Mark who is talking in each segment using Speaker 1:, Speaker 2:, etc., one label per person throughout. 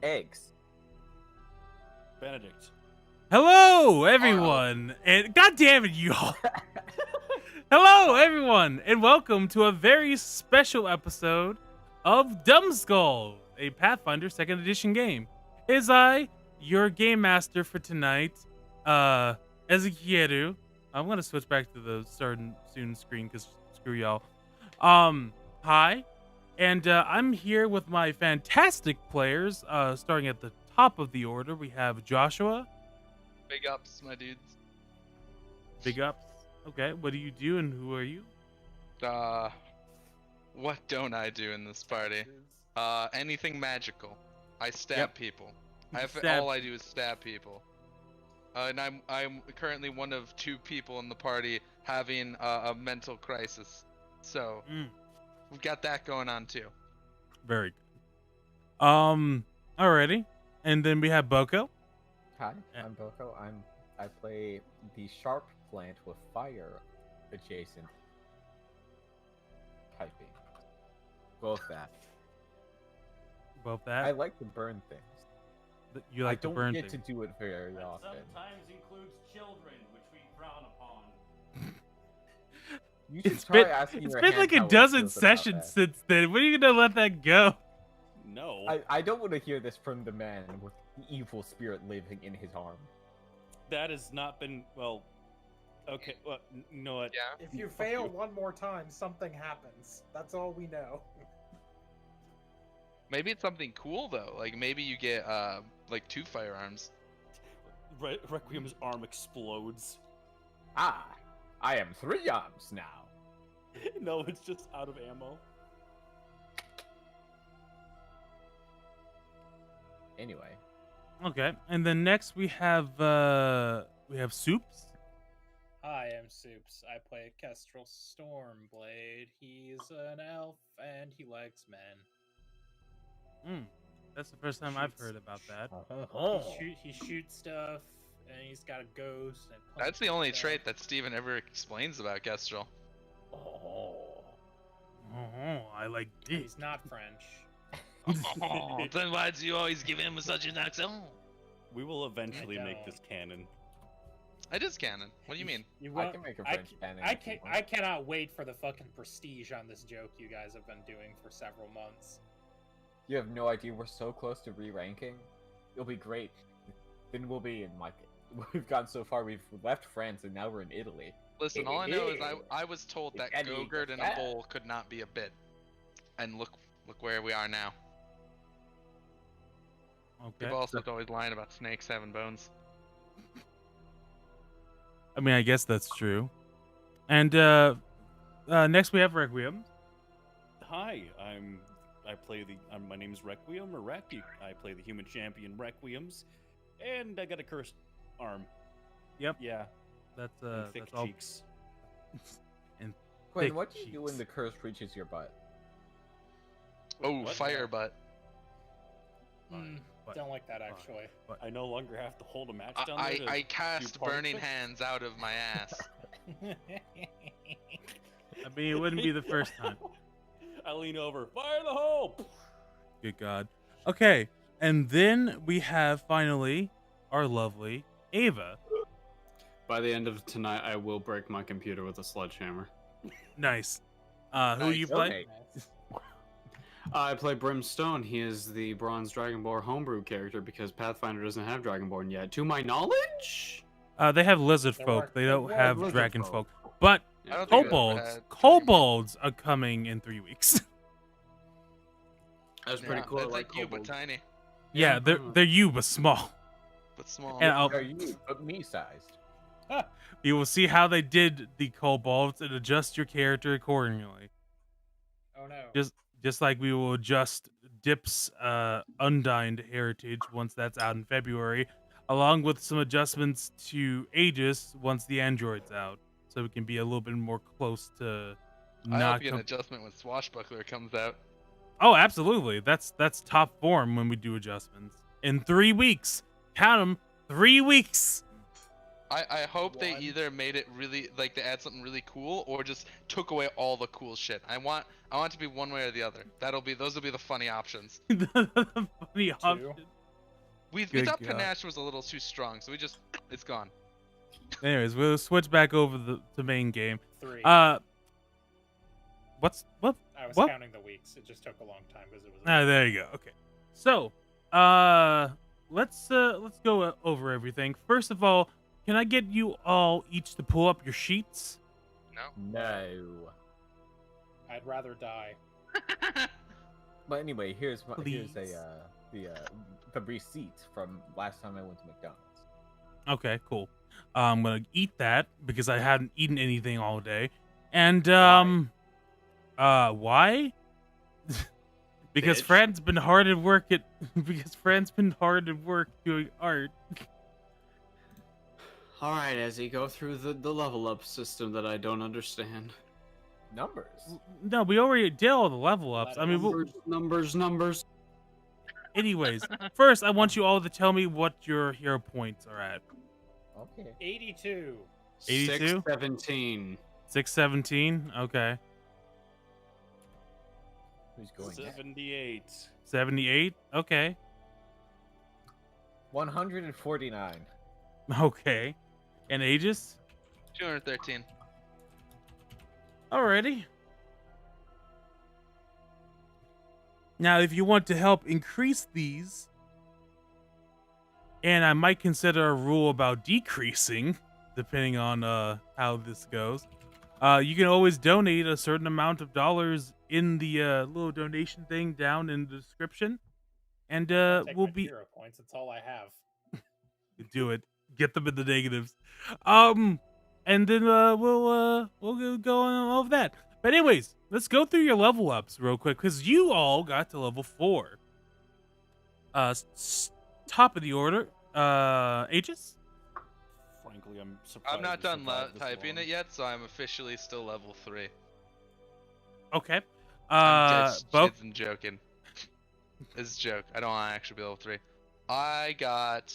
Speaker 1: eggs.
Speaker 2: Benedict.
Speaker 3: Hello, everyone, and God damn it, y'all! Hello, everyone, and welcome to a very special episode of Dumbskulls, a Pathfinder 2nd Edition game. It is I, your game master for tonight, Ezekielu. I'm gonna switch back to the starting soon screen because screw y'all. Hi, and I'm here with my fantastic players. Starting at the top of the order, we have Joshua.
Speaker 4: Big ups, my dudes.
Speaker 3: Big ups. Okay, what do you do and who are you?
Speaker 4: What don't I do in this party? Anything magical. I stab people. All I do is stab people. And I'm currently one of 2 people in the party having a mental crisis. So we've got that going on too.
Speaker 3: Very good. Alrighty. And then we have Boko.
Speaker 1: Hi, I'm Boko. I play the sharp plant with fire adjacent typing. Both that. I like to burn things.
Speaker 3: You like to burn things.
Speaker 1: I don't get to do it very often.
Speaker 2: Sometimes includes children, which we frown upon.
Speaker 3: It's been like a dozen sessions since then. When are you gonna let that go?
Speaker 2: No.
Speaker 1: I don't want to hear this from the man with the evil spirit living in his arm.
Speaker 2: That has not been, well, okay, well, you know what?
Speaker 4: Yeah.
Speaker 5: If you fail one more time, something happens. That's all we know.
Speaker 4: Maybe it's something cool though. Like maybe you get like 2 firearms.
Speaker 2: Requiem's arm explodes.
Speaker 1: Ah, I am 3 arms now.
Speaker 2: No, it's just out of ammo.
Speaker 1: Anyway.
Speaker 3: Okay, and then next we have Soups.
Speaker 6: Hi, I'm Soups. I play Kestrel Stormblade. He's an elf and he likes men.
Speaker 3: That's the first time I've heard about that.
Speaker 6: He shoots stuff and he's got a ghost. And
Speaker 4: That's the only
Speaker 6: stuff.
Speaker 4: trait that Steven ever explains about Kestrel.
Speaker 3: I like this.
Speaker 6: He's not French.
Speaker 4: Then why do you always give him such an accent?
Speaker 2: We will eventually make this canon.
Speaker 4: It is canon. What do you mean?
Speaker 1: I can make a French canon.
Speaker 6: I cannot wait for the fucking prestige on this joke you guys have been doing for several months.
Speaker 1: You have no idea we're so close to re-ranking. It'll be great. Then we'll be in we've gone so far. We've left France and now we're in Italy.
Speaker 4: Listen, all I know is I was told that Gogurt in a bowl could not be a bit, and look where we are now.
Speaker 3: Okay.
Speaker 4: People also always lying about snakes having bones.
Speaker 3: I mean, I guess that's true. And next we have Requiem.
Speaker 2: Hi, my name's Requiem, or Rek. I play the human champion Requiems, and I got a cursed arm.
Speaker 3: Yep.
Speaker 2: Yeah.
Speaker 3: That's
Speaker 2: thick
Speaker 3: all.
Speaker 2: cheeks.
Speaker 3: And
Speaker 1: Quinn, what do you do when the curse reaches your butt?
Speaker 4: Oh,
Speaker 2: What?
Speaker 4: fire butt.
Speaker 6: Don't like that actually.
Speaker 2: I no longer have to hold a match down
Speaker 4: I
Speaker 2: there.
Speaker 4: cast burning hands out of my ass.
Speaker 3: I mean, it wouldn't be the first time.
Speaker 2: I lean over, fire the hole!
Speaker 3: Good God. Okay, and then we have finally our lovely Ava.
Speaker 7: By the end of tonight, I will break my computer with a sledgehammer.
Speaker 3: Nice. Who you play?
Speaker 1: Okay.
Speaker 7: I play Brimstone. He is the Bronze Dragonborn homebrew character because Pathfinder doesn't have Dragonborn yet, to my knowledge.
Speaker 3: They have lizard folk. They don't have
Speaker 7: lizard
Speaker 3: dragon
Speaker 7: folk.
Speaker 3: folk. But
Speaker 4: I don't think I've ever
Speaker 3: kobolds,
Speaker 4: had
Speaker 3: kobolds are coming in 3 weeks.
Speaker 7: That's pretty cool.
Speaker 4: It's
Speaker 7: I
Speaker 4: like you, but
Speaker 7: kobolds.
Speaker 4: tiny,
Speaker 3: Yeah, they're you, but small.
Speaker 4: but small.
Speaker 3: And
Speaker 1: Are you me-sized?
Speaker 3: you will see how they did the kobolds and adjust your character accordingly.
Speaker 6: Oh no.
Speaker 3: Just like we will adjust Dip's Undined Heritage once that's out in February, along with some adjustments to Aegis once the Android's out, so we can be a little bit more close to
Speaker 4: I
Speaker 3: not.
Speaker 4: hope you get an adjustment when Swashbuckler comes out.
Speaker 3: Oh, absolutely. That's top form when we do adjustments in 3 weeks. Count them, 3 weeks.
Speaker 4: I hope they
Speaker 6: One.
Speaker 4: either made it really like they add something really cool or just took away all the cool shit. I want it to be one way or the other. Those will be the funny options.
Speaker 3: Funny option.
Speaker 4: We
Speaker 3: Good
Speaker 4: thought
Speaker 3: God.
Speaker 4: panache was a little too strong, so it's gone.
Speaker 3: Anyways, we'll switch back over the main game.
Speaker 6: 3.
Speaker 3: What?
Speaker 6: I was
Speaker 3: what?
Speaker 6: counting the weeks. It just took a long time because it was.
Speaker 3: Ah, there you go. Okay. So, let's go over everything. First of all, can I get you all each to pull up your sheets?
Speaker 1: No.
Speaker 6: I'd rather die.
Speaker 1: But anyway, here's
Speaker 3: Please.
Speaker 1: the receipt from last time I went to McDonald's.
Speaker 3: Okay, cool. I'm gonna eat that because I hadn't eaten anything all day. And why? Because
Speaker 7: Bitch.
Speaker 3: Fran's been hard at work doing art.
Speaker 7: All right, Ezzy, go through the level up system that I don't understand.
Speaker 1: Numbers.
Speaker 3: No, we already did all the level ups. I mean,
Speaker 7: Numbers.
Speaker 3: anyways, first I want you all to tell me what your hero points are at.
Speaker 1: Okay.
Speaker 6: 82.
Speaker 3: 82?
Speaker 7: 617.
Speaker 3: 617. Okay.
Speaker 1: Who's going next?
Speaker 2: 78.
Speaker 3: 78. Okay.
Speaker 1: 149.
Speaker 3: Okay. And Aegis?
Speaker 4: 213.
Speaker 3: Alrighty. Now, if you want to help increase these, and I might consider a rule about decreasing, depending on how this goes, you can always donate a certain amount of dollars in the little donation thing down in the description, and
Speaker 6: Take
Speaker 3: we'll
Speaker 6: my
Speaker 3: be
Speaker 6: 0 points. That's all I have.
Speaker 3: do it. Get them in the negatives. And then we'll go on all of that. But anyways, let's go through your level ups real quick because you all got to level 4. Top of the order, Aegis.
Speaker 2: Frankly, I'm surprised.
Speaker 4: I'm not
Speaker 2: we
Speaker 4: done
Speaker 2: survived this
Speaker 4: typing
Speaker 2: long.
Speaker 4: it yet, so I'm officially still level 3.
Speaker 3: Okay.
Speaker 4: I'm
Speaker 3: Bo.
Speaker 4: just joking. It's a joke. I don't want to actually be level 3. I got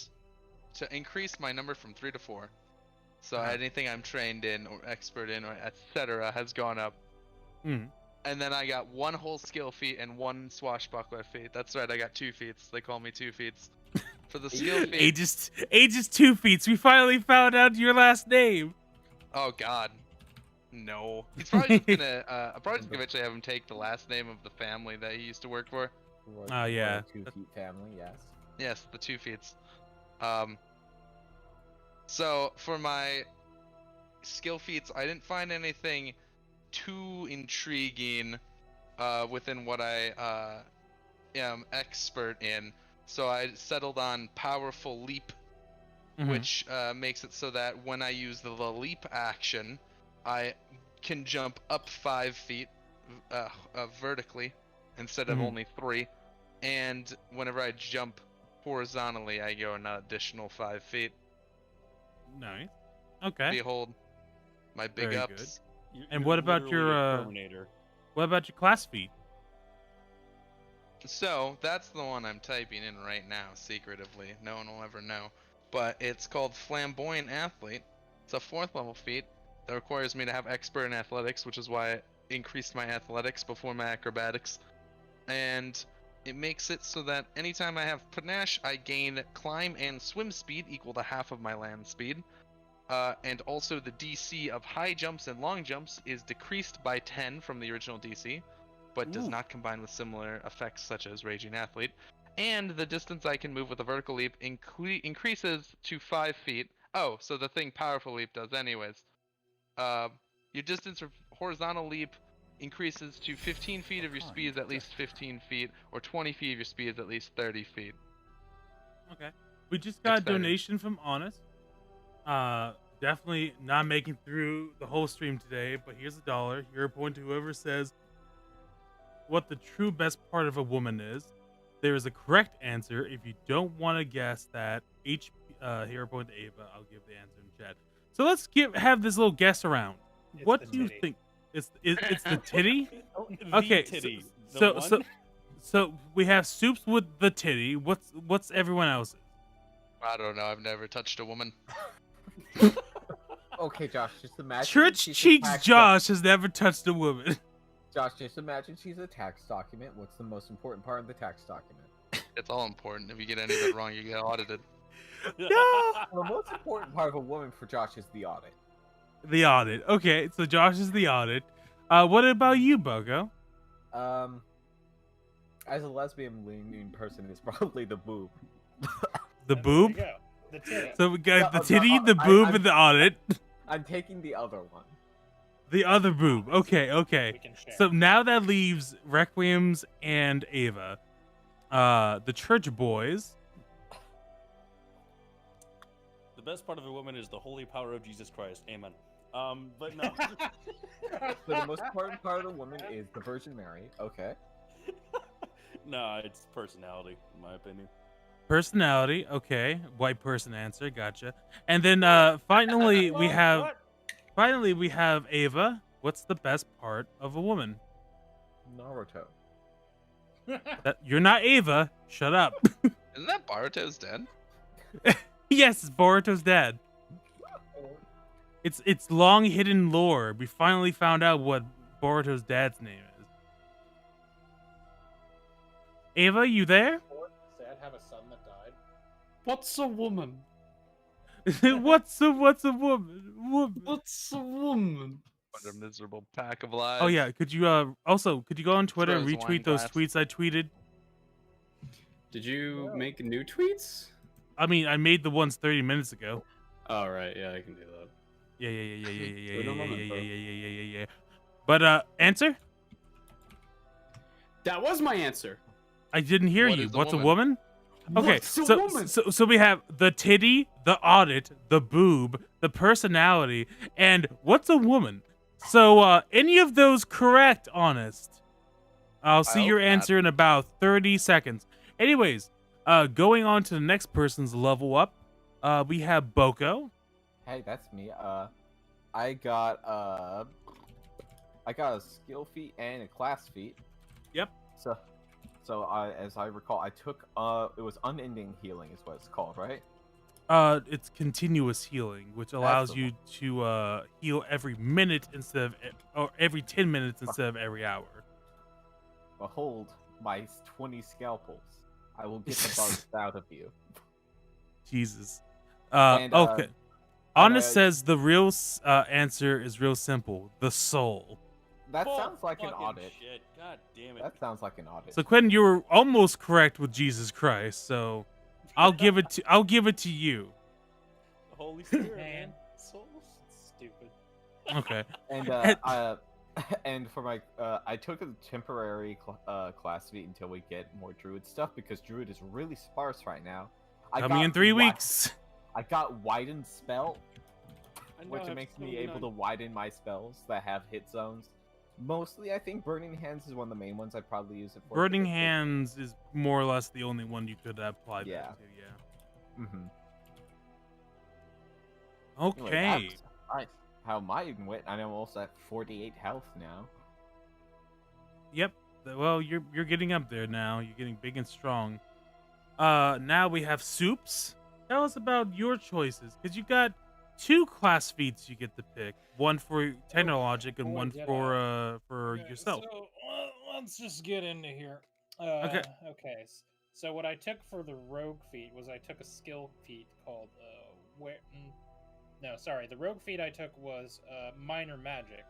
Speaker 4: to increase my number from 3 to 4. So anything I'm trained in or expert in or etc. has gone up.
Speaker 3: Mm.
Speaker 4: And then I got 1 whole skill feat and 1 swashbuckler feat. That's right, I got 2 feats. They call me 2 feats. For the skill feat.
Speaker 3: Aegis 2 feats. We finally found out your last name.
Speaker 4: Oh god. No. He's probably just gonna I'm probably just gonna eventually have him take the last name of the family that he used to work for.
Speaker 3: Oh, yeah.
Speaker 1: 2 feet family, yes.
Speaker 4: Yes, the 2 feats. So for my skill feats, I didn't find anything too intriguing within what I am expert in. So I settled on powerful leap, which makes it so that when I use the leap action, I can jump up 5 feet vertically instead of only 3. And whenever I jump horizontally, I go an additional 5 feet.
Speaker 3: Nice. Okay.
Speaker 4: Behold, my big
Speaker 3: Very
Speaker 4: ups.
Speaker 3: And what about
Speaker 2: literally
Speaker 3: your,
Speaker 2: a Terminator.
Speaker 3: What about your class feat?
Speaker 4: So that's the one I'm typing in right now, secretively. No one will ever know. But it's called Flamboyant Athlete. It's a 4th level feat that requires me to have expert in athletics, which is why I increased my athletics before my acrobatics. And it makes it so that anytime I have panache, I gain climb and swim speed equal to half of my land speed. And also the DC of high jumps and long jumps is decreased by 10 from the original DC, but does not combine with similar effects such as Raging Athlete. And the distance I can move with a vertical leap increases to 5 feet. Oh, so the thing Powerful Leap does anyways. Your distance of horizontal leap increases to 15 feet if your speed is at least 15 feet, or 20 feet if your speed is at least 30 feet.
Speaker 3: Okay. We just got a
Speaker 4: Exciting.
Speaker 3: donation from Honest. Definitely not making through the whole stream today, but here's $1. Hero point to whoever says what the true best part of a woman is. There is a correct answer. If you don't want to guess that, hero point to Ava, I'll give the answer in chat. So let's have this little guess around.
Speaker 6: It's
Speaker 3: What
Speaker 6: the
Speaker 3: do you
Speaker 6: titty.
Speaker 3: think? It's the titty?
Speaker 2: The
Speaker 3: Okay,
Speaker 2: titty.
Speaker 3: So we have Soups with the titty. What's everyone else's?
Speaker 4: I don't know, I've never touched a woman.
Speaker 1: Okay, Josh, just imagine.
Speaker 3: Church
Speaker 1: she's a
Speaker 3: Cheeks
Speaker 1: tax
Speaker 3: Josh has never touched a woman.
Speaker 1: Josh, just imagine she's a tax document. What's the most important part of the tax document?
Speaker 4: It's all important. If you get any of it wrong, you get audited.
Speaker 3: No.
Speaker 1: The most important part of a woman for Josh is the audit.
Speaker 3: The audit. Okay, so Josh is the audit. What about you, Bogo?
Speaker 1: As a lesbian-leaning person, it's probably the boob.
Speaker 3: The
Speaker 6: There you
Speaker 3: boob?
Speaker 6: go. The titty.
Speaker 3: So we got the
Speaker 1: No,
Speaker 3: titty,
Speaker 1: no,
Speaker 3: the boob, and the audit.
Speaker 1: I'm taking the other one.
Speaker 3: The other boob. Okay, okay.
Speaker 6: We can share.
Speaker 3: So now that leaves Requiems and Ava. The church boys.
Speaker 2: The best part of a woman is the holy power of Jesus Christ. Amen. But no.
Speaker 1: So the most important part of the woman is the Virgin Mary. Okay.
Speaker 2: No, it's personality, in my opinion.
Speaker 3: Personality. Okay. White person answer. Gotcha. And then finally we have
Speaker 2: What?
Speaker 3: finally we have Ava. What's the best part of a woman?
Speaker 1: Naruto.
Speaker 3: You're not Ava. Shut up.
Speaker 4: Isn't that Baruto's dead?
Speaker 3: Yes, it's Boruto's dad. It's long hidden lore. We finally found out what Boruto's dad's name is. Ava, you there?
Speaker 6: Sad have a son that died.
Speaker 7: What's a woman?
Speaker 3: what's a woman?
Speaker 7: What's a woman?
Speaker 4: What a miserable pack of lies.
Speaker 3: Oh yeah, could you go on Twitter and
Speaker 4: Throws wine
Speaker 3: retweet those
Speaker 4: glass.
Speaker 3: tweets I tweeted?
Speaker 7: Did you make new tweets?
Speaker 3: I mean, I made the ones 30 minutes ago.
Speaker 7: Oh, right. Yeah, I can do that.
Speaker 3: Yeah. But answer?
Speaker 7: That was my answer.
Speaker 3: I didn't hear
Speaker 4: What
Speaker 3: you.
Speaker 4: is a
Speaker 3: What's a
Speaker 4: woman?
Speaker 3: woman? Okay,
Speaker 7: What's a
Speaker 3: so,
Speaker 7: woman?
Speaker 3: so we have the titty, the audit, the boob, the personality, and what's a woman? So any of those correct, Honest? I'll see
Speaker 4: hope
Speaker 3: your
Speaker 4: not.
Speaker 3: answer in about 30 seconds. Anyways, going on to the next person's level up, we have Boko.
Speaker 1: Hey, that's me. I got a skill feat and a class feat.
Speaker 3: Yep.
Speaker 1: So as I recall, I took it was unending healing is what it's called, right?
Speaker 3: It's continuous healing, which allows
Speaker 1: the
Speaker 3: you to heal every minute instead of or every 10 minutes instead of every hour.
Speaker 1: Behold my 20 scalpels. I will get the bugs out of you.
Speaker 3: Jesus.
Speaker 1: And,
Speaker 3: Okay.
Speaker 1: and,
Speaker 3: Honest says the real answer is real simple. The soul.
Speaker 1: That
Speaker 2: Bull
Speaker 1: sounds like an
Speaker 2: fucking
Speaker 1: audit.
Speaker 2: Shit. God damn it.
Speaker 1: That sounds like an audit.
Speaker 3: So Quentin, you were almost correct with Jesus Christ. So I'll give it to you.
Speaker 2: The Holy Spirit,
Speaker 6: Man.
Speaker 2: man. Souls.
Speaker 6: Stupid.
Speaker 3: Okay.
Speaker 1: And and for my I took a temporary class feat until we get more druid stuff because druid is really sparse right now.
Speaker 3: Coming in 3 weeks.
Speaker 1: I got widened spell,
Speaker 2: I know,
Speaker 1: which
Speaker 2: I have
Speaker 1: makes me
Speaker 2: 79.
Speaker 1: able to widen my spells that have hit zones. Mostly, I think Burning Hands is one of the main ones I'd probably use it for.
Speaker 3: Burning
Speaker 1: because it-
Speaker 3: Hands is more or less the only one you could apply
Speaker 1: Yeah.
Speaker 3: that to. Yeah.
Speaker 1: Mhm.
Speaker 3: Okay.
Speaker 1: Anyway, that's how mine went. I'm almost at 48 health now.
Speaker 3: Yep. Well, you're getting up there now. You're getting big and strong. Now we have Soups. Tell us about your choices, because you got 2 class feats you get to pick. One for Technologic and
Speaker 6: Oh,
Speaker 3: one
Speaker 6: yeah.
Speaker 3: for
Speaker 6: Okay,
Speaker 3: yourself.
Speaker 6: So let's just get into here.
Speaker 3: Okay.
Speaker 6: Okay. So what I took for the rogue feat was I took a skill feat called the rogue feat I took was minor magic.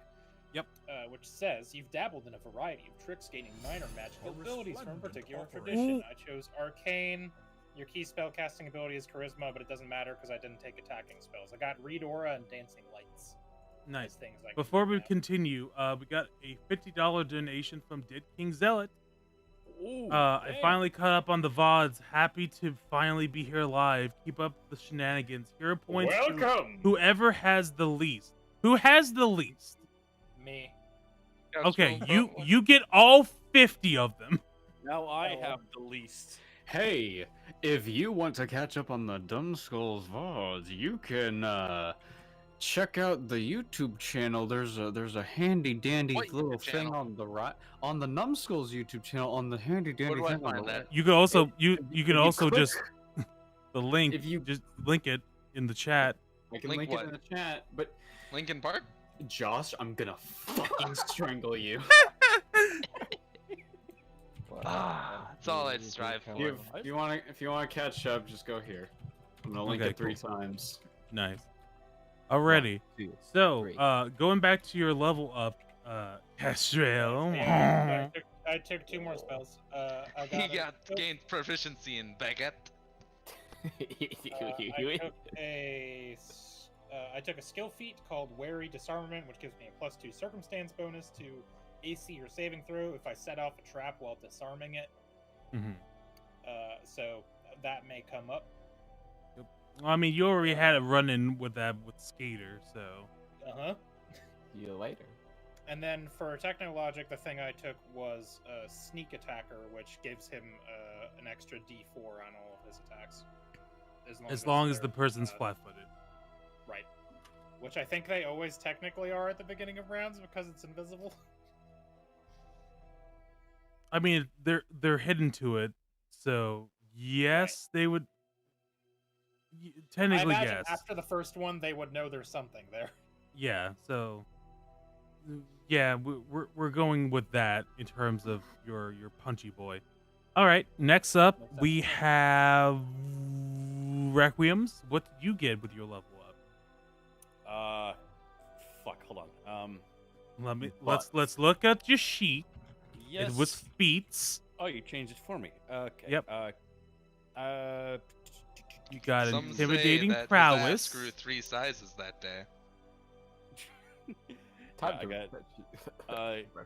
Speaker 3: Yep.
Speaker 6: Which says you've dabbled in a variety of tricks, gaining minor magical
Speaker 2: A
Speaker 6: abilities from a
Speaker 2: resplendent
Speaker 6: particular
Speaker 2: offering.
Speaker 6: tradition. I chose arcane. Your key spell casting ability is charisma, but it doesn't matter because I didn't take attacking spells. I got read aura and dancing lights.
Speaker 3: Nice.
Speaker 6: As things I can
Speaker 3: Before
Speaker 6: do
Speaker 3: we
Speaker 6: now.
Speaker 3: continue, we got a $50 donation from Dead King Zealot.
Speaker 2: Ooh,
Speaker 3: I
Speaker 2: damn.
Speaker 3: finally caught up on the VODs. Happy to finally be here live. Keep up the shenanigans. Hero points to
Speaker 6: Welcome.
Speaker 3: whoever has the least. Who has the least?
Speaker 6: Me.
Speaker 3: Okay, you get all 50 of them.
Speaker 2: Now I have the least.
Speaker 7: Hey, if you want to catch up on the Dumbskulls VODs, you can check out the YouTube channel. There's a handy dandy
Speaker 4: What
Speaker 7: little
Speaker 4: YouTube
Speaker 7: thing
Speaker 4: channel?
Speaker 7: on the right on the Numbskulls YouTube channel on the handy dandy
Speaker 4: do I
Speaker 7: thing on
Speaker 4: find
Speaker 7: the
Speaker 4: that?
Speaker 7: right.
Speaker 3: You can also
Speaker 7: If
Speaker 3: you can
Speaker 7: you
Speaker 3: also
Speaker 7: click-
Speaker 3: just the link.
Speaker 7: if you-
Speaker 3: just link it in the chat.
Speaker 7: I can
Speaker 4: Link
Speaker 7: link
Speaker 4: what?
Speaker 7: it in the chat, but
Speaker 4: Linkin Park?
Speaker 7: Josh, I'm gonna fucking strangle you.
Speaker 4: That's all I'd strive for.
Speaker 7: If you wanna catch up, just go here. I'm gonna link
Speaker 3: Okay,
Speaker 7: it 3
Speaker 3: cool.
Speaker 7: times.
Speaker 3: Nice. Alrighty.
Speaker 1: 1, 2,
Speaker 3: So,
Speaker 1: 3.
Speaker 3: going back to your level up, Castrel.
Speaker 6: Yeah, I took 2 more spells. I
Speaker 4: He
Speaker 6: got
Speaker 4: gained proficiency in baguette.
Speaker 6: I took a skill feat called Wary Disarmament, which gives me a +2 circumstance bonus to AC or saving throw if I set off a trap while disarming it.
Speaker 3: Mhm.
Speaker 6: So that may come up.
Speaker 3: I mean, you already had a run-in with that with Skater, so.
Speaker 1: See you later.
Speaker 6: And then for Technologic, the thing I took was Sneak Attacker, which gives him an extra D4 on all of his attacks.
Speaker 3: As long as
Speaker 6: they're,
Speaker 3: the person's flat-footed.
Speaker 6: Right. Which I think they always technically are at the beginning of rounds because it's invisible.
Speaker 3: I mean, they're hidden to it, so yes, they would. Technically,
Speaker 6: I imagine
Speaker 3: yes.
Speaker 6: after the first one, they would know there's something there.
Speaker 3: Yeah. So. Yeah, we're going with that in terms of your punchy boy. All right. Next up, we have Requiems. What did you get with your level up?
Speaker 2: Fuck. Hold on.
Speaker 3: Let's look at your sheet.
Speaker 2: Yes.
Speaker 3: It was feats.
Speaker 2: Oh, you changed it for me. Okay.
Speaker 3: Yep. You got
Speaker 4: Some
Speaker 3: intimidating
Speaker 4: say that
Speaker 3: prowess.
Speaker 4: his ass grew 3 sizes that day.
Speaker 2: I got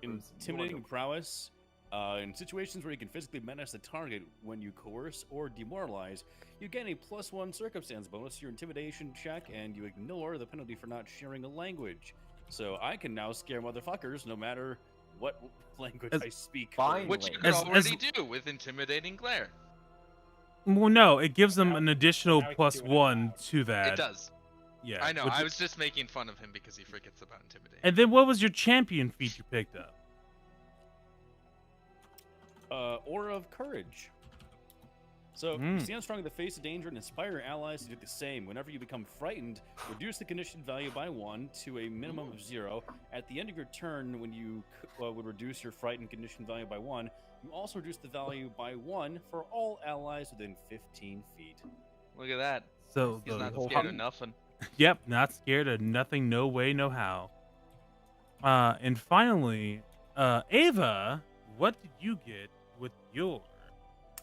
Speaker 2: intimidating prowess. In situations where you can physically menace the target when you coerce or demoralize, you gain a +1 circumstance bonus to your intimidation check, and you ignore the penalty for not sharing a language. So I can now scare motherfuckers no matter what language I speak.
Speaker 1: Fine.
Speaker 4: Which you could already do with intimidating glare.
Speaker 3: Well, no, it gives them an additional
Speaker 6: now we can do it
Speaker 3: +1 to that.
Speaker 4: It does.
Speaker 3: Yeah.
Speaker 4: I know.
Speaker 3: which-
Speaker 4: I was just making fun of him because he forgets about intimidating.
Speaker 3: And then what was your champion feat you picked up?
Speaker 2: Aura of Courage. So, you stand strong in the face of danger and inspire your allies to do the same. Whenever you become frightened, reduce the condition value by 1 to a minimum of 0. At the end of your turn, when you would reduce your frightened condition value by 1, you also reduce the value by 1 for all allies within 15 feet.
Speaker 4: Look at that.
Speaker 3: So
Speaker 4: He's
Speaker 3: the
Speaker 4: not
Speaker 3: whole
Speaker 4: scared of nothing.
Speaker 3: Yep, not scared of nothing, no way, no how. And finally, Ava, what did you get with your?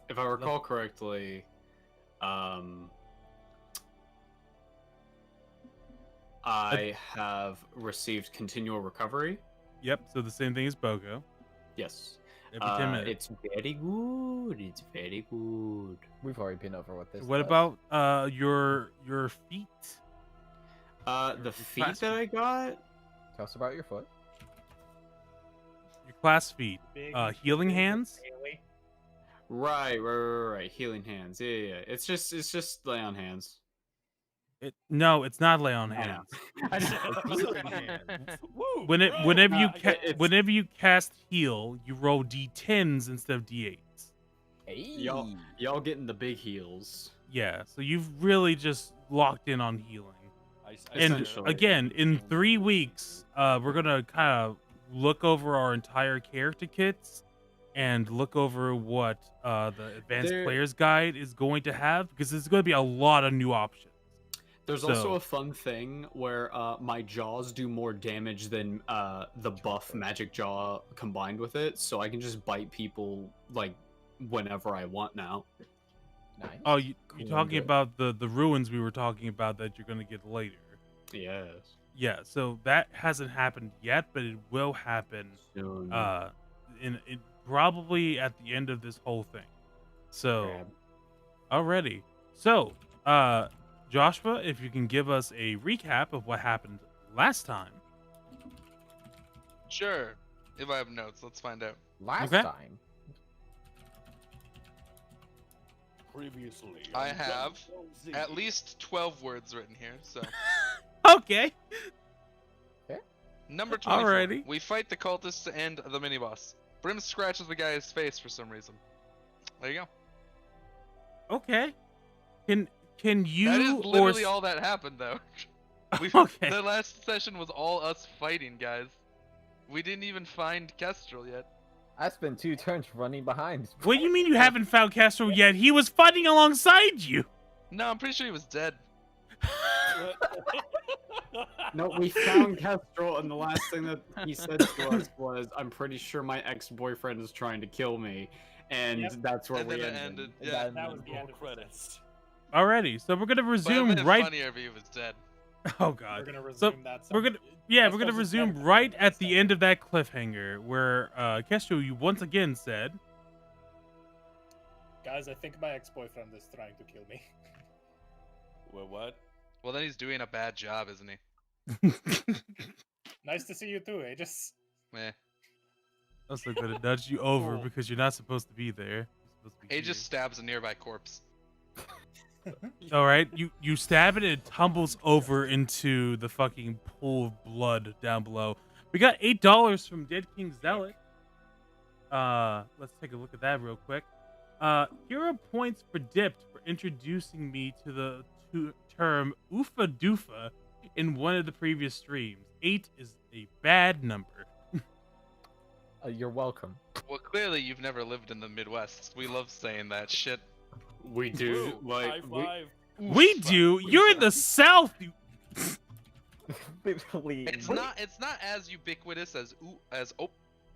Speaker 7: If I recall correctly, I have received continual recovery.
Speaker 3: Yep, so the same thing as Bogo.
Speaker 7: Yes.
Speaker 3: Every 10 minutes.
Speaker 7: It's very good. It's very good.
Speaker 1: We've already been over what this.
Speaker 3: What
Speaker 1: does.
Speaker 3: about your feet?
Speaker 7: The feet that I got.
Speaker 1: Tell us about your foot.
Speaker 3: Your class feet.
Speaker 6: Big,
Speaker 3: Healing
Speaker 6: big
Speaker 3: hands?
Speaker 6: daily.
Speaker 7: Right. Healing hands. Yeah. It's just lay on hands.
Speaker 3: No, it's not lay on hands.
Speaker 7: I know.
Speaker 2: Woo!
Speaker 3: Whenever you cast heal, you roll d10s instead of d8s.
Speaker 1: Hey.
Speaker 7: Y'all getting the big heals.
Speaker 3: Yeah, so you've really just locked in on healing. And
Speaker 7: Essentially.
Speaker 3: again, in 3 weeks, we're gonna kind of look over our entire character kits and look over what the advanced player's guide is going to have, because there's going to be a lot of new options.
Speaker 7: There's also a fun thing where my jaws do more damage than the buff magic jaw combined with it, so I can just bite people like whenever I want now.
Speaker 1: Nice.
Speaker 3: Oh, you're
Speaker 1: Cool,
Speaker 3: talking
Speaker 1: good.
Speaker 3: about the ruins we were talking about that you're going to get later.
Speaker 7: Yes.
Speaker 3: Yeah, so that hasn't happened yet, but it will happen
Speaker 7: Soon.
Speaker 3: in probably at the end of this whole thing. So, already. So, Joshua, if you can give us a recap of what happened last time.
Speaker 4: Sure. If I have notes, let's find out.
Speaker 1: Last
Speaker 3: Okay.
Speaker 1: time.
Speaker 2: Previously,
Speaker 4: I have at least 12 words written here, so.
Speaker 3: Okay.
Speaker 4: Number 24.
Speaker 3: Alrighty.
Speaker 4: We fight the cultists and the mini-boss. Brim scratches the guy's face for some reason. There you go.
Speaker 3: Okay. Can you
Speaker 4: That is literally
Speaker 3: or
Speaker 4: all that happened, though.
Speaker 3: Okay.
Speaker 4: The last session was all us fighting, guys. We didn't even find Kestrel yet.
Speaker 1: I spent 2 turns running behind.
Speaker 3: What do you mean you haven't found Castro yet? He was fighting alongside you.
Speaker 4: No, I'm pretty sure he was dead.
Speaker 7: No, we found Kestrel, and the last thing that he said to us was, "I'm pretty sure my ex-boyfriend is trying to kill me," and that's where
Speaker 4: And
Speaker 7: we
Speaker 4: then it
Speaker 7: ended.
Speaker 4: ended. Yeah.
Speaker 6: That was the end of
Speaker 2: credits.
Speaker 3: Alrighty, so we're gonna
Speaker 4: But it
Speaker 3: resume
Speaker 4: would have been
Speaker 3: right.
Speaker 4: funnier if he was dead.
Speaker 3: Oh
Speaker 6: We're
Speaker 3: god.
Speaker 6: gonna
Speaker 3: So
Speaker 6: resume that.
Speaker 3: we're gonna we're gonna resume right at the end of that cliffhanger where Castro, you once again said,
Speaker 6: Guys, I think my ex-boyfriend is trying to kill me.
Speaker 2: What?
Speaker 4: Well, then he's doing a bad job, isn't he?
Speaker 6: Nice to see you too, Aegis.
Speaker 4: Meh.
Speaker 3: "Also gonna nudge you over
Speaker 2: Cool.
Speaker 3: because you're not supposed to be there. You're supposed to be
Speaker 4: He just
Speaker 3: here."
Speaker 4: stabs a nearby corpse.
Speaker 3: All right, you stab it and it tumbles over into the fucking pool of blood down below. We got $8 from Dead King Zealot. Let's take a look at that real quick. Here are points for Dipped for introducing me to the term oofa doofa in one of the previous streams. 8 is a bad number.
Speaker 1: You're welcome.
Speaker 4: Well, clearly you've never lived in the Midwest. We love saying that shit.
Speaker 7: We do,
Speaker 2: Woo,
Speaker 7: like,
Speaker 2: high five.
Speaker 3: We do. You're in the South. You...
Speaker 1: Literally.
Speaker 4: It's not as ubiquitous as ooh as oh,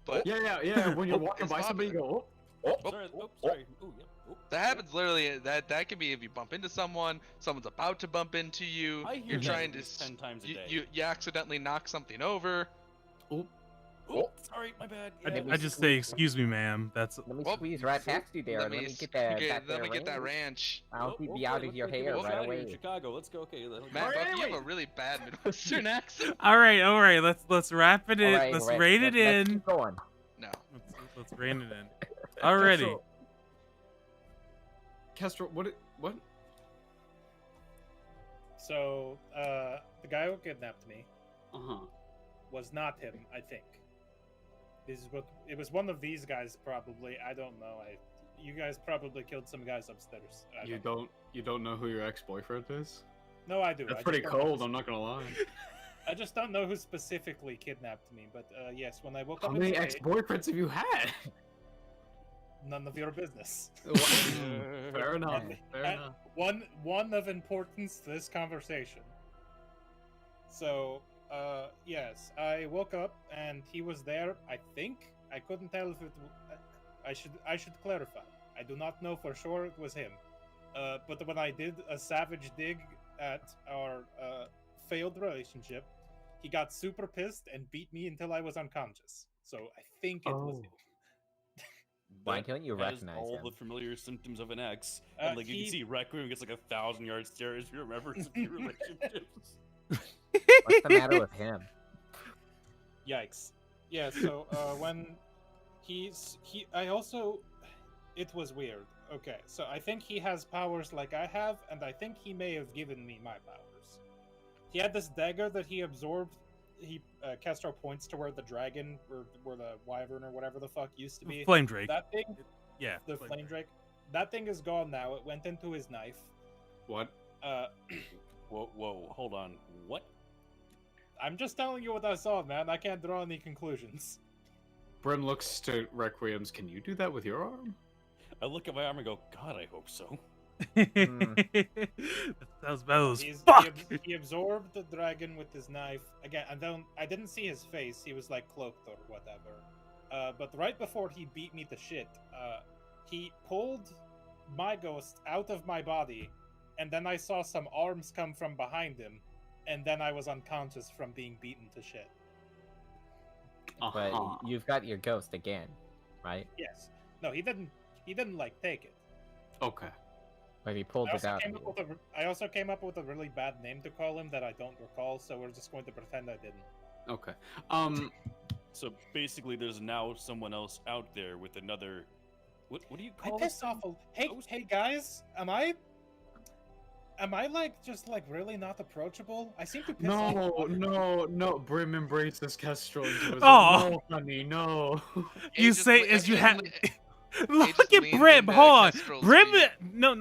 Speaker 4: but
Speaker 7: yeah. When you're
Speaker 4: Oh,
Speaker 7: walking
Speaker 4: it's
Speaker 7: by somebody, you
Speaker 4: popular.
Speaker 7: go, oh,
Speaker 4: Oh,
Speaker 2: Sorry.
Speaker 4: oh,
Speaker 2: Sorry. Ooh, yeah. Ooh.
Speaker 4: that happens literally. That can be if you bump into someone, someone's about to bump into you.
Speaker 2: I hear
Speaker 4: You're
Speaker 2: that
Speaker 4: trying
Speaker 2: at
Speaker 4: to
Speaker 2: least 10 times a
Speaker 4: you,
Speaker 2: day.
Speaker 4: you accidentally knock something over.
Speaker 2: Ooh, sorry, my bad.
Speaker 3: I,
Speaker 2: Yeah.
Speaker 3: I just say, excuse me, ma'am. That's
Speaker 1: Let me
Speaker 4: Well,
Speaker 1: squeeze right past you there. Let me get that.
Speaker 4: let me get that ranch.
Speaker 1: I'll
Speaker 2: Oh,
Speaker 1: be out of your hair
Speaker 2: let's
Speaker 1: right
Speaker 2: go out here in
Speaker 1: away.
Speaker 2: Chicago. Let's go. Okay.
Speaker 4: Matt, Buck, you have a really bad Midwestern accent.
Speaker 3: all right. Let's wrap it in. Let's rein it
Speaker 1: Let's
Speaker 3: in.
Speaker 1: keep going.
Speaker 4: No.
Speaker 3: Let's rein it in. Alrighty.
Speaker 7: Kestrel, what?
Speaker 6: So, the guy who kidnapped me
Speaker 7: Uh-huh.
Speaker 6: was not him, I think. This is what it was. One of these guys, probably. I don't know. You guys probably killed some guys upstairs.
Speaker 7: You don't know who your ex-boyfriend is?
Speaker 6: No, I do.
Speaker 7: That's
Speaker 6: I
Speaker 7: pretty
Speaker 6: just don't know
Speaker 7: cold,
Speaker 6: who-
Speaker 7: I'm not gonna lie.
Speaker 6: I just don't know who specifically kidnapped me. But yes, when I woke
Speaker 7: How
Speaker 6: up,
Speaker 7: many
Speaker 6: today,
Speaker 7: ex-boyfriends have you had?
Speaker 6: none of your business.
Speaker 7: Fair enough. Fair
Speaker 6: Uh,
Speaker 7: enough.
Speaker 6: One of importance to this conversation. So, yes, I woke up and he was there. I think I couldn't tell if it. I should clarify. I do not know for sure it was him. But when I did a savage dig at our failed relationship, he got super pissed and beat me until I was unconscious. So I think it was him.
Speaker 1: Why don't you
Speaker 2: Has
Speaker 1: recognize
Speaker 2: all
Speaker 1: him?
Speaker 2: the familiar symptoms of an ex, and like you
Speaker 6: he-
Speaker 2: can see Requiem gets like 1,000-yard stare as he remembers a few relationships.
Speaker 1: What's the matter with him?
Speaker 6: Yikes. Yeah, so when I also it was weird. Okay, so I think he has powers like I have, and I think he may have given me my powers. He had this dagger that he absorbed. Castro points to where the dragon or where the wyvern or whatever the fuck used to be.
Speaker 3: Flame Drake.
Speaker 6: That thing,
Speaker 3: Yeah.
Speaker 6: the flame drake. That thing is gone now. It went into his knife.
Speaker 7: What?
Speaker 2: Whoa, hold on. What?
Speaker 6: I'm just telling you what I saw, man. I can't draw any conclusions.
Speaker 7: Brim looks to Requiem's. Can you do that with your arm?
Speaker 2: I look at my arm and go, God, I hope so.
Speaker 3: That sounds bad as
Speaker 6: He
Speaker 3: fuck.
Speaker 6: he absorbed the dragon with his knife. Again, I didn't see his face. He was like cloaked or whatever. But right before he beat me to shit, he pulled my ghost out of my body, and then I saw some arms come from behind him, and then I was unconscious from being beaten to shit.
Speaker 1: But you've got your ghost again, right?
Speaker 6: Yes. No, he didn't. He didn't like take it.
Speaker 7: Okay.
Speaker 1: But he pulled it out.
Speaker 6: I also came up with a really bad name to call him that I don't recall, so we're just going to pretend I didn't.
Speaker 7: Okay.
Speaker 2: So basically, there's now someone else out there with another. What do you
Speaker 6: I
Speaker 2: call
Speaker 6: pissed
Speaker 2: this?
Speaker 6: off. Hey guys, am I like just like really not approachable? I seem to piss off.
Speaker 7: No. Brim embraces Kestrel into his
Speaker 3: Aw.
Speaker 7: No, honey, no.
Speaker 3: You
Speaker 4: Aegis
Speaker 3: say
Speaker 4: le-
Speaker 3: as you
Speaker 4: Aegis
Speaker 3: have.
Speaker 4: le-
Speaker 3: Look
Speaker 4: Aegis
Speaker 3: at
Speaker 4: leans
Speaker 3: Brim.
Speaker 4: into
Speaker 3: Hold on.
Speaker 4: Kestrel's
Speaker 3: Brim.
Speaker 4: knee.
Speaker 3: No.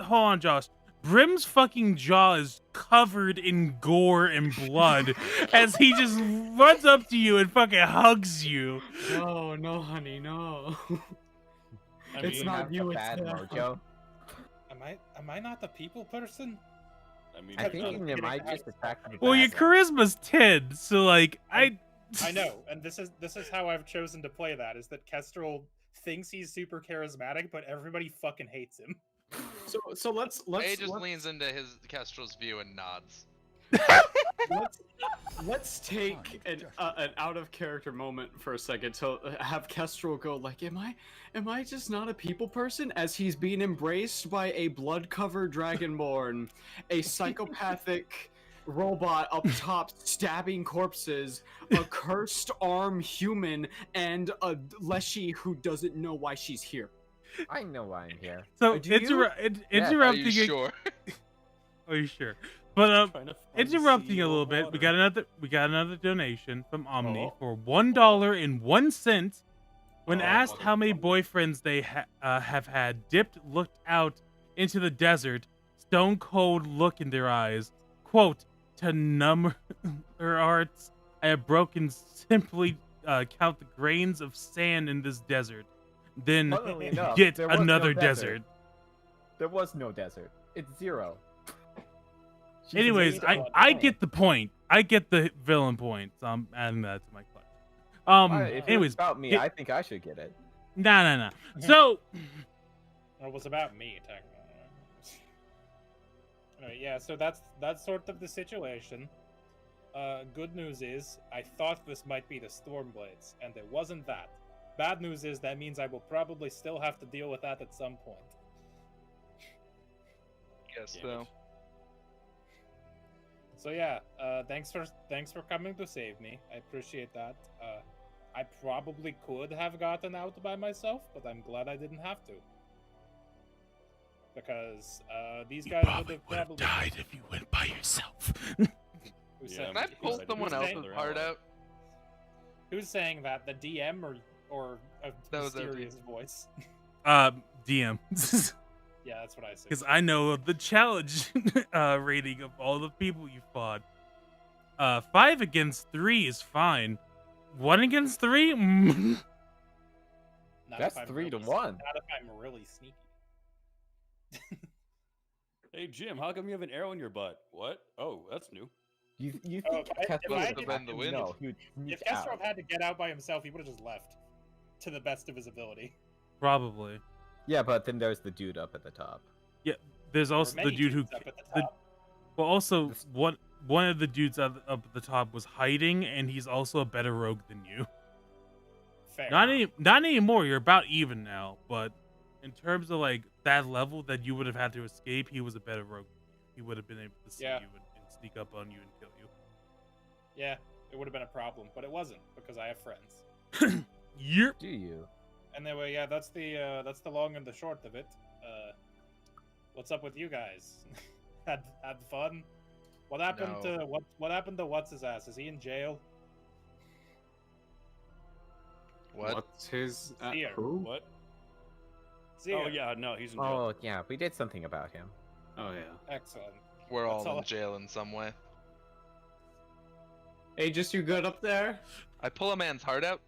Speaker 3: Hold on, Josh. Brim's fucking jaw is covered in gore and blood as he just runs up to you and fucking hugs you.
Speaker 7: No, no, honey, no.
Speaker 2: I
Speaker 7: It's
Speaker 2: mean,
Speaker 7: not
Speaker 1: have
Speaker 7: you,
Speaker 1: a
Speaker 7: it's
Speaker 1: bad
Speaker 7: them.
Speaker 1: mojo.
Speaker 6: Am I not the people person?
Speaker 2: I mean,
Speaker 1: I
Speaker 6: I'm
Speaker 1: think
Speaker 6: kidding,
Speaker 1: you might
Speaker 6: I-
Speaker 1: just attack the
Speaker 3: Well, your
Speaker 1: bad one.
Speaker 3: charisma's 10, so like
Speaker 6: I know, and this is how I've chosen to play that. Is that Kestrel thinks he's super charismatic, but everybody fucking hates him.
Speaker 7: So let's
Speaker 4: A just leans into his Kestrel's view and nods.
Speaker 7: let's take an out of character moment for a second to have Kestrel go like, am I just not a people person? As he's being embraced by a blood-covered dragonborn, a psychopathic robot up top stabbing corpses, a cursed arm human, and a Leshy who doesn't know why she's here.
Speaker 1: I know why I'm here.
Speaker 3: So
Speaker 1: Do you?
Speaker 4: Are
Speaker 3: interrupting.
Speaker 4: you sure?
Speaker 3: Are you sure? But
Speaker 2: trying to find
Speaker 3: interrupting a
Speaker 2: seal
Speaker 3: little
Speaker 2: of
Speaker 3: bit. We
Speaker 2: water.
Speaker 3: got another donation from Omni
Speaker 2: Oh.
Speaker 3: for $1.01. When
Speaker 2: Oh,
Speaker 3: asked how many
Speaker 2: motherfucker.
Speaker 3: boyfriends they have had, Dipped looked out into the desert, stone cold look in their eyes. Quote, to numb her hearts, I have broken simply count the grains of sand in this desert. Then
Speaker 1: Funnily enough,
Speaker 3: get
Speaker 1: there was no
Speaker 3: another
Speaker 1: desert.
Speaker 3: desert.
Speaker 1: There was no desert. It's 0. She's
Speaker 3: Anyways,
Speaker 1: an
Speaker 3: I
Speaker 1: angel.
Speaker 3: get the point. I get the villain point. So I'm adding that to my collection.
Speaker 1: If
Speaker 3: Anyways,
Speaker 1: it's about me,
Speaker 3: get-
Speaker 1: I think I should get it.
Speaker 3: nah. So,
Speaker 6: It was about me, technically. Anyway, yeah, so that's sort of the situation. Good news is, I thought this might be the Stormblades, and it wasn't that. Bad news is, that means I will probably still have to deal with that at some point.
Speaker 4: Guess
Speaker 2: Damn
Speaker 4: so.
Speaker 2: it.
Speaker 6: So yeah, thanks for coming to save me. I appreciate that. I probably could have gotten out by myself, but I'm glad I didn't have to. Because these guys would have probably
Speaker 3: if you went by yourself.
Speaker 6: Who
Speaker 2: Yeah,
Speaker 6: said-
Speaker 4: Can I
Speaker 2: because
Speaker 4: pull
Speaker 2: I didn't
Speaker 4: someone
Speaker 2: say
Speaker 4: else's
Speaker 2: they're
Speaker 4: heart
Speaker 2: allies.
Speaker 4: out?
Speaker 6: Who's saying that? The DM or a
Speaker 4: That was
Speaker 6: mysterious voice?
Speaker 3: DM.
Speaker 6: Yeah, that's what I said.
Speaker 3: Because I know the challenge rating of all the people you fought. 5 against 3 is fine. 1 against 3?
Speaker 6: Not
Speaker 1: That's
Speaker 6: if I'm
Speaker 1: 3 to
Speaker 6: really
Speaker 1: 1.
Speaker 6: Not if I'm really sneaky.
Speaker 2: Hey Jim, how come you have an arrow in your butt? What? Oh, that's new.
Speaker 1: You
Speaker 6: Oh,
Speaker 1: think
Speaker 6: if I-
Speaker 1: Kestrel
Speaker 6: if I
Speaker 1: would
Speaker 6: did-
Speaker 1: have
Speaker 4: the wind.
Speaker 1: No, he would sneak
Speaker 6: If Kestrel
Speaker 1: out.
Speaker 6: had to get out by himself, he would have just left. To the best of his ability.
Speaker 3: Probably.
Speaker 1: Yeah, but then there's the dude up at the top.
Speaker 3: There's
Speaker 6: There were
Speaker 3: also the
Speaker 6: many
Speaker 3: dude who.
Speaker 6: dudes up at the
Speaker 3: the-
Speaker 6: top.
Speaker 3: Well, also, one of the dudes up at the top was hiding, and he's also a better rogue than you.
Speaker 6: Fair.
Speaker 3: Not anymore. You're about even now. But in terms of like that level that you would have had to escape, he was a better rogue. He would have been able to see
Speaker 6: Yeah.
Speaker 3: you and sneak up on you and kill you.
Speaker 6: Yeah, it would have been a problem, but it wasn't because I have friends.
Speaker 3: Yep.
Speaker 1: Do you?
Speaker 6: Anyway, yeah, that's the long and the short of it. What's up with you guys? had fun? What happened
Speaker 4: No.
Speaker 6: to what happened to what's his ass? Is he in jail?
Speaker 4: What?
Speaker 7: What's his
Speaker 6: Here.
Speaker 7: who?
Speaker 2: What?
Speaker 6: Zia.
Speaker 2: Oh yeah, no, he's in jail.
Speaker 1: Oh, yeah, we did something about him.
Speaker 7: Oh yeah.
Speaker 6: Excellent.
Speaker 4: We're
Speaker 6: That's
Speaker 4: all
Speaker 6: all-
Speaker 4: in jail in some way.
Speaker 7: Hey, just you good up there?
Speaker 4: I pull a man's heart out.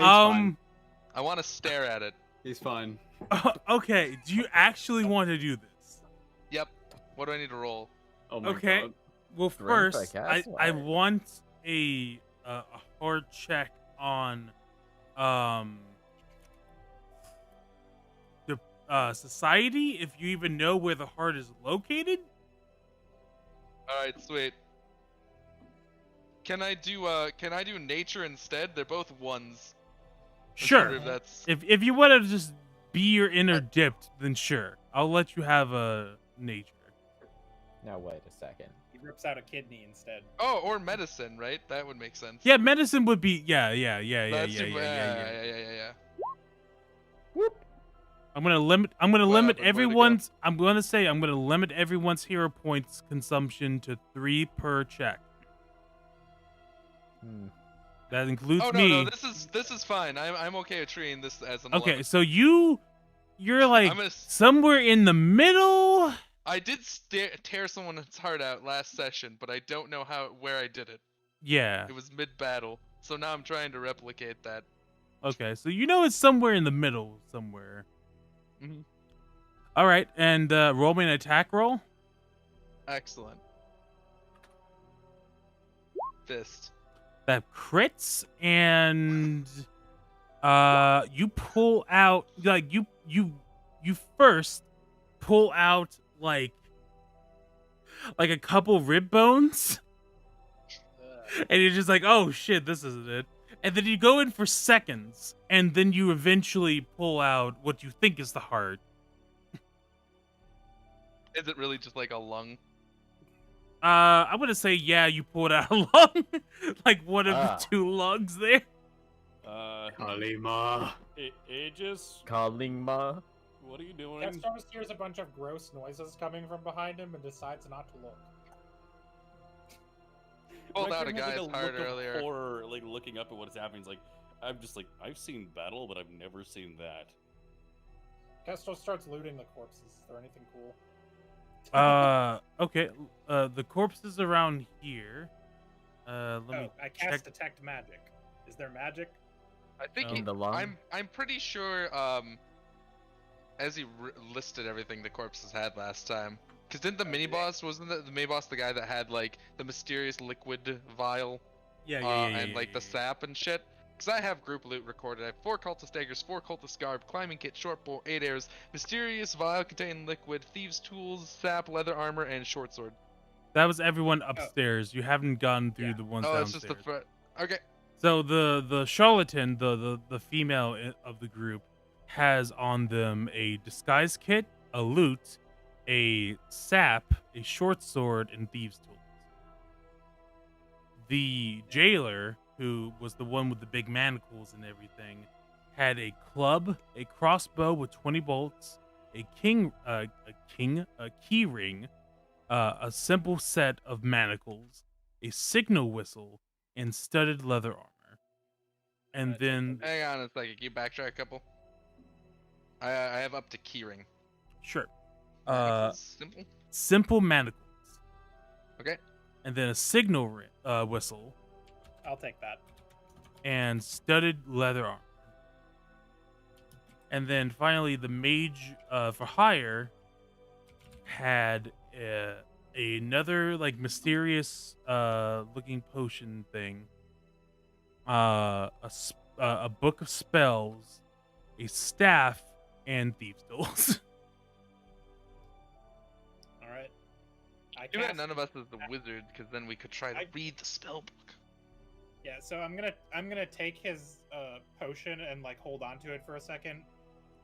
Speaker 3: um.
Speaker 4: I want to stare at it.
Speaker 7: He's fine.
Speaker 3: Okay. Do you actually want to do this?
Speaker 4: Yep. What do I need to roll?
Speaker 7: Oh my
Speaker 3: Okay.
Speaker 7: god.
Speaker 3: Well,
Speaker 1: Strength,
Speaker 3: first,
Speaker 1: I
Speaker 3: I
Speaker 1: guess, or-
Speaker 3: want a hard check on the society, if you even know where the heart is located.
Speaker 4: All right, sweet. Can I do nature instead? They're both ones. I was wondering
Speaker 3: Sure.
Speaker 4: If that's
Speaker 3: If you want to just be your inner dipped, then sure, I'll let you have a nature.
Speaker 1: Now wait a second.
Speaker 6: He rips out a kidney instead.
Speaker 4: oh, or medicine, right? That would make sense.
Speaker 3: Yeah, medicine would be yeah.
Speaker 4: That's super- yeah.
Speaker 3: I'm gonna limit
Speaker 4: What happened? Where'd it go?
Speaker 3: everyone's. I'm gonna limit everyone's hero points consumption to 3 per check.
Speaker 1: Hmm.
Speaker 3: That includes
Speaker 4: Oh no,
Speaker 3: me.
Speaker 4: no, this is fine. I'm okay with treating this as an
Speaker 3: Okay,
Speaker 4: 11.
Speaker 3: so you You're like
Speaker 4: I'm gonna
Speaker 3: somewhere in the middle.
Speaker 4: I did tear someone's heart out last session, but I don't know where I did it.
Speaker 3: Yeah.
Speaker 4: It was mid-battle, so now I'm trying to replicate that.
Speaker 3: Okay, so you know it's somewhere in the middle somewhere.
Speaker 4: Mhm.
Speaker 3: All right, and roll me an attack roll.
Speaker 4: Excellent. Fist.
Speaker 3: That crits, and you pull out like you first pull out like a couple rib bones, and you're just like, oh shit, this isn't it. And then you go in for seconds, and then you eventually pull out what you think is the heart.
Speaker 4: Is it really just like a lung?
Speaker 3: I'm gonna say, yeah, you pulled out a lung, like one of the two lungs there.
Speaker 7: Kalima.
Speaker 2: Aegis,
Speaker 1: Kalingma.
Speaker 2: what are you doing?
Speaker 5: Castor hears a bunch of gross noises coming from behind him and decides not to look.
Speaker 4: Pulled out a
Speaker 2: Reckon has,
Speaker 4: guy's
Speaker 2: like,
Speaker 4: heart
Speaker 2: look of
Speaker 4: earlier.
Speaker 2: horror, like looking up at what is happening. He's like, I'm just like, I've seen battle, but I've never seen that.
Speaker 5: Castor starts looting the corpses. Is there anything cool?
Speaker 3: Okay. The corpses around here. Let me
Speaker 5: I cast
Speaker 3: check.
Speaker 5: detect magic. Is there magic?
Speaker 4: I think
Speaker 1: In the lung?
Speaker 4: I'm pretty sure as he listed everything the corpses had last time. Cause didn't the mini boss wasn't the mini boss the guy that had like the mysterious liquid vial?
Speaker 3: Yeah,
Speaker 4: And like the sap and shit. Because I have group loot recorded. I have 4 cultist daggers, 4 cultist garb, climbing kit, short bow, 8 arrows, mysterious vial containing liquid, thieves' tools, sap, leather armor, and short sword.
Speaker 3: That was everyone upstairs. You haven't gone through
Speaker 5: Yeah.
Speaker 3: the ones
Speaker 4: Oh,
Speaker 3: downstairs.
Speaker 4: it's just the okay.
Speaker 3: So the charlatan, the female of the group, has on them a disguise kit, a lute, a sap, a short sword, and thieves' tools. The jailer, who was the one with the big manacles and everything, had a club, a crossbow with 20 bolts, a key ring, a simple set of manacles, a signal whistle, and studded leather armor. And then,
Speaker 4: Hang on a second. Can you backtrack a couple? I have up to keyring.
Speaker 3: sure,
Speaker 4: Manacles, simple.
Speaker 3: simple manacles.
Speaker 4: Okay.
Speaker 3: And then a signal whistle
Speaker 5: I'll take that.
Speaker 3: and studded leather armor. And then finally, the mage for hire had another like mysterious looking potion thing, a book of spells, a staff, and thieves' tools.
Speaker 5: All right.
Speaker 4: Too bad none of us is the wizard, because then we could try to read the spell book.
Speaker 5: Yeah, so I'm gonna take his potion and like hold on to it for a second.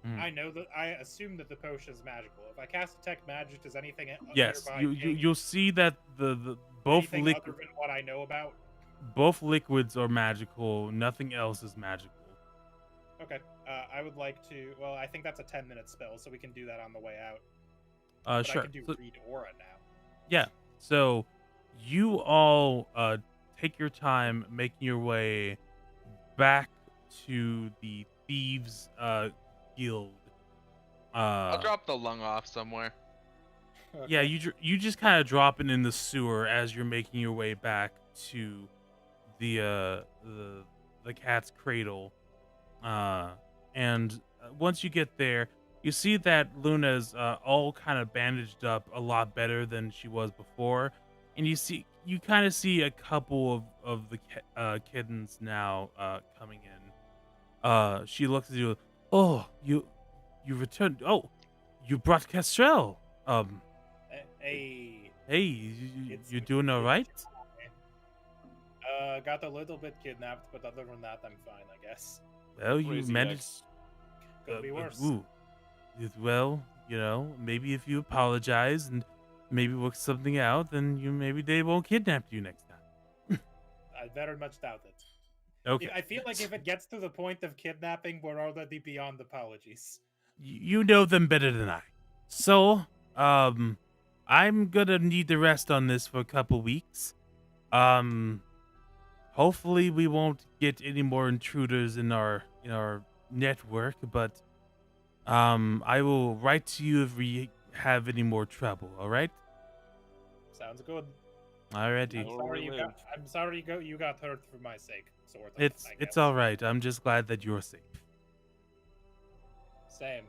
Speaker 5: I assume that the potion is magical. If I cast detect magic, does anything
Speaker 3: Yes,
Speaker 5: nearby
Speaker 3: you'll see that the both
Speaker 5: anything
Speaker 3: liquid
Speaker 5: other than what I know about?
Speaker 3: both liquids are magical. Nothing else is magical.
Speaker 5: Okay. I would like to. Well, I think that's a 10-minute spell, so we can do that on the way out. But
Speaker 3: Sure.
Speaker 5: I can do read aura now.
Speaker 3: Yeah. So you all take your time making your way back to the thieves guild.
Speaker 4: I'll drop the lung off somewhere.
Speaker 5: Okay.
Speaker 3: Yeah, you just kind of drop it in the sewer as you're making your way back to the cat's cradle. And once you get there, you see that Luna's all kind of bandaged up a lot better than she was before, and you kind of see a couple of the kittens now coming in. She looks at you. Oh, you returned. Oh, you brought Kestrel.
Speaker 5: Hey,
Speaker 3: You doing all right?
Speaker 5: got a little bit kidnapped, but other than that, I'm fine, I guess.
Speaker 3: Well, you
Speaker 2: Crazy
Speaker 3: managed.
Speaker 2: ex.
Speaker 5: Could be worse.
Speaker 3: Well, maybe if you apologize and maybe work something out, then maybe they won't kidnap you next time.
Speaker 5: I very much doubt it.
Speaker 3: Okay.
Speaker 5: I feel like if it gets to the point of kidnapping, we're already beyond apologies.
Speaker 3: You know them better than I. So, I'm gonna need to rest on this for a couple weeks. Hopefully we won't get any more intruders in our network, but I will write to you if we have any more trouble. All right.
Speaker 6: Sounds good.
Speaker 3: Alrighty.
Speaker 6: I'm sorry you got hurt for my sake, sort of.
Speaker 3: It's all right. I'm just glad that you're safe.
Speaker 6: Same.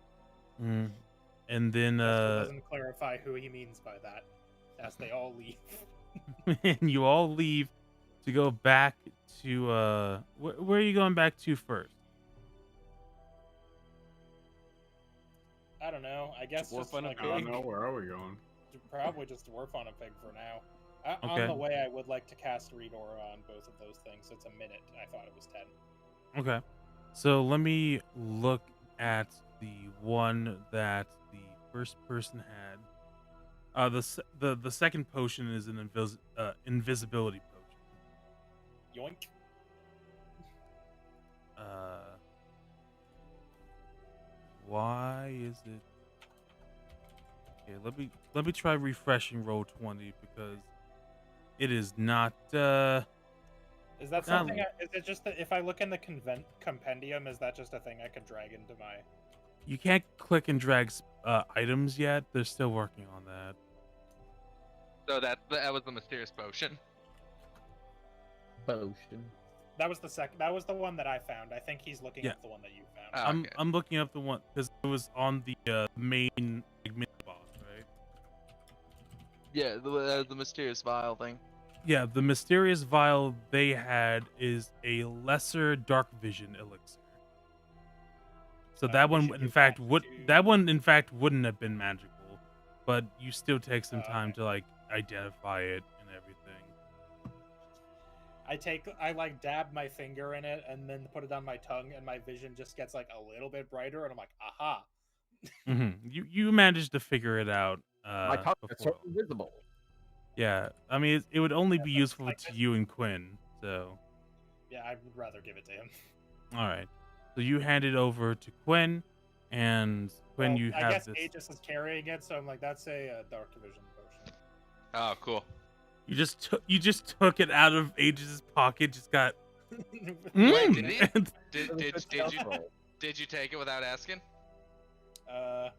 Speaker 3: And then
Speaker 6: doesn't clarify who he means by that, as they all leave.
Speaker 3: and you all leave to go back to where are you going back to first?
Speaker 6: I don't know. I guess just like
Speaker 7: I don't know. Where are we going?
Speaker 6: Probably just to work on a pig for now.
Speaker 3: Okay.
Speaker 6: On the way, I would like to cast Read Aura on both of those things. It's a minute. I thought it was 10.
Speaker 3: Okay. So let me look at the one that the first person had. The second potion is an invisibility potion.
Speaker 6: Yoink.
Speaker 3: Why is it? Okay, let me try refreshing roll 20 because it is not.
Speaker 6: Is that something? Is it just that if I look in the compendium, is that just a thing I could drag into my?
Speaker 3: You can't click and drag items yet. They're still working on that.
Speaker 4: So that was the mysterious potion.
Speaker 6: That was the second. That was the one that I found. I think he's looking up the one that you found.
Speaker 4: Oh, okay.
Speaker 3: I'm looking up the one because it was on the main mini boss, right?
Speaker 4: Yeah, the mysterious vial thing.
Speaker 3: Yeah, the mysterious vial they had is a lesser dark vision elixir. So that one, in fact, wouldn't have been magical, but you still take some time to like identify it and everything.
Speaker 6: I like dab my finger in it and then put it on my tongue, and my vision just gets like a little bit brighter, and I'm like, aha.
Speaker 3: You managed to figure it out.
Speaker 1: My tongue is so invisible.
Speaker 3: Yeah, I mean it would only be useful to you and Quinn. So.
Speaker 6: Yeah, I would rather give it to him.
Speaker 3: All right. So you hand it over to Quinn, and Quinn, you have this.
Speaker 6: I guess Aegis is carrying it, so I'm like, that's a dark vision potion.
Speaker 4: Oh, cool.
Speaker 3: You just took it out of Aegis' pocket. Just got.
Speaker 4: Wait, did he? Did you take it without asking?
Speaker 6: I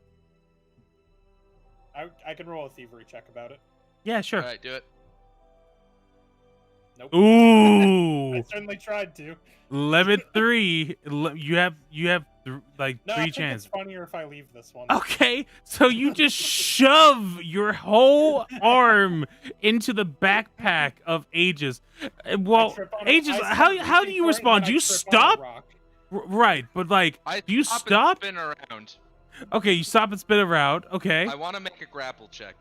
Speaker 6: can roll a thievery check about it.
Speaker 3: Yeah, sure.
Speaker 4: All right, do it.
Speaker 6: Nope.
Speaker 3: Ooh.
Speaker 6: I certainly tried to.
Speaker 3: Limit 3. You have like
Speaker 6: no,
Speaker 3: 3 chances.
Speaker 6: It's funnier if I leave this one.
Speaker 3: Okay, so you just shove your whole arm into the backpack of Aegis. Well, Aegis, how do you respond? Do you stop? Right, but like, do you stop?
Speaker 4: And spin around.
Speaker 3: Okay, you stop and spin around. Okay.
Speaker 4: I want to make a grapple check.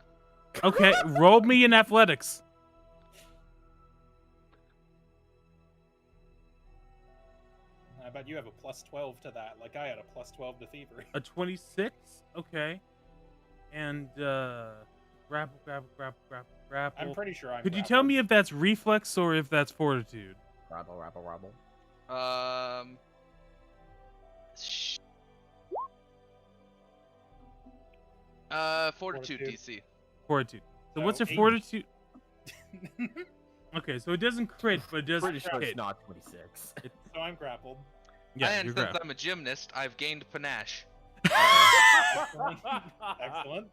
Speaker 3: Okay, roll me in athletics.
Speaker 6: I bet you have a plus 12 to that, like I had a plus 12 to thievery.
Speaker 3: A 26? Okay. And grapple.
Speaker 6: I'm pretty sure I'm
Speaker 3: Could you tell me if that's reflex or if that's fortitude?
Speaker 1: Rabble.
Speaker 4: Fortitude DC.
Speaker 3: Fortitude. So what's your fortitude? Okay, so it doesn't crit, but it does
Speaker 1: Pretty sure
Speaker 3: hit.
Speaker 1: it's not 26.
Speaker 6: So I'm grappled.
Speaker 3: Yeah,
Speaker 4: and
Speaker 3: you're
Speaker 4: since
Speaker 3: grappled.
Speaker 4: I'm a gymnast, I've gained panache.
Speaker 6: Excellent.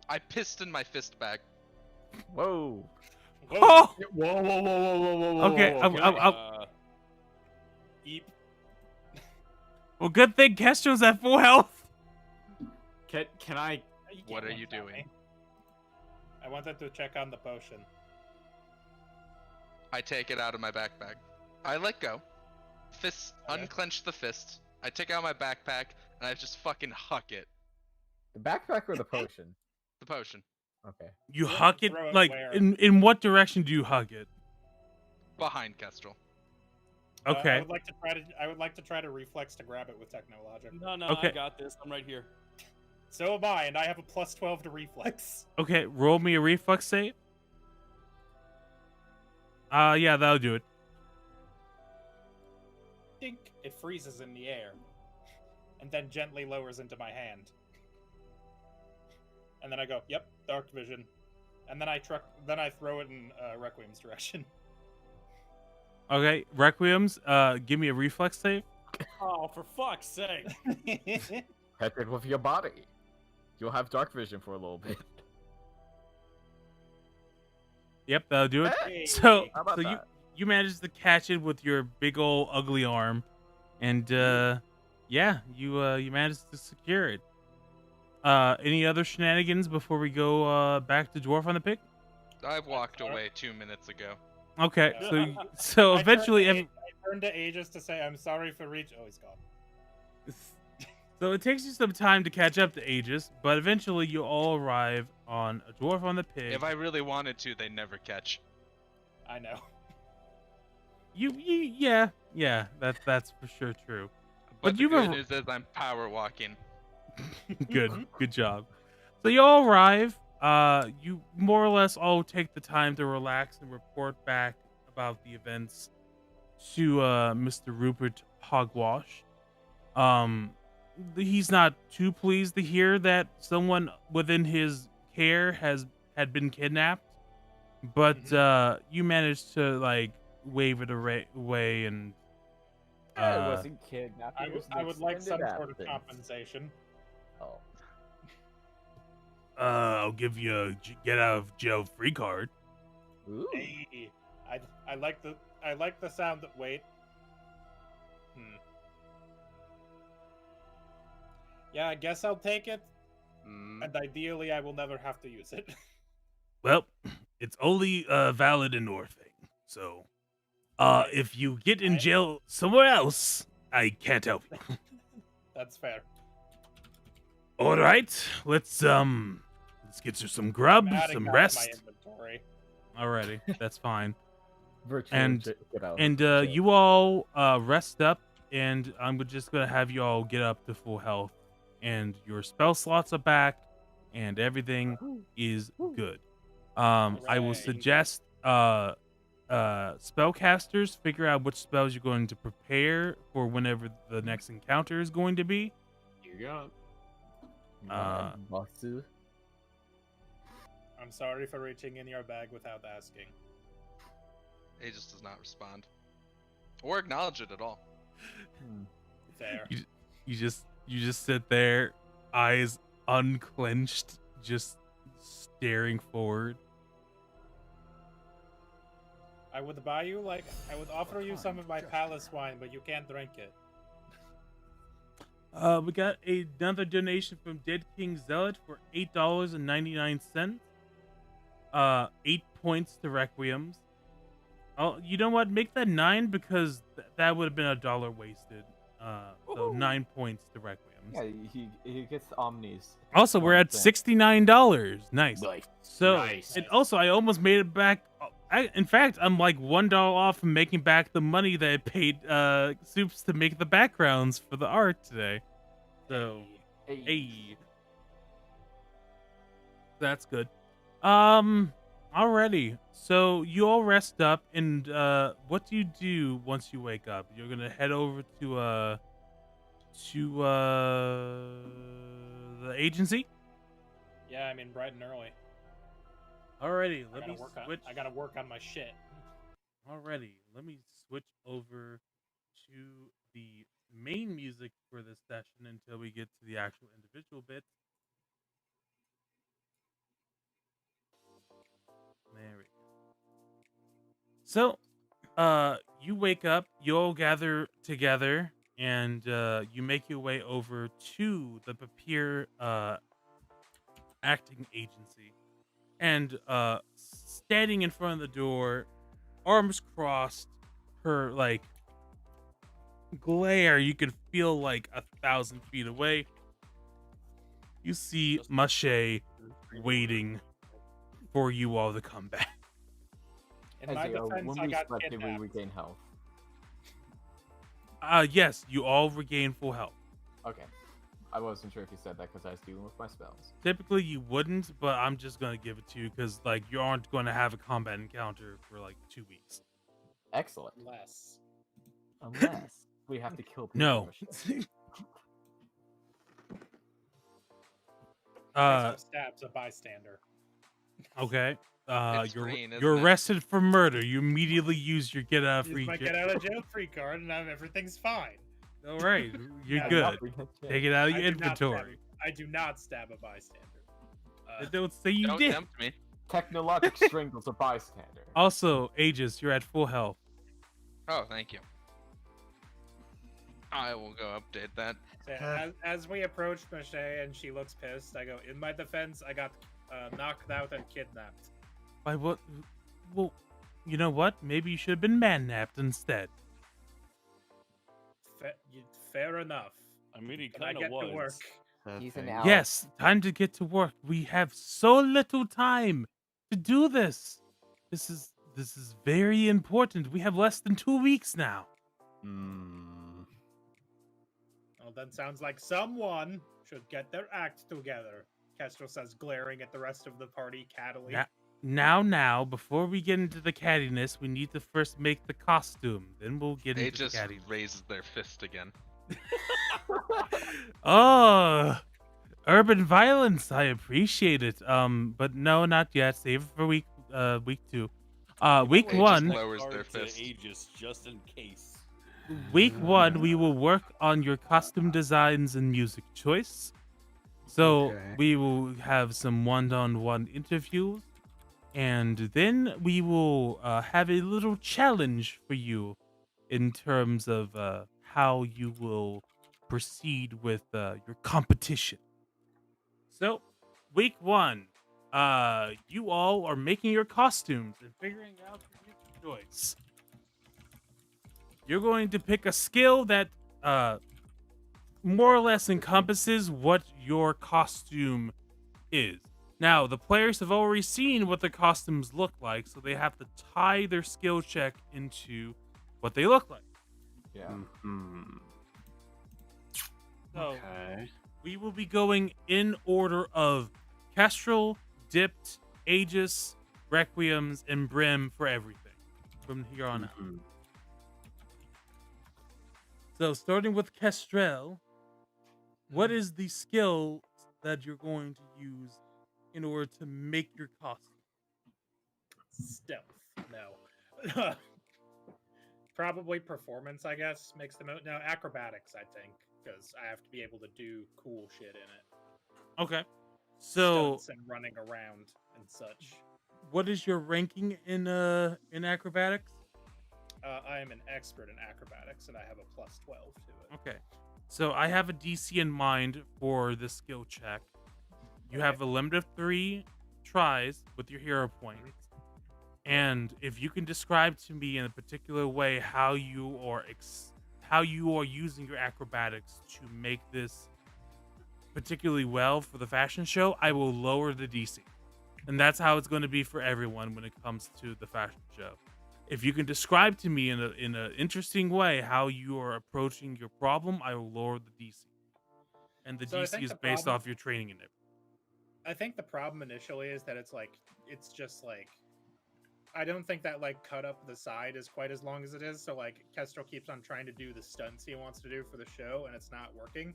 Speaker 4: I pistoned my fist back.
Speaker 1: Whoa.
Speaker 3: Oh!
Speaker 7: Whoa.
Speaker 3: Okay,
Speaker 6: Eep.
Speaker 3: well, good thing Kestro's at full health.
Speaker 7: Can I?
Speaker 4: What are you doing?
Speaker 6: I wanted to check on the potion.
Speaker 4: I take it out of my backpack. I let go. Fist, unclench the fist. I take out my backpack and I just fucking huck it.
Speaker 1: The backpack or the potion?
Speaker 4: The potion.
Speaker 1: Okay.
Speaker 3: You huck it
Speaker 6: throw it
Speaker 3: like
Speaker 6: where?
Speaker 3: in what direction do you hug it?
Speaker 4: Behind Kestrel.
Speaker 3: Okay.
Speaker 6: I would like to try to reflex to grab it with technologic.
Speaker 2: No,
Speaker 3: Okay.
Speaker 2: I got this. I'm right here.
Speaker 6: So am I, and I have a plus 12 to reflex.
Speaker 3: Okay, roll me a reflex save. Yeah, that'll do it.
Speaker 6: Dink. It freezes in the air, and then gently lowers into my hand. And then I go, "Yep, dark vision," and then I throw it in Requiem's direction.
Speaker 3: Okay, Requiem's. Give me a reflex save.
Speaker 2: Oh, for fuck's sake!
Speaker 1: Pet it with your body. You'll have dark vision for a little bit.
Speaker 3: Yep, that'll do it.
Speaker 5: Hey,
Speaker 3: So,
Speaker 1: How about
Speaker 3: so
Speaker 1: that?
Speaker 3: you managed to catch it with your big old ugly arm, and yeah, you managed to secure it. Any other shenanigans before we go back to Dwarf on the Pig?
Speaker 4: I walked away 2 minutes ago.
Speaker 3: Okay,
Speaker 5: Yeah.
Speaker 3: so
Speaker 5: I
Speaker 3: eventually,
Speaker 5: turned to Aegis to say, I'm sorry for reach. Oh, he's gone.
Speaker 3: so it takes you some time to catch up to Aegis, but eventually you all arrive on a Dwarf on the Pig.
Speaker 4: If I really wanted to, they never catch.
Speaker 5: I know.
Speaker 3: Yeah, that's for sure true.
Speaker 4: But the
Speaker 3: you've
Speaker 4: good
Speaker 3: ar-
Speaker 4: news is I'm power walking.
Speaker 3: Good job. So you all arrive. You more or less all take the time to relax and report back about the events to Mr. Rupert Hogwash. He's not too pleased to hear that someone within his care had been kidnapped, but you managed to like wave it away and.
Speaker 1: I wasn't kidnapped.
Speaker 5: I would like some sort of compensation.
Speaker 1: Oh.
Speaker 3: I'll give you a get out of jail free card.
Speaker 1: Ooh.
Speaker 5: Hey, I like the sound that wait. Yeah, I guess I'll take it. And ideally, I will never have to use it.
Speaker 3: Well, it's only valid in Northing. So, if you get in jail somewhere else, I can't help you.
Speaker 5: That's fair.
Speaker 3: All right, let's get you some grub,
Speaker 5: I'm adding
Speaker 3: some
Speaker 5: that to
Speaker 3: rest.
Speaker 5: my inventory.
Speaker 3: Alrighty, that's fine.
Speaker 1: Virtually
Speaker 3: And
Speaker 1: get out of jail.
Speaker 3: you all rest up, and I'm just gonna have you all get up to full health, and your spell slots are back, and everything is good. I will
Speaker 5: Hooray.
Speaker 3: suggest spellcasters figure out which spells you're going to prepare for whenever the next encounter is going to be.
Speaker 7: You got it.
Speaker 1: Bossu.
Speaker 5: I'm sorry for reaching in your bag without asking.
Speaker 4: He just does not respond. Or acknowledge it at all.
Speaker 5: Fair.
Speaker 3: You just sit there, eyes unclenched, just staring forward.
Speaker 5: I would offer you some of my palace wine, but you can't drink it.
Speaker 3: We got another donation from Dead King Zealot for $8.99. 8 points to Requiem's. Oh, you know what? Make that 9 because that would have been $1 wasted. So 9 points to Requiem's.
Speaker 1: Yeah, he gets Omnis.
Speaker 3: Also, we're at $69. Nice.
Speaker 7: Nice.
Speaker 3: So,
Speaker 7: Nice.
Speaker 3: and also, I almost made it back. In fact, I'm like $1 off from making back the money that I paid Soups to make the backgrounds for the art today. So, hey, that's good. Alrighty. So you all rest up, and what do you do once you wake up? You're gonna head over to the agency.
Speaker 5: Yeah, I mean bright and early.
Speaker 3: Alrighty, let me switch.
Speaker 5: I gotta work on my shit.
Speaker 3: Alrighty, let me switch over to the main music for this session until we get to the actual individual bits. There we go. So, you wake up, you all gather together, and you make your way over to the Papier acting agency. And standing in front of the door, arms crossed, her like glare you could feel like 1,000 feet away. You see Mache waiting for you all to come back.
Speaker 5: In my defense,
Speaker 1: when
Speaker 5: I
Speaker 1: we
Speaker 5: got
Speaker 1: slept, did we
Speaker 5: kidnapped.
Speaker 1: regain health?
Speaker 3: Yes, you all regain full health.
Speaker 1: Okay. I wasn't sure if you said that because I was dealing with my spells.
Speaker 3: Typically you wouldn't, but I'm just gonna give it to you because like you aren't going to have a combat encounter for like 2 weeks.
Speaker 1: Excellent.
Speaker 5: Unless
Speaker 1: we have to kill people.
Speaker 3: No.
Speaker 5: stabs a bystander.
Speaker 3: Okay.
Speaker 4: It's
Speaker 3: You're
Speaker 4: green, isn't
Speaker 3: you're
Speaker 4: it?
Speaker 3: arrested for murder. You immediately use your get out of
Speaker 5: Use
Speaker 3: free
Speaker 5: my get out of jail free card, and now everything's fine.
Speaker 3: All right, you're
Speaker 5: Yeah,
Speaker 3: good.
Speaker 1: Nothing has changed.
Speaker 3: Take it out of
Speaker 5: I
Speaker 3: your
Speaker 5: do not
Speaker 3: inventory.
Speaker 5: I do not stab a bystander.
Speaker 3: Don't say you
Speaker 4: Don't
Speaker 3: did.
Speaker 4: tempt me.
Speaker 1: Technologic strangles a bystander.
Speaker 3: Also, Aegis, you're at full health.
Speaker 4: Oh, thank you. I will go update that.
Speaker 5: So, as we approach Mache and she looks pissed, I go, in my defense, I got knocked out and kidnapped.
Speaker 3: By what? Well, you know what? Maybe you should have been man-napped instead.
Speaker 5: Fair enough.
Speaker 2: I mean, he
Speaker 5: Can I
Speaker 2: kind of
Speaker 5: get
Speaker 2: was.
Speaker 5: to work?
Speaker 1: He's an
Speaker 6: Okay.
Speaker 1: owl.
Speaker 3: Yes, time to get to work. We have so little time to do this. This is very important. We have less than 2 weeks now.
Speaker 5: Well, then sounds like someone should get their act together. Kestrel says, glaring at the rest of the party cattily.
Speaker 3: Now, before we get into the cattiness, we need to first make the costume. Then we'll get
Speaker 4: They
Speaker 3: into
Speaker 4: just
Speaker 3: the cattiness.
Speaker 4: raises their fist again.
Speaker 3: Oh, urban violence. I appreciate it. But no, not yet. Save it for week 2. Week
Speaker 4: They just
Speaker 3: one.
Speaker 4: lowers their
Speaker 2: Regard to
Speaker 4: fist.
Speaker 2: Aegis, just in case.
Speaker 3: Week 1, we will work on your costume designs and music choice. So
Speaker 7: Okay.
Speaker 3: we will have some one-on-one interviews, and then we will have a little challenge for you in terms of how you will proceed with your competition. So, week 1, you all are making your costumes and figuring out your music choice. You're going to pick a skill that more or less encompasses what your costume is. Now, the players have already seen what the costumes look like, so they have to tie their skill check into what they look like.
Speaker 1: Yeah.
Speaker 3: So,
Speaker 7: Okay.
Speaker 3: we will be going in order of Kestrel, Dipped, Aegis, Requiems, and Brim for everything from here on out. So, starting with Kestrel, what is the skill that you're going to use in order to make your costume?
Speaker 5: Stealth. No. Probably performance, I guess, makes the most. No, acrobatics, I think, because I have to be able to do cool shit in it.
Speaker 3: Okay. So,
Speaker 5: Stunts and running around and such.
Speaker 3: what is your ranking in acrobatics?
Speaker 5: I am an expert in acrobatics, and I have a plus 12 to it.
Speaker 3: Okay. So, I have a DC in mind for the skill check. You have a limit of 3 tries with your hero points. And if you can describe to me in a particular way how you are using your acrobatics to make this particularly well for the fashion show, I will lower the DC. And that's how it's going to be for everyone when it comes to the fashion show. If you can describe to me in an interesting way how you are approaching your problem, I will lower the DC. And the
Speaker 5: So I
Speaker 3: DC
Speaker 5: think
Speaker 3: is
Speaker 5: the
Speaker 3: based
Speaker 5: problem-
Speaker 3: off your training and everything.
Speaker 5: I think the problem initially is that it's just like, I don't think that like cut up the side is quite as long as it is. So like Kestrel keeps on trying to do the stunts he wants to do for the show, and it's not working.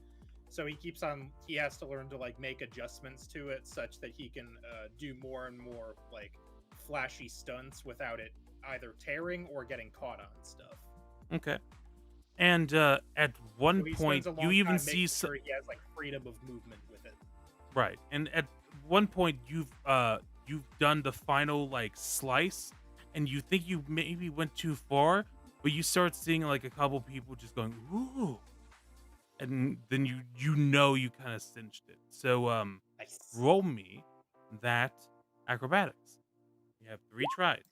Speaker 5: So he has to learn to like make adjustments to it such that he can do more and more like flashy stunts without it either tearing or getting caught on stuff.
Speaker 3: Okay. And at one
Speaker 5: So he
Speaker 3: point,
Speaker 5: spends a
Speaker 3: you
Speaker 5: long
Speaker 3: even
Speaker 5: time
Speaker 3: see
Speaker 5: making sure he has like freedom of movement with it.
Speaker 3: right. And at one point, you've done the final like slice, and you think you maybe went too far, but you start seeing like a couple people just going ooh, and then you kind of cinched it. So
Speaker 5: Nice.
Speaker 3: roll me that acrobatics. You have 3 tries.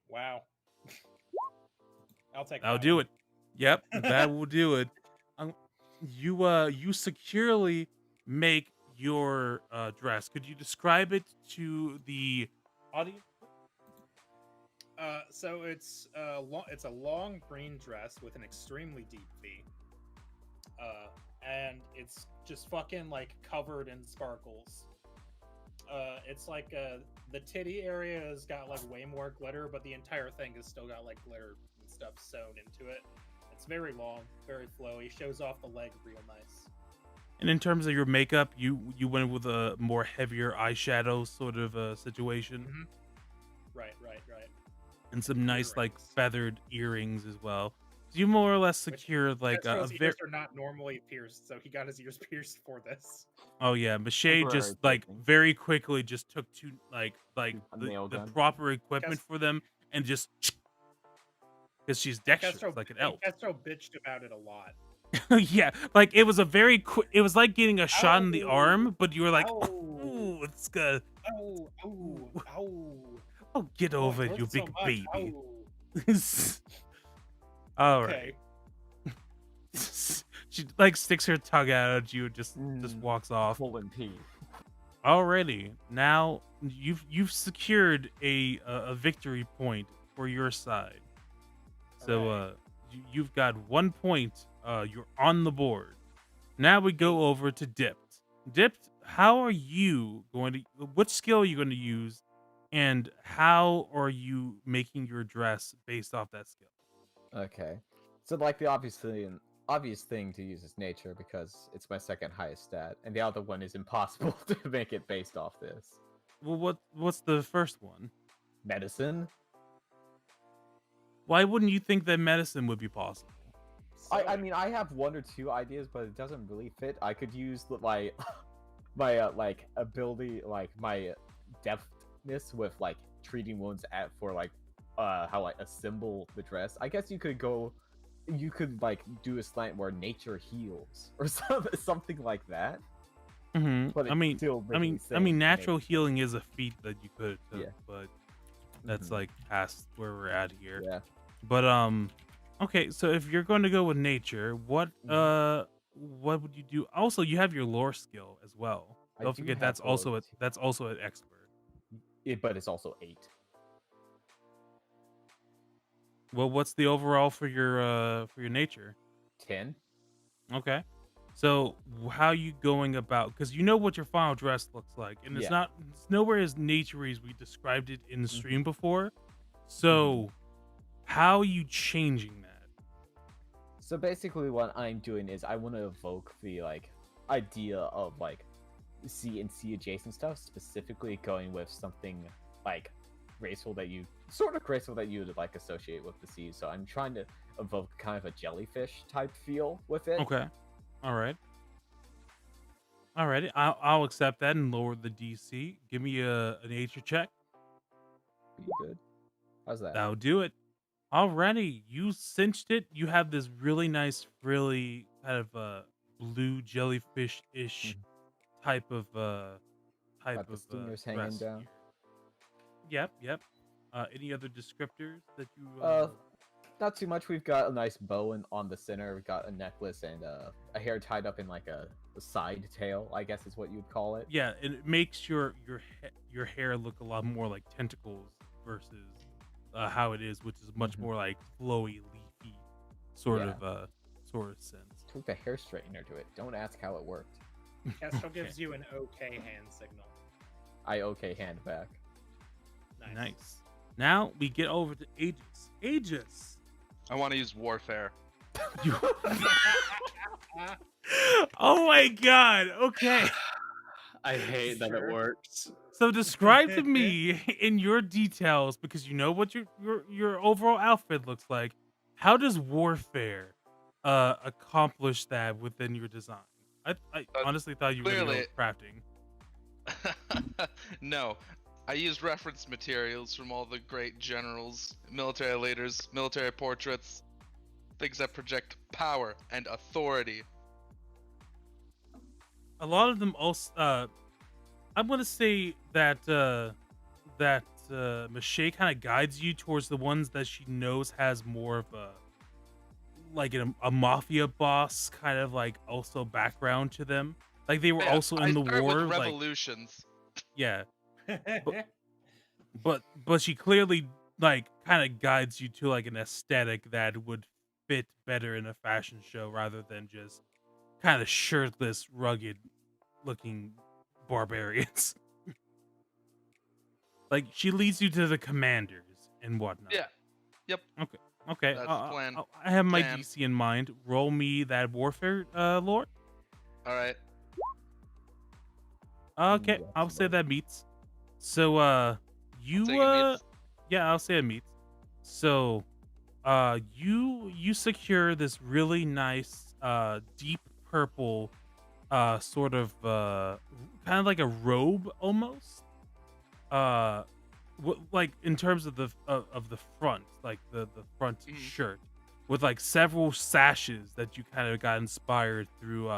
Speaker 5: Wow. I'll take
Speaker 3: That'll
Speaker 5: that
Speaker 3: do
Speaker 5: one.
Speaker 3: it. Yep, that will do it. You securely make your dress. Could you describe it to the audience?
Speaker 5: So it's a long green dress with an extremely deep V. And it's just fucking like covered in sparkles. It's like the titty area has got like way more glitter, but the entire thing has still got like glitter and stuff sewn into it. It's very long, very flowy. Shows off the leg real nice.
Speaker 3: And in terms of your makeup, you went with a more heavier eyeshadow sort of situation,
Speaker 5: Right.
Speaker 3: and some nice like
Speaker 5: Earrings.
Speaker 3: feathered earrings as well. you more or less
Speaker 5: Which
Speaker 3: secured like a
Speaker 5: Castro's
Speaker 3: very.
Speaker 5: ears are not normally pierced, so he got his ears pierced for this.
Speaker 3: Oh yeah, Mache
Speaker 1: Temporary
Speaker 3: just like
Speaker 1: piercing.
Speaker 3: very quickly just took two like
Speaker 1: A nail
Speaker 3: the
Speaker 1: gun.
Speaker 3: proper equipment for them and just because she's dexterous
Speaker 5: Castro,
Speaker 3: like an elf.
Speaker 5: Castro bitched about it a lot.
Speaker 3: Yeah, like it was a very quick. It was like getting a shot in the
Speaker 5: Ow.
Speaker 3: arm, but you were like,
Speaker 5: Ow.
Speaker 3: "Oh, it's good.
Speaker 5: Ow, ow, ow.
Speaker 3: Oh, get
Speaker 5: Oh, it
Speaker 3: over it, you
Speaker 5: hurts so
Speaker 3: big
Speaker 5: much.
Speaker 3: baby."
Speaker 5: Ow.
Speaker 3: All right.
Speaker 5: Okay.
Speaker 3: She like sticks her tongue out at you and just walks off.
Speaker 1: Pulling teeth.
Speaker 3: Alrighty, now you've secured a victory point for your side. So you've got 1 point. You're on the board. Now we go over to Dipped. Dipped, how are you going to? What skill are you going to use, and how are you making your dress based off that skill?
Speaker 1: Okay. So like the obvious thing to use is nature because it's my second highest stat, and the other one is impossible to make it based off this.
Speaker 3: Well, what's the first one?
Speaker 1: Medicine.
Speaker 3: Why wouldn't you think that medicine would be possible?
Speaker 1: I mean, I have 1 or 2 ideas, but it doesn't really fit. I could use my like ability, like my deftness with like treating wounds for like how I assemble the dress. I guess you could like do a slant where nature heals or something like that.
Speaker 3: Mm-hmm.
Speaker 1: But
Speaker 3: I mean,
Speaker 1: still really
Speaker 3: natural healing is a feat that you could,
Speaker 1: Yeah.
Speaker 3: but that's like past where we're at here.
Speaker 1: Yeah.
Speaker 3: But okay. So if you're going to go with nature, what would you do? Also, you have your lore skill as well.
Speaker 1: I
Speaker 3: Don't
Speaker 1: do
Speaker 3: forget
Speaker 1: have
Speaker 3: that's also
Speaker 1: lore
Speaker 3: that's also an expert.
Speaker 1: But it's also 8.
Speaker 3: Well, what's the overall for your nature?
Speaker 1: 10.
Speaker 3: Okay. So how you going about? Because you know what your final dress looks like, and it's nowhere as naturey as we described it in the stream before. So how are you changing that?
Speaker 1: So basically, what I'm doing is I want to evoke the like idea of like C and C adjacent stuff, specifically going with something like graceful that you would like associate with the sea. So I'm trying to evoke kind of a jellyfish type feel with it.
Speaker 3: Okay. All right. Alrighty. I'll accept that and lower the DC. Give me a nature check.
Speaker 1: Be good. How's that?
Speaker 3: That'll do it. Alrighty. You cinched it. You have this really nice, really kind of blue jellyfish-ish type of
Speaker 1: Got the stingers hanging
Speaker 3: dress
Speaker 1: down.
Speaker 3: here. Yep. Any other descriptors that you
Speaker 1: Not too much. We've got a nice bow on the center. We've got a necklace and a hair tied up in like a side tail, I guess is what you'd call it.
Speaker 3: Yeah, and it makes your hair look a lot more like tentacles versus how it is, which is much more like flowy, leafy sort of sense.
Speaker 1: Took the hair straightener to it. Don't ask how it worked.
Speaker 5: Castro gives you an okay hand signal.
Speaker 1: I okay hand back.
Speaker 3: Nice. Now we get over to Aegis. Aegis.
Speaker 4: I want to use warfare.
Speaker 3: Oh my god. Okay.
Speaker 7: I hate that it works.
Speaker 3: So describe to me in your details, because you know what your overall outfit looks like. How does warfare accomplish that within your design? I honestly thought you were going to go crafting.
Speaker 4: No, I used reference materials from all the great generals, military leaders, military portraits, things that project power and authority.
Speaker 3: A lot of them also, I'm going to say that Mache kind of guides you towards the ones that she knows has more of a mafia boss kind of like also background to them. Like they were also in the war.
Speaker 4: With revolutions.
Speaker 3: Yeah. But she clearly like kind of guides you to like an aesthetic that would fit better in a fashion show rather than just kind of shirtless, rugged looking barbarians. Like she leads you to the commanders and whatnot.
Speaker 4: Yeah. Yep.
Speaker 3: Okay.
Speaker 4: That's the plan.
Speaker 3: I have my DC in mind. Roll me that warfare lore.
Speaker 4: All right.
Speaker 3: Okay, I'll say that meets. So
Speaker 4: I'll say it meets.
Speaker 3: yeah, I'll say it meets. So you secure this really nice deep purple sort of kind of like a robe almost. Like in terms of the front, like the front shirt with like several sashes that you kind of got inspired through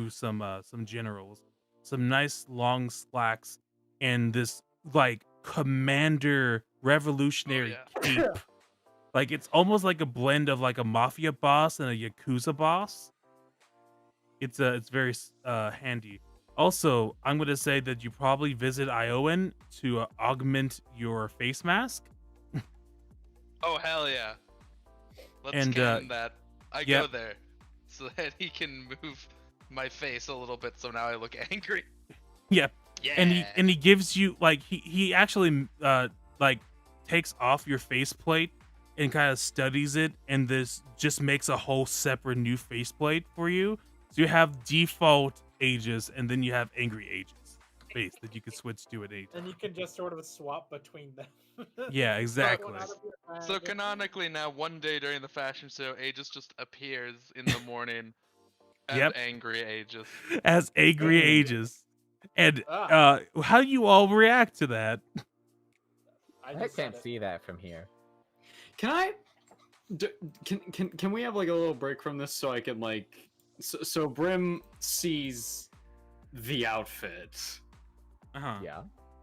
Speaker 3: some generals, some nice long slacks, and this like commander revolutionary cape. Like it's almost like a blend of like a mafia boss and a yakuza boss. It's very handy. Also, I'm going to say that you probably visit Iowan to augment your face mask.
Speaker 4: Oh hell yeah! Let's
Speaker 3: And,
Speaker 4: scan that. I
Speaker 3: yep.
Speaker 4: go there so that he can move my face a little bit, so now I look angry.
Speaker 3: Yeah.
Speaker 4: Yeah.
Speaker 3: And he gives you like he actually like takes off your faceplate and kind of studies it, and this just makes a whole separate new faceplate for you. So you have default Aegis, and then you have angry Aegis face that you can switch to at any time.
Speaker 5: And you can just sort of swap between them.
Speaker 3: Yeah, exactly.
Speaker 4: So canonically now, one day during the fashion show, Aegis just appears in the morning as
Speaker 3: Yep.
Speaker 4: angry Aegis.
Speaker 3: As angry Aegis. And how do you all react to that?
Speaker 1: I can't see that from here.
Speaker 7: Can we have like a little break from this so I can like so Brim sees the outfit.
Speaker 1: Yeah.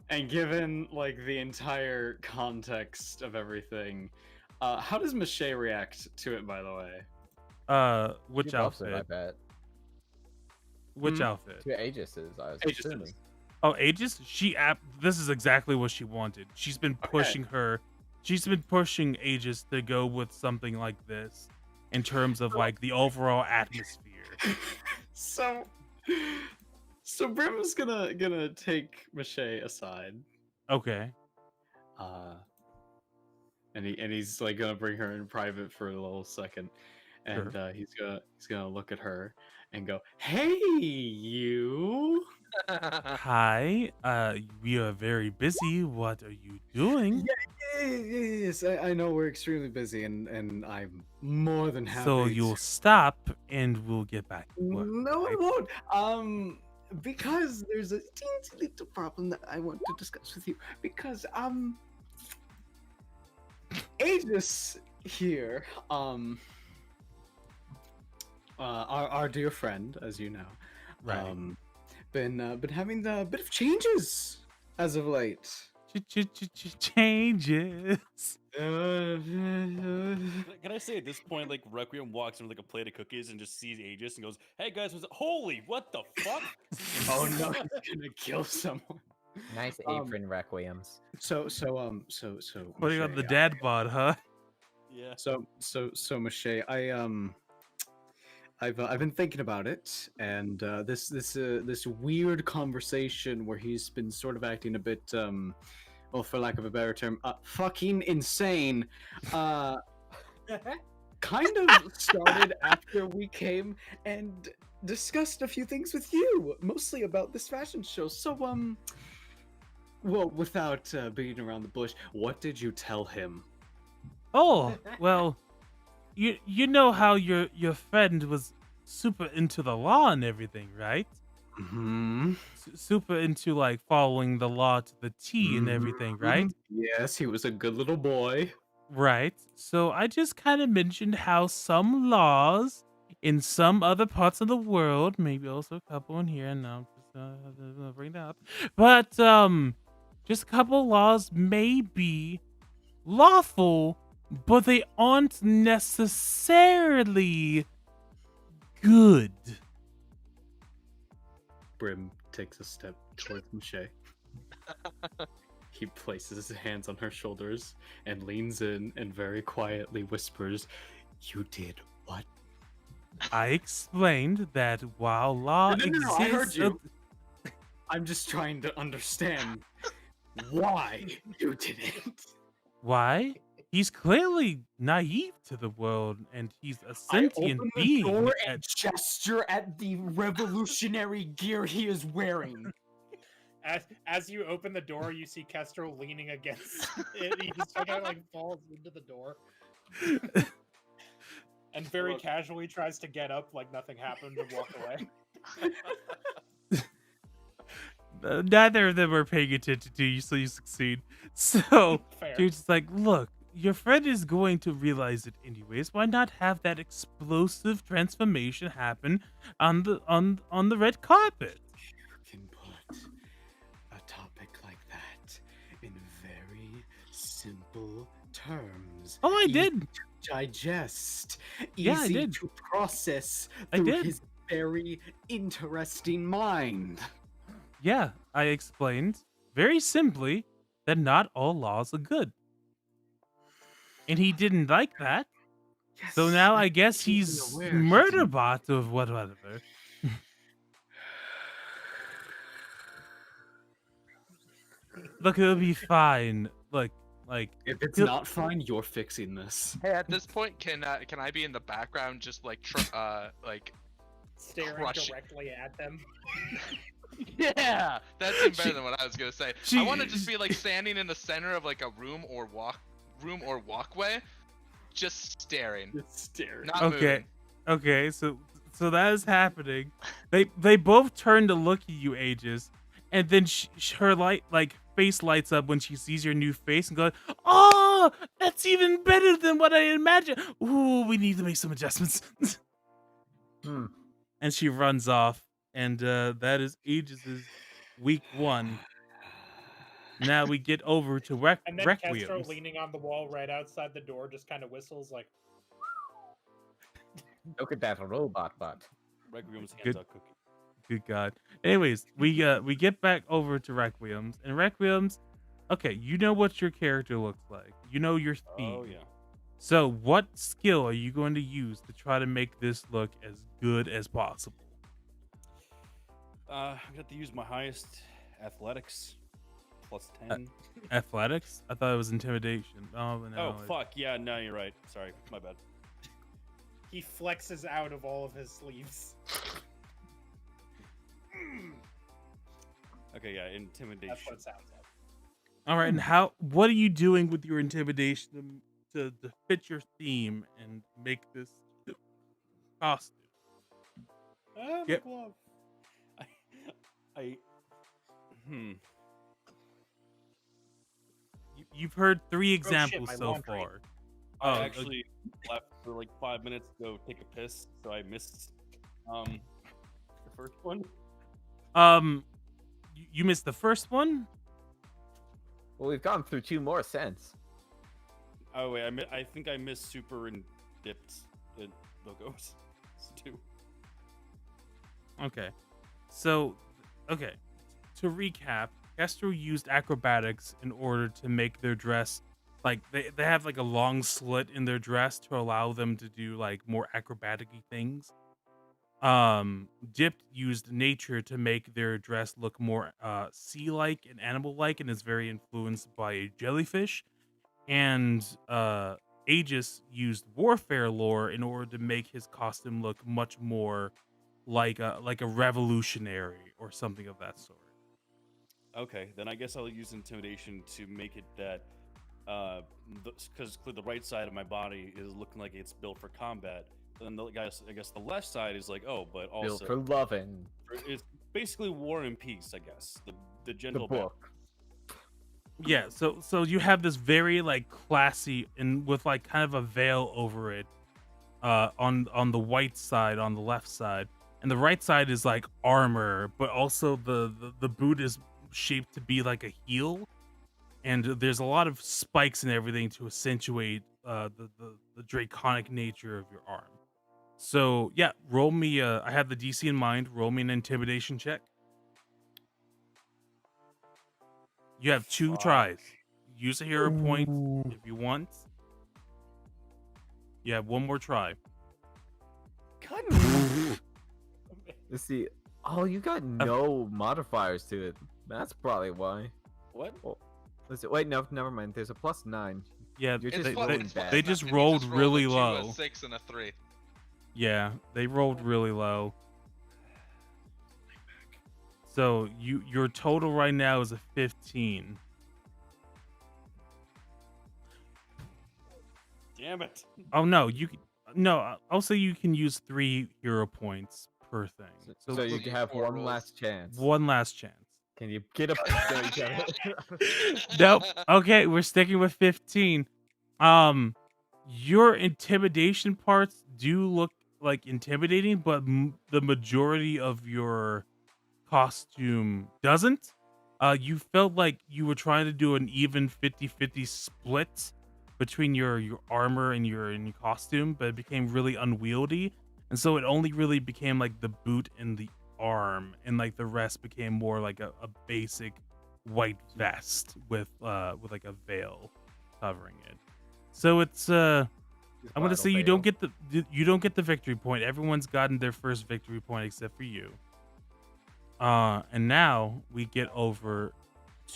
Speaker 7: And given like the entire context of everything, how does Michelle react to it, by the way?
Speaker 1: She loves
Speaker 3: Which
Speaker 1: it,
Speaker 3: outfit?
Speaker 1: I bet.
Speaker 3: Which outfit?
Speaker 1: To Aegis's, I was
Speaker 7: Aegis.
Speaker 1: assuming.
Speaker 3: Oh, Aegis? This is exactly what she wanted. She's been pushing she's been pushing Aegis to go with something like this in terms of like the overall atmosphere.
Speaker 7: So Brim is gonna take Michelle aside.
Speaker 3: Okay.
Speaker 7: And he's like gonna bring her in private for a little second, and he's gonna look at her and go, "Hey, you."
Speaker 3: Hi. We are very busy. What are you doing?
Speaker 7: Yes, I know we're extremely busy, and I'm more than happy.
Speaker 3: So you'll stop, and we'll get back to work.
Speaker 7: No,
Speaker 3: right?
Speaker 7: I won't. Because there's a teensy little problem that I want to discuss with you. Because Aegis here, our dear friend, as you know,
Speaker 3: Right.
Speaker 7: been having a bit of changes as of late.
Speaker 3: Changes.
Speaker 2: Can I say at this point, like Requiem walks in with like a plate of cookies and just sees Aegis and goes, "Hey guys, holy, what the fuck?"
Speaker 7: Oh no, he's gonna kill someone.
Speaker 1: Nice apron requiems.
Speaker 7: So
Speaker 3: Putting on the dad bod, huh?
Speaker 2: Yeah.
Speaker 7: So Michelle, I've been thinking about it, and this weird conversation where he's been sort of acting a bit well, for lack of a better term, fucking insane. Kind of started after we came and discussed a few things with you, mostly about this fashion show. So well, without beating around the bush, what did you tell him?
Speaker 3: Oh, well, you know how your friend was super into the law and everything, right?
Speaker 7: Mm-hmm.
Speaker 3: Super into like following the law to the T and everything, right?
Speaker 7: Yes, he was a good little boy.
Speaker 3: Right. So I just kind of mentioned how some laws in some other parts of the world, maybe also a couple in here, and now I'm just bring that up, but just a couple laws may be lawful, but they aren't necessarily good.
Speaker 7: Brim takes a step towards Michelle. He places his hands on her shoulders and leans in and very quietly whispers, "You did what?"
Speaker 3: I explained that while law exists...
Speaker 7: I heard you. I'm just trying to understand why you did it.
Speaker 3: Why? He's clearly naive to the world, and he's a sentient being.
Speaker 7: I open the door and gesture at the revolutionary gear he is wearing.
Speaker 5: As you open the door, you see Kestrel leaning against it. He just kind of like falls into the door.
Speaker 6: And very casually tries to get up like nothing happened and walk away.
Speaker 3: Neither of them are paying attention to you, so you succeed. So
Speaker 6: Fair.
Speaker 3: you're just like, look, your friend is going to realize it anyways. Why not have that explosive transformation happen on the red carpet?
Speaker 7: You can put a topic like that in very simple terms.
Speaker 3: Oh, I
Speaker 7: Easy
Speaker 3: did.
Speaker 7: to digest.
Speaker 3: Yeah, I
Speaker 7: Easy
Speaker 3: did.
Speaker 7: to process
Speaker 3: I
Speaker 7: through
Speaker 3: did.
Speaker 7: his very interesting mind.
Speaker 3: Yeah, I explained very simply that not all laws are good. And he didn't like that. So
Speaker 7: Yes,
Speaker 3: now
Speaker 7: I'm
Speaker 3: I guess
Speaker 7: keenly
Speaker 3: he's
Speaker 7: aware he
Speaker 3: murder
Speaker 7: didn't.
Speaker 3: bot of whatever. Look, it'll be fine. Look, like
Speaker 7: If it's
Speaker 3: he'll-
Speaker 7: not fine, you're fixing this.
Speaker 4: Hey, at this point, can I be in the background just like like
Speaker 5: Staring
Speaker 4: Crush it.
Speaker 5: directly at them.
Speaker 4: yeah, that seemed better than what I was gonna say.
Speaker 3: she-
Speaker 4: I want to just be like standing in the center of like a room or walkway, just staring,
Speaker 7: Just stare.
Speaker 4: not
Speaker 3: Okay.
Speaker 4: moving.
Speaker 3: Okay, so that is happening. They both turn to look at you, Aegis, and then her face lights up when she sees your new face and goes, "Oh, that's even better than what I imagined. Ooh, we need to make some adjustments."
Speaker 1: Hmm.
Speaker 3: And she runs off, and that is Aegis's week 1. Now we get over to
Speaker 5: And then
Speaker 3: Requiem.
Speaker 5: Castro, leaning on the wall right outside the door, just kind of whistles like,
Speaker 1: Look at that robot bot.
Speaker 2: Requiem's
Speaker 3: Good.
Speaker 2: hands out cookie.
Speaker 3: Good God. Anyways, we get back over to Requiem's, and Requiem's, okay, you know what your character looks like. You know your theme.
Speaker 2: Oh yeah.
Speaker 3: So what skill are you going to use to try to make this look as good as possible?
Speaker 2: I got to use my highest athletics, plus 10.
Speaker 3: Athletics? I thought it was intimidation. Oh, no.
Speaker 2: Oh fuck, yeah, no, you're right. Sorry, my bad.
Speaker 5: he flexes out of all of his sleeves.
Speaker 2: Okay, yeah, intimidation.
Speaker 5: That's what it sounds like.
Speaker 3: All right, and what are you doing with your intimidation to fit your theme and make this costume?
Speaker 5: Ah,
Speaker 3: Yep.
Speaker 5: my glove.
Speaker 2: I
Speaker 3: You've heard 3
Speaker 5: shit,
Speaker 3: examples
Speaker 5: my
Speaker 3: so
Speaker 5: laundry.
Speaker 3: far.
Speaker 2: I
Speaker 3: Oh,
Speaker 2: actually left for like 5 minutes to go take a piss, so I missed the first one.
Speaker 3: You missed the first one?
Speaker 1: Well, we've gone through 2 more since.
Speaker 2: Oh wait, I think I missed super and dipped logos too.
Speaker 3: Okay. So, okay. To recap, Castro used acrobatics in order to make their dress, like, they have, like, a long slit in their dress to allow them to do, like, more acrobatic-y things. Dipped used nature to make their dress look more, sea-like and animal-like, and is very influenced by a jellyfish. And, Aegis used warfare lore in order to make his costume look much more like a revolutionary or something of that sort.
Speaker 2: Okay, then I guess I'll use intimidation to make it that, because the right side of my body is looking like it's built for combat. And I guess the left side is like, oh, but
Speaker 1: Built
Speaker 2: also
Speaker 1: for loving.
Speaker 2: it's basically War and Peace, I guess. The
Speaker 1: The
Speaker 2: gentle balance.
Speaker 1: book.
Speaker 3: Yeah, so you have this very like classy and with like kind of a veil over it, on the white side, on the left side, and the right side is like armor, but also the boot is shaped to be like a heel, and there's a lot of spikes and everything to accentuate the draconic nature of your arm. So yeah, roll me. I have the DC in mind. Roll me an intimidation check. You have 2 tries. Use a hero point if you want. You have 1 more try.
Speaker 1: Let's see. Oh, you got no modifiers to it. That's probably why.
Speaker 2: What?
Speaker 1: Let's see. Wait, no, never mind. There's a +9.
Speaker 3: Yeah,
Speaker 1: You're
Speaker 4: It's
Speaker 1: just
Speaker 3: they,
Speaker 4: plus-
Speaker 1: rolling
Speaker 4: it's
Speaker 1: bad.
Speaker 3: they
Speaker 4: plus
Speaker 3: just
Speaker 4: nothing, you
Speaker 3: rolled
Speaker 4: roll
Speaker 3: really
Speaker 4: a 2,
Speaker 3: low.
Speaker 4: A 6 and a 3.
Speaker 3: Yeah, they rolled really low. So your total right now is a 15.
Speaker 2: Damn Damn it.
Speaker 3: Oh no, also you can use 3 hero points per thing.
Speaker 1: So you
Speaker 4: See
Speaker 1: have
Speaker 4: four
Speaker 1: one
Speaker 4: rolls.
Speaker 1: last chance.
Speaker 3: One last chance.
Speaker 1: Can you get up to each other?
Speaker 3: Nope. Okay, we're sticking with 15. Your intimidation parts do look like intimidating, but the majority of your costume doesn't. You felt like you were trying to do an even 50-50 split between your armor and your costume, but it became really unwieldy. And so it only really became like the boot and the arm, and like the rest became more like a basic white vest with like a veil covering it. So it's I'm gonna say you don't get the victory point. Everyone's gotten their first victory point except for you. And now we get over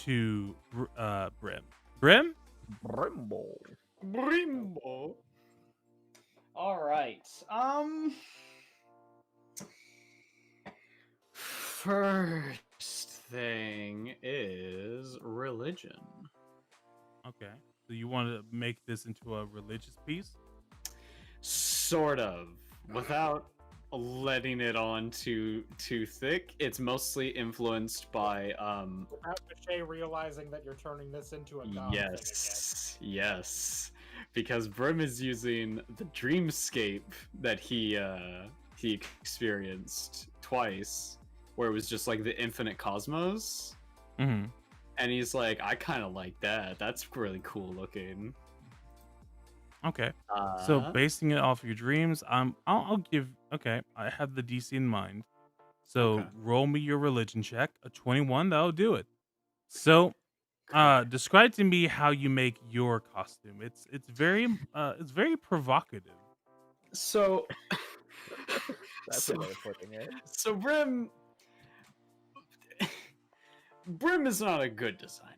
Speaker 3: to Brim. Brim?
Speaker 1: Brimble.
Speaker 7: Brimbo.
Speaker 8: All right.
Speaker 7: First thing is religion.
Speaker 3: Okay. So you want to make this into a religious piece?
Speaker 7: Sort of. Without letting it on too thick. It's mostly influenced by
Speaker 6: Without Mache realizing that you're turning this into a god
Speaker 7: yes. Because Brim is using the dreamscape that he experienced twice, where it was just like the infinite cosmos.
Speaker 3: Mm-hmm.
Speaker 7: And he's like, I kind of like that. That's really cool looking.
Speaker 3: Okay. So basing it off your dreams, I'll give. Okay, I have the DC in mind. So
Speaker 7: Okay.
Speaker 3: roll me your religion check. A 21, that'll do it. So, describe to me how you make your costume. It's very provocative.
Speaker 7: So
Speaker 1: That's a way of putting it.
Speaker 7: So Brim is not a good designer.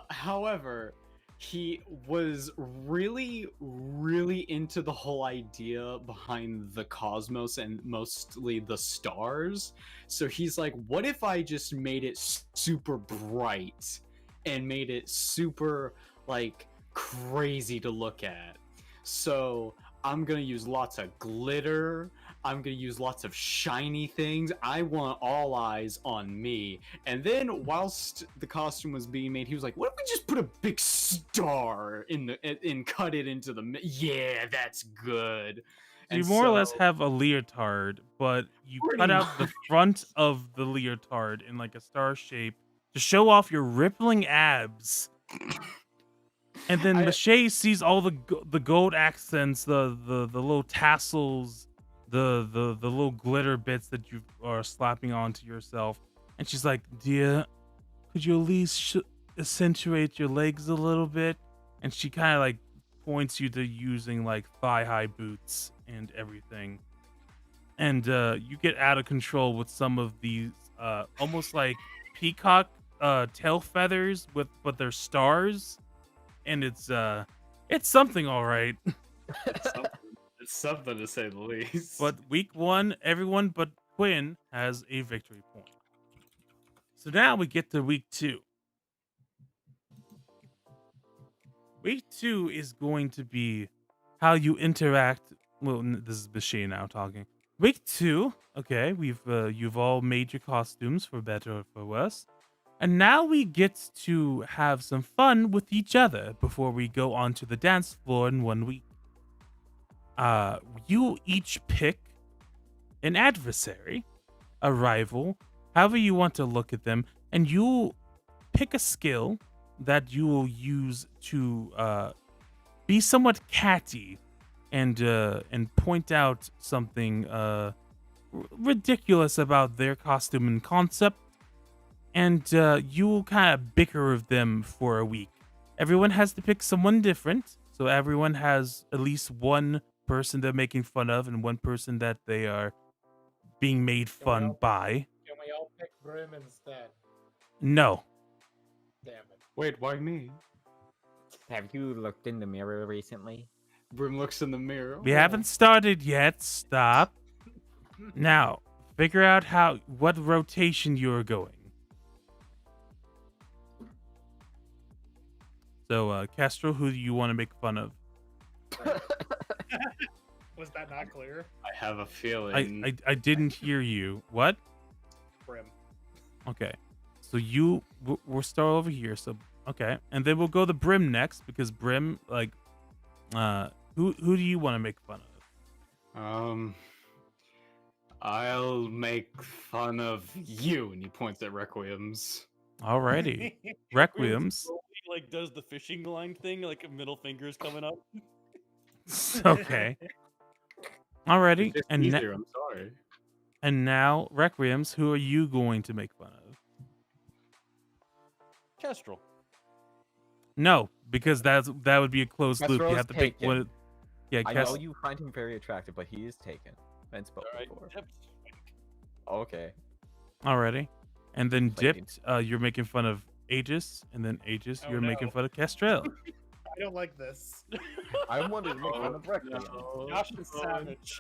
Speaker 7: However, he was really, really into the whole idea behind the cosmos and mostly the stars. So he's like, what if I just made it super bright and made it super, like, crazy to look at? So I'm gonna use lots of glitter. I'm gonna use lots of shiny things. I want all eyes on me. And then, whilst the costume was being made, he was like, "What if we just put a big star and cut it into the? Yeah, that's good."
Speaker 3: So you more or less have a leotard, but you cut out the front of the leotard in like a star shape to show off your rippling abs. And then Mache sees all the gold accents, the little tassels, the little glitter bits that you are slapping onto yourself, and she's like, "Dear, could you at least accentuate your legs a little bit?" And she kind of like points you to using like thigh-high boots and everything. And you get out of control with some of these almost like peacock tail feathers but they're stars. And it's something, all right.
Speaker 7: It's something to say the least.
Speaker 3: But week 1, everyone but Quinn has a victory point. So now we get to week 2. Week 2 is going to be how you interact. Well, this is Mache now talking. Week 2, okay, you've all made your costumes for better or for worse. And now we get to have some fun with each other before we go onto the dance floor in 1 week. You each pick an adversary, a rival, however you want to look at them, and you pick a skill that you will use to be somewhat catty and point out something ridiculous about their costume and concept. And you will kind of bicker with them for a week. Everyone has to pick someone different. So everyone has at least one person they're making fun of and one person that they are being made fun by.
Speaker 6: Can we all pick Brim instead?
Speaker 3: No.
Speaker 6: Damn it.
Speaker 7: Wait, why me?
Speaker 1: Have you looked in the mirror recently?
Speaker 7: Brim looks in the mirror.
Speaker 3: We haven't started yet. Stop. Now, figure out what rotation you are going. So, Castro, who do you want to make fun of?
Speaker 5: Was that not clear?
Speaker 7: I have a feeling.
Speaker 3: I didn't hear you. What?
Speaker 5: Brim.
Speaker 3: Okay. So we'll start over here. So okay, and then we'll go to Brim next because Brim, like, who do you want to make fun of?
Speaker 7: I'll make fun of you, and he points at Requiem's.
Speaker 3: Alrighty, Requiem's.
Speaker 2: Like does the fishing line thing, like middle fingers coming up.
Speaker 3: Okay. Alrighty,
Speaker 7: It's just
Speaker 3: and
Speaker 7: easier, I'm sorry.
Speaker 3: and now Requiem's. Who are you going to make fun of?
Speaker 2: Kestrel.
Speaker 3: No, because that would be a closed loop. You
Speaker 1: Kestrel's
Speaker 3: have to pick
Speaker 1: taken.
Speaker 3: one. Yeah,
Speaker 1: I know you find him very attractive, but he is taken. Ben spoke
Speaker 2: All right.
Speaker 1: before.
Speaker 2: Yep.
Speaker 1: Okay.
Speaker 3: Alrighty, and then
Speaker 1: Fighting.
Speaker 3: Dipped. You're making fun of Aegis, and then Aegis,
Speaker 5: Oh,
Speaker 3: you're making
Speaker 5: no.
Speaker 3: fun of Kestrel.
Speaker 5: I don't like this.
Speaker 1: I wanted to make fun of Requiem.
Speaker 5: Josh is savage.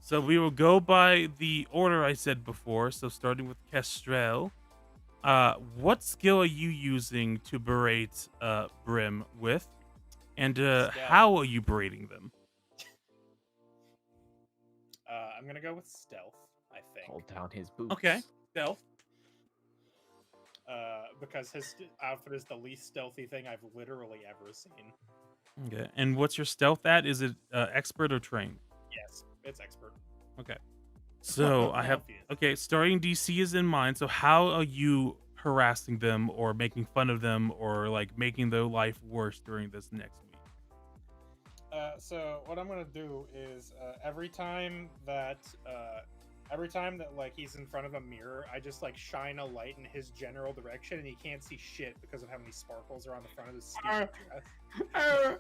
Speaker 3: So we will go by the order I said before. So starting with Kestrel, what skill are you using to berate Brim with, and how are you berating them?
Speaker 5: I'm gonna go with stealth. I think.
Speaker 1: Hold down his boots.
Speaker 3: Okay, stealth.
Speaker 5: Because his outfit is the least stealthy thing I've literally ever seen.
Speaker 3: Okay, and what's your stealth at? Is it expert or trained?
Speaker 5: Yes, it's expert.
Speaker 3: Okay. So I have
Speaker 5: Obvious.
Speaker 3: okay. Starting DC is in mind. So how are you harassing them, or making fun of them, or like making their life worse during this next week?
Speaker 5: So what I'm gonna do is every time that like he's in front of a mirror, I just like shine a light in his general direction, and he can't see shit because of how many sparkles are on the front of his stupid dress.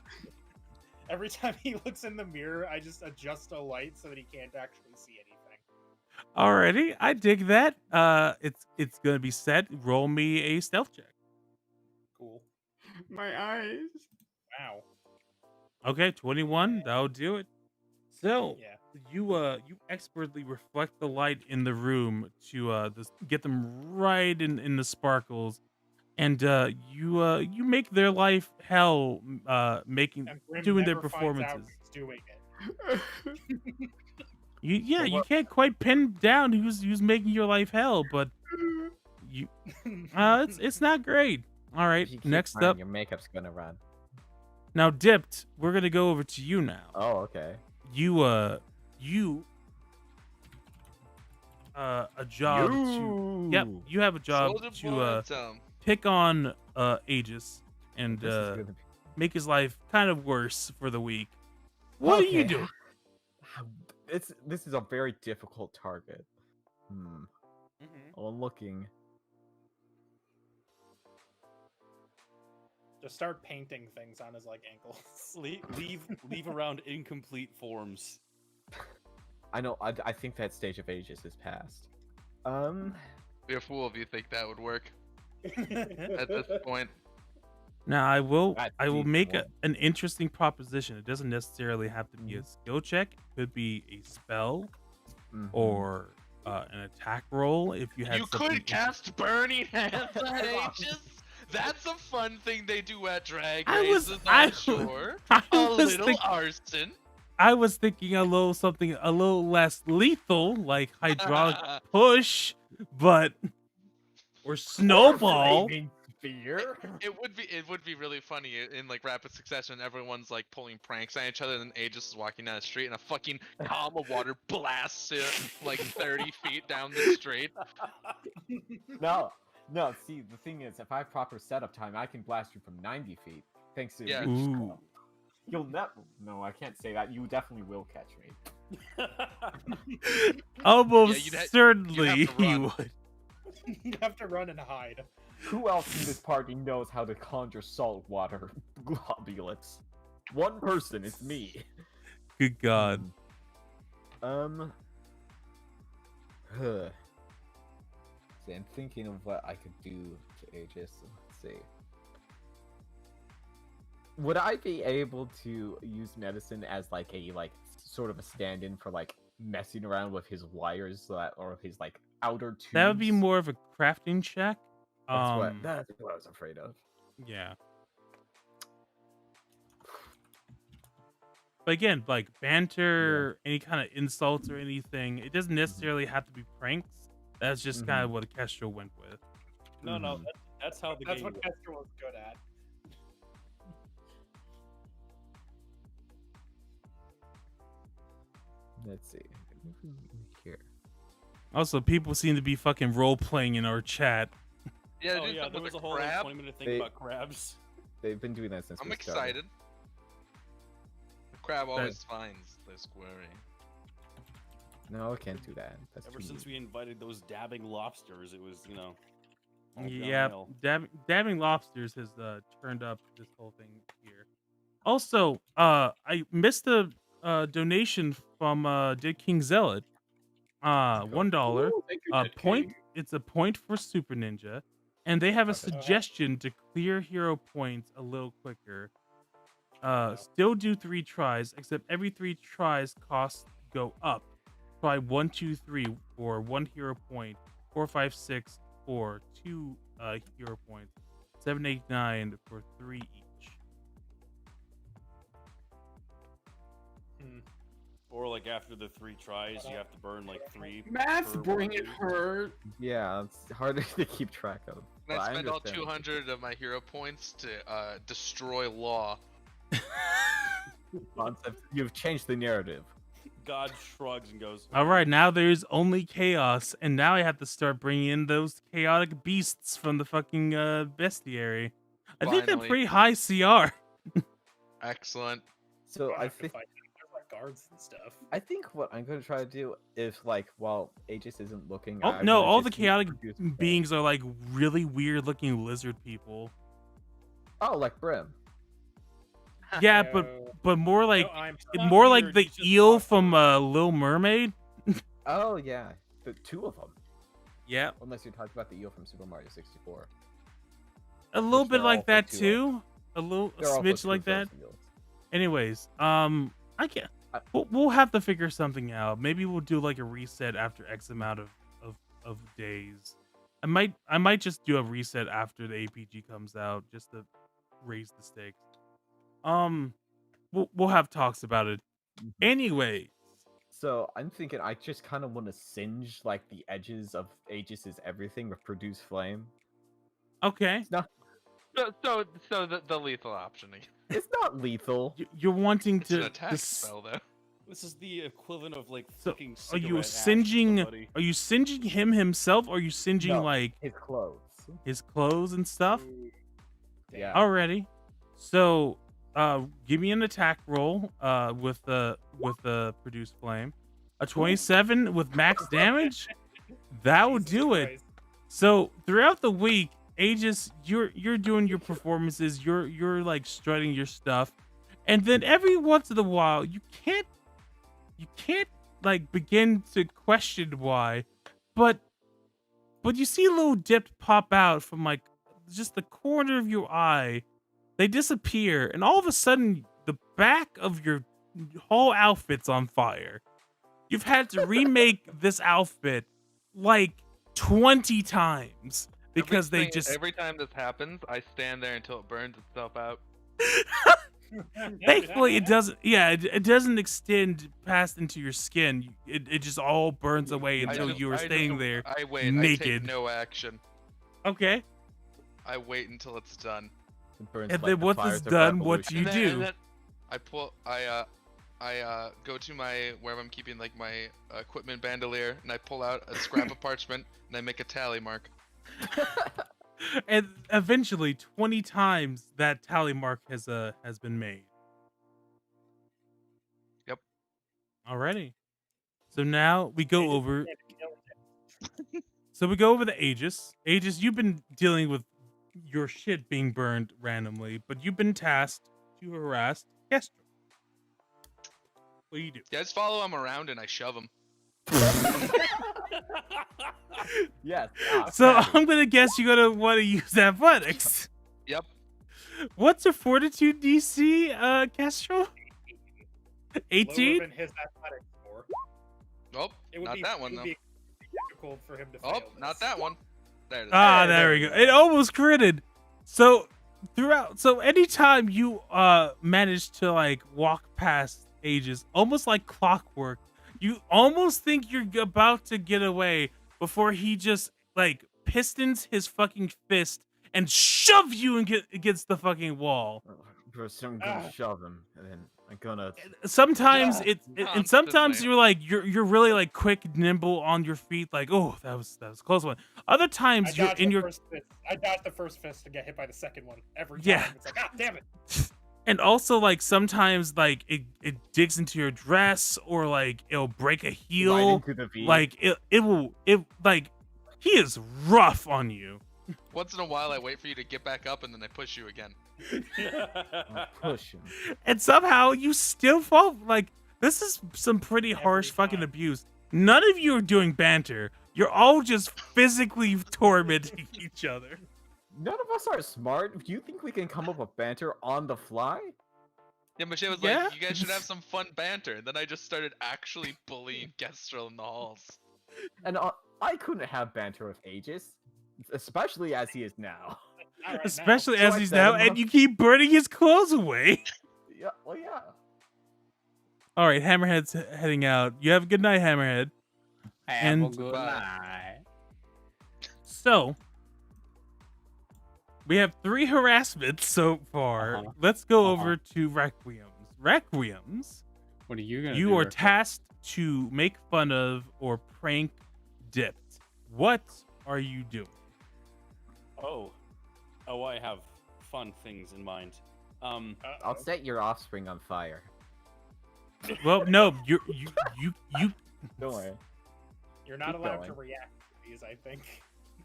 Speaker 5: Every time he looks in the mirror, I just adjust a light so that he can't actually see anything.
Speaker 3: Alrighty, I dig that. It's gonna be set. Roll me a stealth check.
Speaker 5: Cool.
Speaker 7: My eyes.
Speaker 5: Wow.
Speaker 3: Okay, 21. That'll do it. So
Speaker 5: Yeah.
Speaker 3: you expertly reflect the light in the room to get them right in the sparkles, and you make their life hell, making
Speaker 5: And Grim
Speaker 3: doing their
Speaker 5: never finds out
Speaker 3: performances.
Speaker 5: he's doing it.
Speaker 3: You can't quite pin down who's making your life hell, but you it's not great. All right,
Speaker 1: If you keep
Speaker 3: next
Speaker 1: running,
Speaker 3: up,
Speaker 1: your makeup's gonna run.
Speaker 3: now Dipped. We're gonna go over to you now.
Speaker 1: Oh, okay.
Speaker 3: You a job to yep. You have a job
Speaker 4: Soldier
Speaker 3: to
Speaker 4: momentum.
Speaker 3: pick on Aegis and
Speaker 1: This is gonna be...
Speaker 3: make his life kind of worse for the week. What are you
Speaker 1: Okay.
Speaker 3: doing?
Speaker 1: This is a very difficult target.
Speaker 2: Mm-hmm.
Speaker 1: I'm looking.
Speaker 5: Just start painting things on his like ankles.
Speaker 2: Leave around incomplete forms.
Speaker 1: I know. I think that stage of Aegis is past.
Speaker 4: Be a fool if you think that would work at this point.
Speaker 3: Now I will
Speaker 1: That's
Speaker 3: make
Speaker 1: decent.
Speaker 3: an interesting proposition. It doesn't necessarily have to be a skill check. It could be a spell
Speaker 1: Mhm.
Speaker 3: or an attack roll if you had
Speaker 4: You
Speaker 3: something
Speaker 4: could cast Burning Hands on Aegis. That's a fun thing they do at drag
Speaker 3: I was-
Speaker 4: races,
Speaker 3: I
Speaker 4: I'm
Speaker 3: was-
Speaker 4: sure.
Speaker 3: I
Speaker 4: A
Speaker 3: was
Speaker 4: little
Speaker 3: think-
Speaker 4: arson.
Speaker 3: I was thinking a little less lethal, like hydraulic push, but or snowball.
Speaker 1: Flaming spear.
Speaker 4: It would be really funny in like rapid succession. Everyone's like pulling pranks at each other, and Aegis is walking down the street, and a fucking column of water blasts it like 30 feet down the street.
Speaker 1: No. See, the thing is, if I have proper setup time, I can blast you from 90 feet. Thanks to
Speaker 4: Yeah.
Speaker 1: reach
Speaker 3: Ooh.
Speaker 1: spell. You'll never. No, I can't say that. You definitely will catch me.
Speaker 3: Almost
Speaker 4: Yeah, you'd
Speaker 3: certainly
Speaker 4: to
Speaker 3: he
Speaker 4: run.
Speaker 3: would.
Speaker 5: You have to run and hide.
Speaker 1: Who else in this party knows how to conjure saltwater globulets? One person. It's me.
Speaker 3: Good God.
Speaker 1: Huh. See, I'm thinking of what I could do to Aegis. Let's see. Would I be able to use medicine as like a sort of a stand-in for like messing around with his wires or his like outer tubes?
Speaker 3: That would be more of a crafting check.
Speaker 1: That's what I was afraid of.
Speaker 3: Yeah. But again, like banter, any kind of insults or anything, it doesn't necessarily have to be pranks. That's just kind of what Kestrel went with.
Speaker 2: No, that's how the
Speaker 5: That's
Speaker 2: game
Speaker 5: what
Speaker 2: works.
Speaker 5: Kester was good at.
Speaker 1: Let's see. Here.
Speaker 3: Also, people seem to be fucking role playing in our chat.
Speaker 4: Yeah,
Speaker 2: Oh
Speaker 4: dude,
Speaker 2: yeah, there
Speaker 4: with
Speaker 2: was
Speaker 4: the
Speaker 2: a whole like,
Speaker 4: crab.
Speaker 2: 20-minute thing
Speaker 1: They-
Speaker 2: about crabs.
Speaker 1: They've been doing that since
Speaker 4: I'm
Speaker 1: we started.
Speaker 4: excited. The crab always finds the squirry.
Speaker 1: No, I can't do that. That's
Speaker 2: Ever
Speaker 1: too
Speaker 2: since
Speaker 1: mean.
Speaker 2: we invited those dabbing lobsters, it was all
Speaker 3: Yeah,
Speaker 2: downhill.
Speaker 3: dabbing lobsters has turned up this whole thing here. Also, I missed a donation from Did King Zealot. $1.
Speaker 7: Ooh, thank you, Dead
Speaker 3: Point.
Speaker 7: King.
Speaker 3: It's a point for Super Ninja, and they have a
Speaker 1: Okay.
Speaker 3: suggestion to clear hero points a little quicker. Still do 3 tries, except every 3 tries costs go up. Try 1, 2, 3 for 1 hero point, 4, 5, 6 for 2 hero points, 7, 8, 9 for 3 each.
Speaker 2: Or like after the 3 tries, you have to burn like 3.
Speaker 7: Math's
Speaker 2: per
Speaker 7: bringing
Speaker 2: one.
Speaker 7: hurt.
Speaker 1: Yeah, it's harder to keep track of.
Speaker 4: And
Speaker 1: But
Speaker 4: I spent all
Speaker 1: understand.
Speaker 4: 200 of my hero points to destroy Law.
Speaker 1: Concept. You've changed the narrative.
Speaker 2: God shrugs and goes,
Speaker 3: All right, now there's only chaos, and now I have to start bringing in those chaotic beasts from the fucking bestiary. I think they're
Speaker 4: Finally.
Speaker 3: pretty high CR.
Speaker 4: Excellent.
Speaker 1: So
Speaker 5: Don't
Speaker 1: I
Speaker 5: have to
Speaker 1: think
Speaker 5: fight them. There's like guards and stuff.
Speaker 1: I think what I'm gonna try to do if like while Aegis isn't looking.
Speaker 3: Oh
Speaker 1: I'm
Speaker 3: no,
Speaker 1: gonna
Speaker 3: all the
Speaker 1: just
Speaker 3: chaotic
Speaker 1: produce more.
Speaker 3: beings are like really weird looking lizard people.
Speaker 1: Oh, like Brim.
Speaker 3: Yeah,
Speaker 5: No,
Speaker 3: but more like
Speaker 5: no, I'm
Speaker 2: not
Speaker 3: more
Speaker 2: weird,
Speaker 3: like the
Speaker 2: he's just
Speaker 3: eel
Speaker 2: awesome.
Speaker 3: from Little Mermaid.
Speaker 1: Oh yeah, the 2 of them.
Speaker 3: Yeah,
Speaker 1: Unless you're talking about the eel from Super Mario 64.
Speaker 3: a little
Speaker 1: Which
Speaker 3: bit
Speaker 1: they're
Speaker 3: like
Speaker 1: all
Speaker 3: that
Speaker 1: for 2
Speaker 3: too. A little a
Speaker 1: They're all
Speaker 3: smidge
Speaker 1: for
Speaker 3: like
Speaker 1: 2
Speaker 3: that.
Speaker 1: frozen eels.
Speaker 3: Anyways, I can't. We'll have to figure something out. Maybe we'll do like a reset after X amount of days. I might just do a reset after the APG comes out just to raise the stakes. We'll have talks about it. Anyway,
Speaker 1: So I'm thinking I just kind of want to singe like the edges of Aegis's everything with produce flame.
Speaker 3: okay.
Speaker 4: So the lethal option.
Speaker 1: It's not lethal.
Speaker 3: You're wanting
Speaker 4: It's an
Speaker 3: to
Speaker 4: attack
Speaker 3: s-
Speaker 4: spell though.
Speaker 2: this is the equivalent of like
Speaker 3: So,
Speaker 2: fucking
Speaker 3: are you
Speaker 2: cigarette ash to
Speaker 3: singeing?
Speaker 2: somebody.
Speaker 3: Are you singeing him himself? Or are you singeing
Speaker 1: No.
Speaker 3: like
Speaker 1: His clothes.
Speaker 3: his clothes and stuff?
Speaker 1: Yeah.
Speaker 3: Already. So, give me an attack roll. With the produce flame, a 27 with max damage. That would
Speaker 5: Jesus
Speaker 3: do it.
Speaker 5: Christ.
Speaker 3: So throughout the week, Aegis, you're doing your performances. You're like strutting your stuff, and then every once in a while, you can't like begin to question why, but you see a little dip pop out from like just the corner of your eye. They disappear, and all of a sudden, the back of your whole outfit's on fire. You've had to remake this outfit like 20 times because
Speaker 4: Every time this happens, I stand there until it burns itself out.
Speaker 3: Thankfully, it doesn't. Yeah, it doesn't extend past into your skin. It just all burns away until you were staying there.
Speaker 4: I wait. I
Speaker 3: naked.
Speaker 4: take no action.
Speaker 3: Okay.
Speaker 4: I wait until it's done.
Speaker 1: It burns
Speaker 3: And
Speaker 1: like
Speaker 3: then
Speaker 1: the
Speaker 3: once
Speaker 1: fires
Speaker 3: it's
Speaker 1: of
Speaker 3: done, what
Speaker 1: revolution.
Speaker 3: you
Speaker 4: And then-
Speaker 3: do?
Speaker 4: and then I pull. I go to my wherever I'm keeping like my equipment bandolier, and I pull out a scrap of parchment, and I make a tally mark.
Speaker 3: And eventually, 20 times that tally mark has been made.
Speaker 4: Yep.
Speaker 3: Alrighty. So now we go over. So we go over the Aegis. Aegis, you've been dealing with your shit being burned randomly, but you've been tasked to harass Kestrel. What do you do?
Speaker 4: Yeah, I just follow him around and I shove him.
Speaker 1: Yes.
Speaker 3: So I'm gonna guess you're gonna want to use athletics.
Speaker 4: Yep.
Speaker 3: What's your fortitude DC, Kestrel?
Speaker 5: Lower
Speaker 3: 18?
Speaker 5: than his athletic score.
Speaker 4: Oh,
Speaker 5: It would
Speaker 4: not
Speaker 5: be,
Speaker 4: that
Speaker 5: it
Speaker 4: one
Speaker 5: would
Speaker 4: though.
Speaker 5: be difficult for him to
Speaker 4: Oh,
Speaker 5: fail
Speaker 4: not
Speaker 5: this.
Speaker 4: that one. There it is.
Speaker 3: Ah,
Speaker 1: Hey,
Speaker 3: there
Speaker 1: there
Speaker 3: we
Speaker 1: we
Speaker 3: go.
Speaker 1: go.
Speaker 3: It almost critted. So anytime you manage to like walk past Aegis, almost like clockwork. You almost think you're about to get away before he just like pistons his fucking fist and shoves you against the fucking wall.
Speaker 1: First, I'm gonna shove him, and then I'm gonna.
Speaker 3: Sometimes and sometimes
Speaker 4: Constantly.
Speaker 3: you're really like quick, nimble on your feet. Like, oh, that was a close one. Other
Speaker 6: I
Speaker 3: times you're
Speaker 6: dodged
Speaker 3: in
Speaker 6: the
Speaker 3: your
Speaker 6: first fist. I dodged the first fist to get hit by the second one every time.
Speaker 3: Yeah.
Speaker 6: It's like, ah, damn it.
Speaker 3: and also like sometimes like it digs into your dress or like it'll break a
Speaker 1: Right
Speaker 3: heel.
Speaker 1: into the V.
Speaker 3: Like it like he is rough on you.
Speaker 4: Once in a while, I wait for you to get back up, and then I push you again.
Speaker 1: I'll push him.
Speaker 3: And somehow you still fall. Like, this is some pretty harsh fucking
Speaker 6: time.
Speaker 3: abuse. None of you are doing banter. You're all just physically tormenting each other.
Speaker 1: None of us are smart. Do you think we can come up with banter on the fly?
Speaker 4: Yeah, Michelle was
Speaker 3: Yeah?
Speaker 4: like, "You guys should have some fun banter." And then I just started actually bullying Kestrel in the halls.
Speaker 1: And I couldn't have banter with Aegis, especially as he is now.
Speaker 6: Not right
Speaker 3: Especially
Speaker 1: So
Speaker 3: as
Speaker 1: I
Speaker 3: he's
Speaker 1: set
Speaker 3: now,
Speaker 1: him
Speaker 3: and
Speaker 1: up.
Speaker 3: you keep burning his clothes away.
Speaker 1: Yeah, well, yeah.
Speaker 3: All right, Hammerhead's heading out. You have a good night, Hammerhead.
Speaker 7: Have a
Speaker 3: And-
Speaker 7: good
Speaker 4: Bye.
Speaker 7: night.
Speaker 3: So, we have 3 harassments so far.
Speaker 7: Uh-huh.
Speaker 3: Let's go
Speaker 7: Uh-huh.
Speaker 3: over to Requiems. Requiems,
Speaker 7: What are you gonna
Speaker 3: you
Speaker 7: do?
Speaker 3: are
Speaker 7: Rick?
Speaker 3: tasked to make fun of or prank Dipped. What are you doing?
Speaker 2: Oh, I have fun things in mind.
Speaker 6: now.
Speaker 1: I'll set your offspring on fire.
Speaker 3: Well, no, you
Speaker 1: Don't worry.
Speaker 6: You're not
Speaker 1: keep
Speaker 6: allowed
Speaker 1: going.
Speaker 6: to react to these, I think.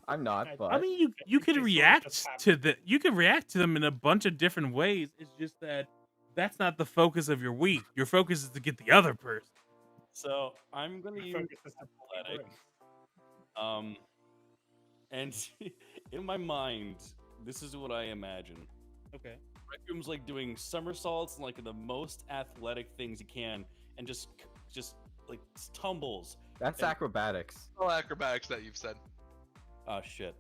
Speaker 1: I'm not, but
Speaker 3: I mean, you could
Speaker 6: They sort of
Speaker 3: react
Speaker 6: just happen.
Speaker 3: to you can react to them in a bunch of different ways. It's just that that's not the focus of your week. Your focus is to get the other person.
Speaker 2: So I'm gonna use
Speaker 6: Focus is to
Speaker 2: athletic.
Speaker 6: bring.
Speaker 2: And in my mind, this is what I imagine.
Speaker 3: Okay.
Speaker 2: Requiem's like doing somersaults and like the most athletic things he can, and just like tumbles.
Speaker 1: that's
Speaker 2: and-
Speaker 1: acrobatics.
Speaker 4: All acrobatics that you've said.
Speaker 2: Oh shit.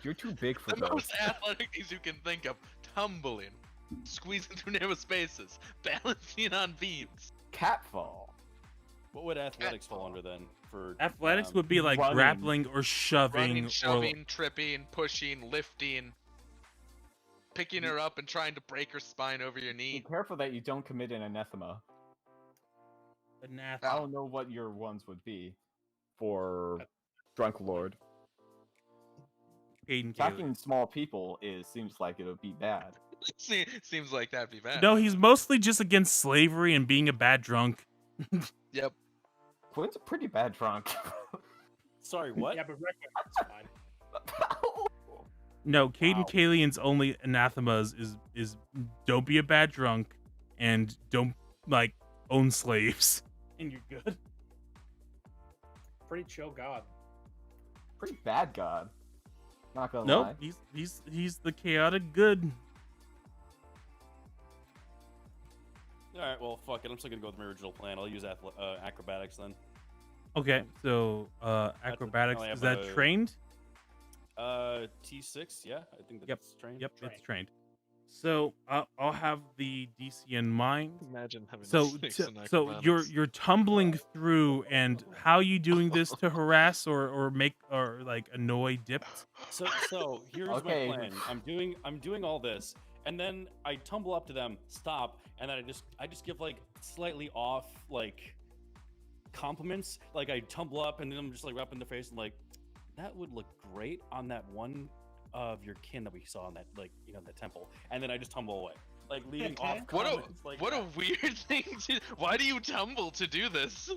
Speaker 1: You're too big for
Speaker 4: The
Speaker 1: those.
Speaker 4: most athletic things you can think of: tumbling, squeezing through narrow spaces, balancing on beams.
Speaker 1: Catfall.
Speaker 2: What would athletics fall under then? For
Speaker 3: Athletics would be like
Speaker 1: running.
Speaker 3: grappling or shoving,
Speaker 4: Running,
Speaker 3: or
Speaker 4: shoving, tripping, pushing, lifting, picking her up and trying to break her spine over your
Speaker 1: Be
Speaker 4: knee.
Speaker 1: careful that you don't commit an anathema. I don't know what your ones would be for Drunk Lord.
Speaker 3: Aiden Kaylee.
Speaker 1: Attacking small people seems like it would be bad.
Speaker 4: Seems like that'd be bad.
Speaker 3: No, he's mostly just against slavery and being a bad drunk.
Speaker 4: Yep.
Speaker 1: Quinn's a pretty bad drunk.
Speaker 2: Sorry, what?
Speaker 6: Yeah, but Requiem's fine.
Speaker 3: No, Caden
Speaker 2: Wow.
Speaker 3: Kalian's only anathemas is don't be a bad drunk and don't like own slaves. And you're good.
Speaker 6: Pretty chill god.
Speaker 1: Pretty bad god. Not gonna
Speaker 3: Nope,
Speaker 1: lie.
Speaker 3: he's the chaotic good.
Speaker 2: All right, well, fuck it. I'm still gonna go with my original plan. I'll use acrobatics then.
Speaker 3: Okay, so acrobatics,
Speaker 2: only
Speaker 3: is
Speaker 2: have
Speaker 3: that
Speaker 2: a-
Speaker 3: trained?
Speaker 2: T6. Yeah, I think
Speaker 3: Yep,
Speaker 2: that's trained.
Speaker 3: Yep, it's trained. So I'll have the DC in mind.
Speaker 9: Imagine having
Speaker 3: So
Speaker 9: six in
Speaker 3: so
Speaker 9: acrobatics.
Speaker 3: you're tumbling through, and how you doing this to harass or make or like annoy Dipped?
Speaker 2: So here's
Speaker 1: Okay.
Speaker 2: my plan. I'm doing all this, and then I tumble up to them, stop, and then I just give like slightly off like compliments. Like I tumble up, and then I'm just like up in the face and like, that would look great on that one of your kin that we saw in that the temple. And then I just tumble away, like leading off
Speaker 4: What a
Speaker 2: comments, like
Speaker 4: what a weird thing to. Why do you tumble to do this?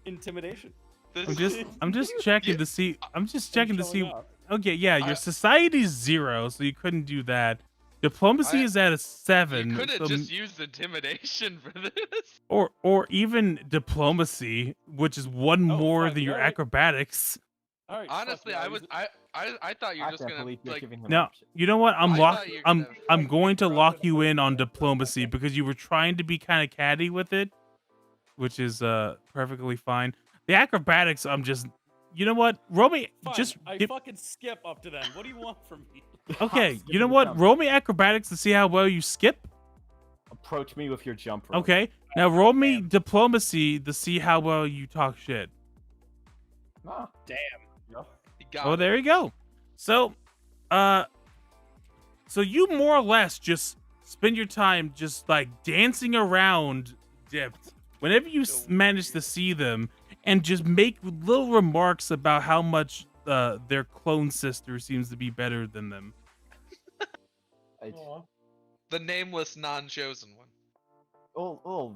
Speaker 2: intimidation.
Speaker 4: This
Speaker 3: I'm just checking
Speaker 4: Yeah.
Speaker 3: to see. I'm just
Speaker 2: I'm
Speaker 3: checking to
Speaker 2: showing
Speaker 3: see.
Speaker 2: up.
Speaker 3: Okay, yeah, your
Speaker 4: I-
Speaker 3: society's 0, so you couldn't do that. Diplomacy
Speaker 4: I-
Speaker 3: is at a 7.
Speaker 4: You could have
Speaker 3: so
Speaker 4: just used intimidation for this.
Speaker 3: or even diplomacy, which is one more
Speaker 2: fuck,
Speaker 3: than your
Speaker 2: alright.
Speaker 3: acrobatics.
Speaker 2: All right. fuck
Speaker 4: Honestly,
Speaker 2: yeah,
Speaker 4: I
Speaker 2: use
Speaker 4: was
Speaker 2: it.
Speaker 4: I thought you were
Speaker 1: I
Speaker 4: just
Speaker 1: can't
Speaker 4: gonna
Speaker 1: believe you're
Speaker 4: like.
Speaker 1: giving him
Speaker 3: No,
Speaker 1: options.
Speaker 3: you know what?
Speaker 4: I thought you were gonna-
Speaker 3: I'm going to lock you in on diplomacy because you were trying to be kind of catty with it, which is perfectly fine. The acrobatics, I'm just, you know what? Roll me
Speaker 2: Fine,
Speaker 3: just
Speaker 2: I
Speaker 3: give,
Speaker 2: fucking skip up to them. What do you want from me?
Speaker 3: okay.
Speaker 1: Skip
Speaker 3: You know
Speaker 1: the
Speaker 3: what?
Speaker 1: jump.
Speaker 3: Roll me acrobatics to see how well you skip.
Speaker 1: approach me with your jump rope.
Speaker 3: Okay. Now roll me diplomacy to see how well you talk shit.
Speaker 1: Ah,
Speaker 5: Damn.
Speaker 4: You got
Speaker 3: Oh,
Speaker 4: it.
Speaker 3: there you go. So, so you more or less just spend your time just like dancing around Dipped whenever you manage to see them, and just make little remarks about how much their clone sister seems to be better than them.
Speaker 5: Aw.
Speaker 4: The nameless, non-chosen one.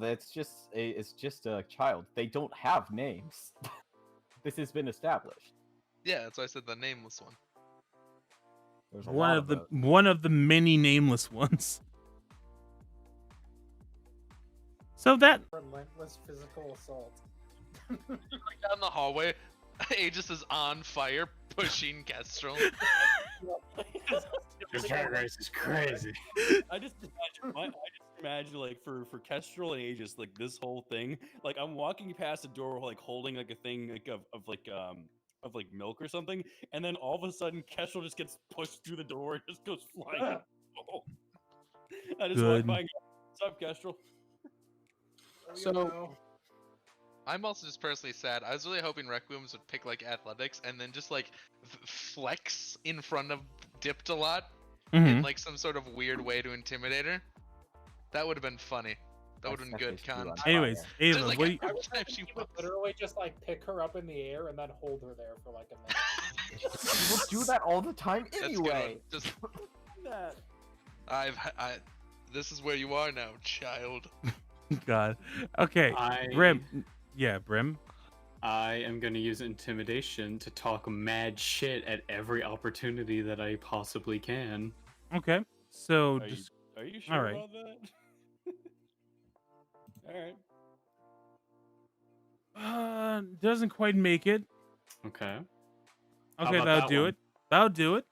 Speaker 1: It's just a child. They don't have names. This has been established.
Speaker 4: Yeah, that's why I said the nameless one.
Speaker 1: There's a lot of those.
Speaker 3: One of the many nameless ones. So that
Speaker 5: Relentless physical assault.
Speaker 4: Like down the hallway, Aegis is on fire, pushing Kestrel.
Speaker 7: This drag race is crazy.
Speaker 2: I just imagine like for Kestrel and Aegis, like this whole thing. Like I'm walking past a door, like holding like a thing like of milk or something, and then all of a sudden Kestrel just gets pushed through the door and just goes flying. Oh. I just walk
Speaker 3: Good.
Speaker 2: by and go, "What's up, Kestrel?"
Speaker 5: So
Speaker 4: I'm also just personally sad. I was really hoping Requiems would pick like athletics and then just like flex in front of Dipped a lot in like some sort of weird way to intimidate her. That would have been funny. That would have been good content.
Speaker 3: Anyways,
Speaker 4: Just
Speaker 3: Ava,
Speaker 4: like
Speaker 3: what do you,
Speaker 5: I was
Speaker 4: every time
Speaker 5: hoping
Speaker 4: she
Speaker 5: he would
Speaker 4: walks.
Speaker 5: literally just like pick her up in the air and then hold her there for like a minute.
Speaker 1: People do that all the time
Speaker 4: That's
Speaker 1: anyway.
Speaker 4: good. Just
Speaker 2: That.
Speaker 4: this is where you are now, child.
Speaker 3: God. Okay, Brim. Yeah, Brim.
Speaker 7: I am going to use intimidation to talk mad shit at every opportunity that I possibly can.
Speaker 3: Okay. So,
Speaker 2: Are you sure
Speaker 3: Alright.
Speaker 2: about that? All right.
Speaker 3: Doesn't quite make it.
Speaker 7: Okay.
Speaker 3: Okay,
Speaker 7: about
Speaker 3: that'll
Speaker 7: that
Speaker 3: do
Speaker 7: one?
Speaker 3: it. That'll do it.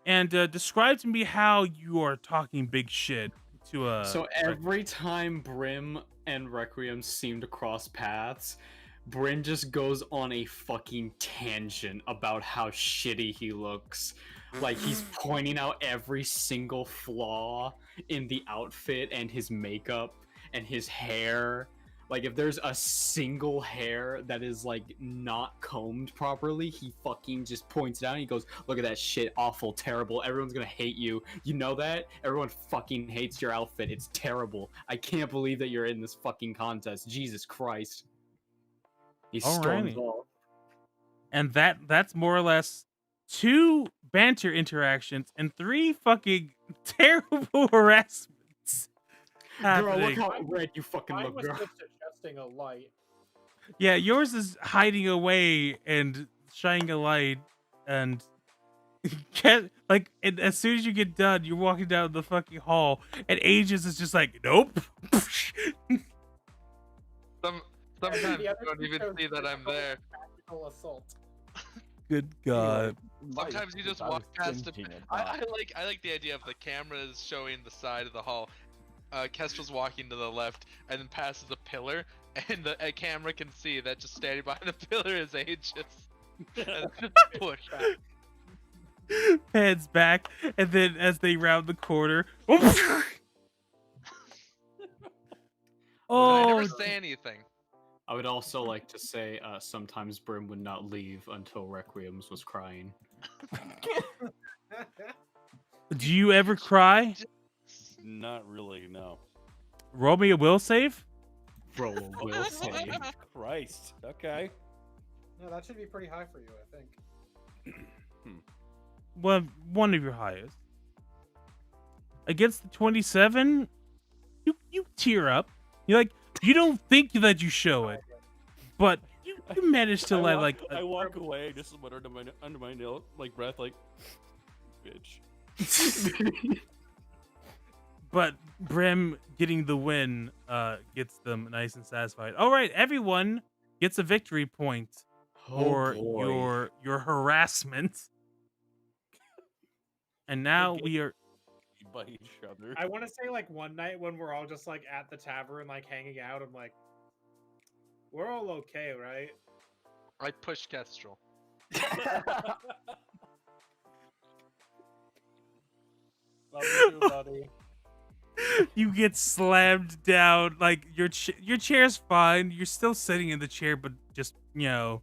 Speaker 3: And describe to me how you are talking big shit to
Speaker 7: So every time Brim and Requiem seem to cross paths, Brim just goes on a fucking tangent about how shitty he looks. Like he's pointing out every single flaw in the outfit and his makeup and his hair. Like if there's a single hair that is like not combed properly, he fucking just points it out and he goes, "Look at that shit, awful, terrible. Everyone's gonna hate you. You know that? Everyone fucking hates your outfit. It's terrible. I can't believe that you're in this fucking contest. Jesus Christ." He storms
Speaker 3: Alrighty.
Speaker 7: off.
Speaker 3: and that's more or less 2 banter interactions and 3 fucking terrible harassments.
Speaker 7: Girl, look
Speaker 3: happening.
Speaker 7: how red you fucking
Speaker 5: Mine
Speaker 7: look,
Speaker 5: was
Speaker 7: girl.
Speaker 5: just adjusting a light.
Speaker 3: Yeah, yours is hiding away and shining a light, and like and as soon as you get done, you're walking down the fucking hall, and Aegis is just like, nope.
Speaker 4: Sometimes
Speaker 5: The
Speaker 4: you
Speaker 5: other
Speaker 4: don't
Speaker 5: two
Speaker 4: even
Speaker 5: chose
Speaker 4: see that I'm
Speaker 5: physical
Speaker 4: there.
Speaker 5: tactical assault.
Speaker 3: Good God.
Speaker 4: Sometimes you just walk past a. I like the idea of the cameras showing the side of the hall. Kestrel's walking to the left and then passes a pillar, and a camera can see that just standing behind the pillar is Aegis. And just push back.
Speaker 3: Pans back, and then as they round the corner,
Speaker 4: I
Speaker 3: oh,
Speaker 4: never say anything.
Speaker 7: I would also like to say sometimes Brim would not leave until Requiems was crying.
Speaker 3: do you ever cry?
Speaker 2: Not really, no.
Speaker 3: Roll me a will save.
Speaker 7: Bro, will say.
Speaker 2: Christ. Okay.
Speaker 5: No, that should be pretty high for you, I think.
Speaker 3: Well, one of your highest. Against the 27, you tear up. You're like, you don't think that you show it, but you manage to
Speaker 2: I
Speaker 3: like
Speaker 2: walk away just under my nail, like breath, like, bitch.
Speaker 3: But Brim getting the win gets them nice and satisfied. All right, everyone gets a victory point for your harassment. And now
Speaker 2: Okay.
Speaker 3: we are
Speaker 2: By each other.
Speaker 5: I want to say like one night when we're all just like at the tavern, like hanging out, I'm like, we're all okay, right?
Speaker 4: I push Kestrel.
Speaker 5: Love you too, buddy.
Speaker 3: You get slammed down. Like your chair's fine. You're still sitting in the chair, but just
Speaker 2: No,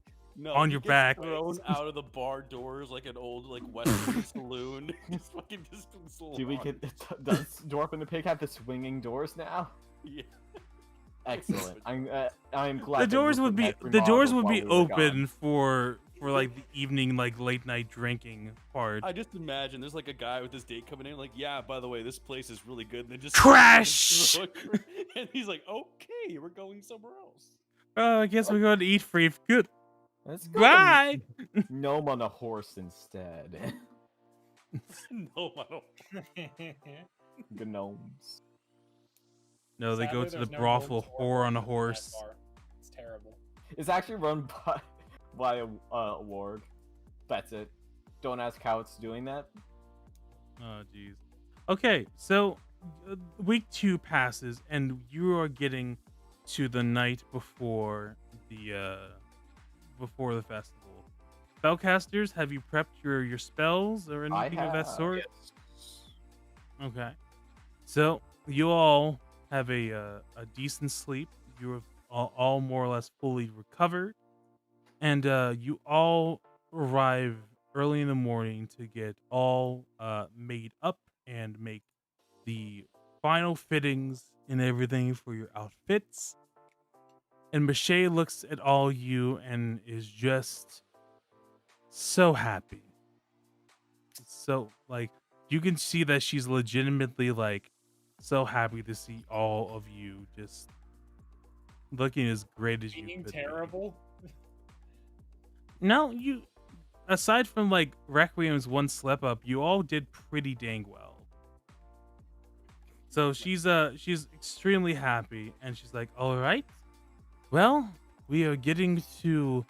Speaker 3: on
Speaker 2: he
Speaker 3: your
Speaker 2: gets
Speaker 3: back.
Speaker 2: thrown out of the bar doors like an old Western saloon. He's fucking just
Speaker 1: Do we get? Does Dorp and the Pig have the swinging doors now?
Speaker 2: Yeah.
Speaker 1: Excellent. I'm glad.
Speaker 3: The doors would be open for like the evening, like late night drinking part.
Speaker 2: I just imagine there's like a guy with his date coming in, like, yeah, by the way, this place is really good, and then just
Speaker 3: Crash!
Speaker 2: And he's like, okay, we're going somewhere else.
Speaker 3: Oh, I guess we're going to eat free. Good.
Speaker 1: Let's go
Speaker 3: Bye.
Speaker 1: Gnome on a horse instead.
Speaker 2: No, I don't.
Speaker 1: Gnomes.
Speaker 3: No, they go
Speaker 5: Sadly,
Speaker 3: to the
Speaker 5: there's no
Speaker 3: brothel
Speaker 5: gnomes or
Speaker 3: whore on a
Speaker 5: orcs in that
Speaker 3: horse.
Speaker 5: bar. It's terrible.
Speaker 1: It's actually run by a warg. That's it. Don't ask how it's doing that.
Speaker 3: Oh, jeez. Okay, so week 2 passes, and you are getting to the night before the festival. Spellcasters, have you prepped your spells or anything of that sort?
Speaker 1: Yes.
Speaker 3: Okay. So you all have a decent sleep. You have all more or less fully recovered, and you all arrive early in the morning to get all made up and make the final fittings and everything for your outfits. And Mache looks at all you and is just so happy. So, like, you can see that she's legitimately, like, so happy to see all of you just looking as great as you
Speaker 5: Being
Speaker 3: could be.
Speaker 5: terrible.
Speaker 3: No, you, aside from, like, Requiem's one slip up, you all did pretty dang well. So she's extremely happy, and she's like, all right, well, we are getting to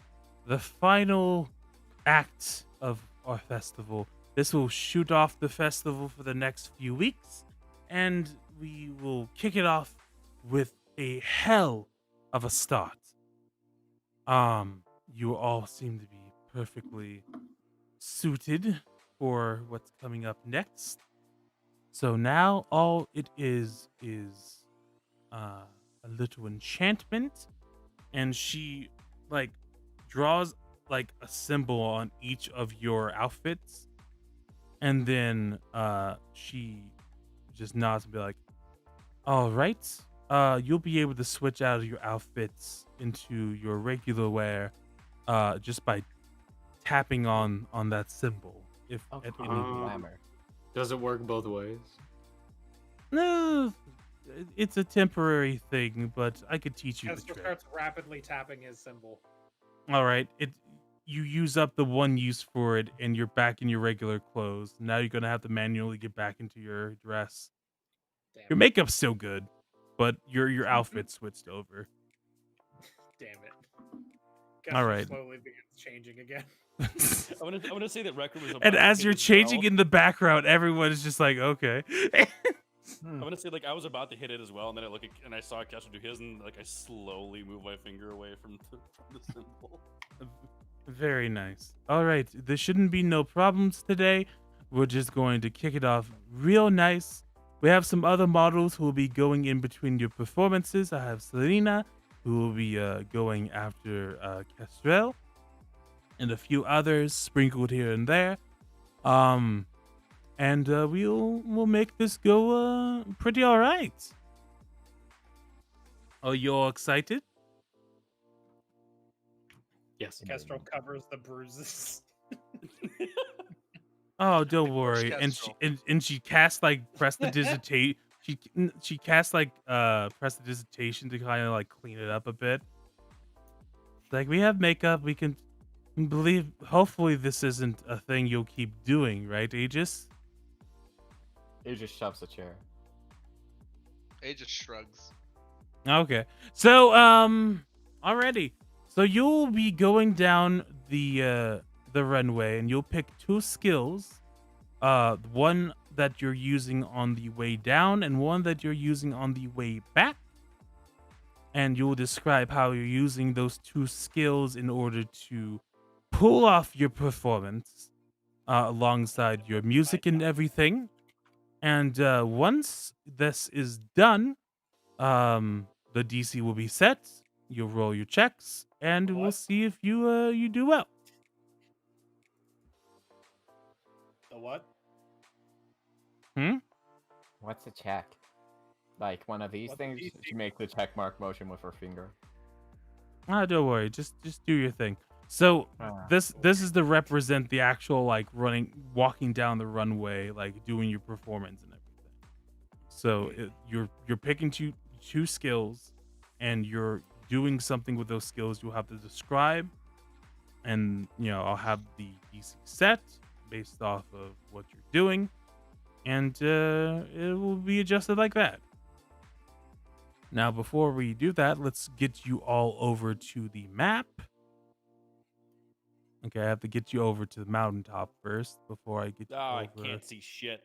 Speaker 3: the final act of our festival. This will shoot off the festival for the next few weeks, and we will kick it off with a hell of a start. You all seem to be perfectly suited for what's coming up next. So now all it is a little enchantment, and she like draws like a symbol on each of your outfits, and then she just nods and be like, all right, you'll be able to switch out of your outfits into your regular wear just by tapping on that symbol if at any
Speaker 1: glamour.
Speaker 7: Does it work both ways?
Speaker 3: No, it's a temporary thing, but I could teach you the
Speaker 5: Kester
Speaker 3: trick.
Speaker 5: starts rapidly tapping his symbol.
Speaker 3: All right, you use up the one use for it, and you're back in your regular clothes. Now you're gonna have to manually get back into your dress.
Speaker 5: Damn
Speaker 3: Your
Speaker 5: it.
Speaker 3: makeup's still good, but your outfit switched over.
Speaker 5: Damn it. Kester
Speaker 3: All right.
Speaker 5: slowly begins changing again.
Speaker 2: I'm gonna say that Record was. About
Speaker 3: And
Speaker 2: to
Speaker 3: as
Speaker 2: hit
Speaker 3: you're
Speaker 2: as
Speaker 3: changing
Speaker 2: well.
Speaker 3: in the background, everyone is just like, okay.
Speaker 2: I'm gonna say like I was about to hit it as well, and then I look at, and I saw Kester do his, and like I slowly move my finger away from the symbol.
Speaker 3: Very nice. All right, there shouldn't be no problems today. We're just going to kick it off real nice. We have some other models who will be going in between your performances. I have Selena, who will be going after Kestrel, and a few others sprinkled here and there. And we'll make this go pretty all right. Oh, you all excited?
Speaker 7: Yes.
Speaker 5: Kestrel covers the bruises.
Speaker 3: Oh, don't worry. And she casts like prestidigitation. She casts like prestidigitation to kind of like clean it up a bit. Like, we have makeup. We can believe. Hopefully, this isn't a thing you'll keep doing, right, Aegis?
Speaker 1: It just shoves a chair.
Speaker 4: It just shrugs.
Speaker 3: Okay. So, already. So you'll be going down the runway, and you'll pick 2 skills. One that you're using on the way down, and one that you're using on the way back. And you'll describe how you're using those 2 skills in order to pull off your performance alongside your music and everything. And once this is done, the DC will be set. You'll roll your checks, and we'll
Speaker 5: What?
Speaker 3: see if you do well.
Speaker 5: The what?
Speaker 1: What's a check? Like one of these
Speaker 5: What's a
Speaker 1: things?
Speaker 5: DC?
Speaker 1: She make the check mark motion with her finger.
Speaker 3: Don't worry, just do your thing. So this is to represent the actual like walking down the runway, like doing your performance and everything. So you're picking two skills, and you're doing something with those skills. You'll have to describe, and I'll have the DC set based off of what you're doing, and it will be adjusted like that. Now, before we do that, let's get you all over to the map. Okay, I have to get you over to the mountaintop first before I get you over
Speaker 2: I can't see shit.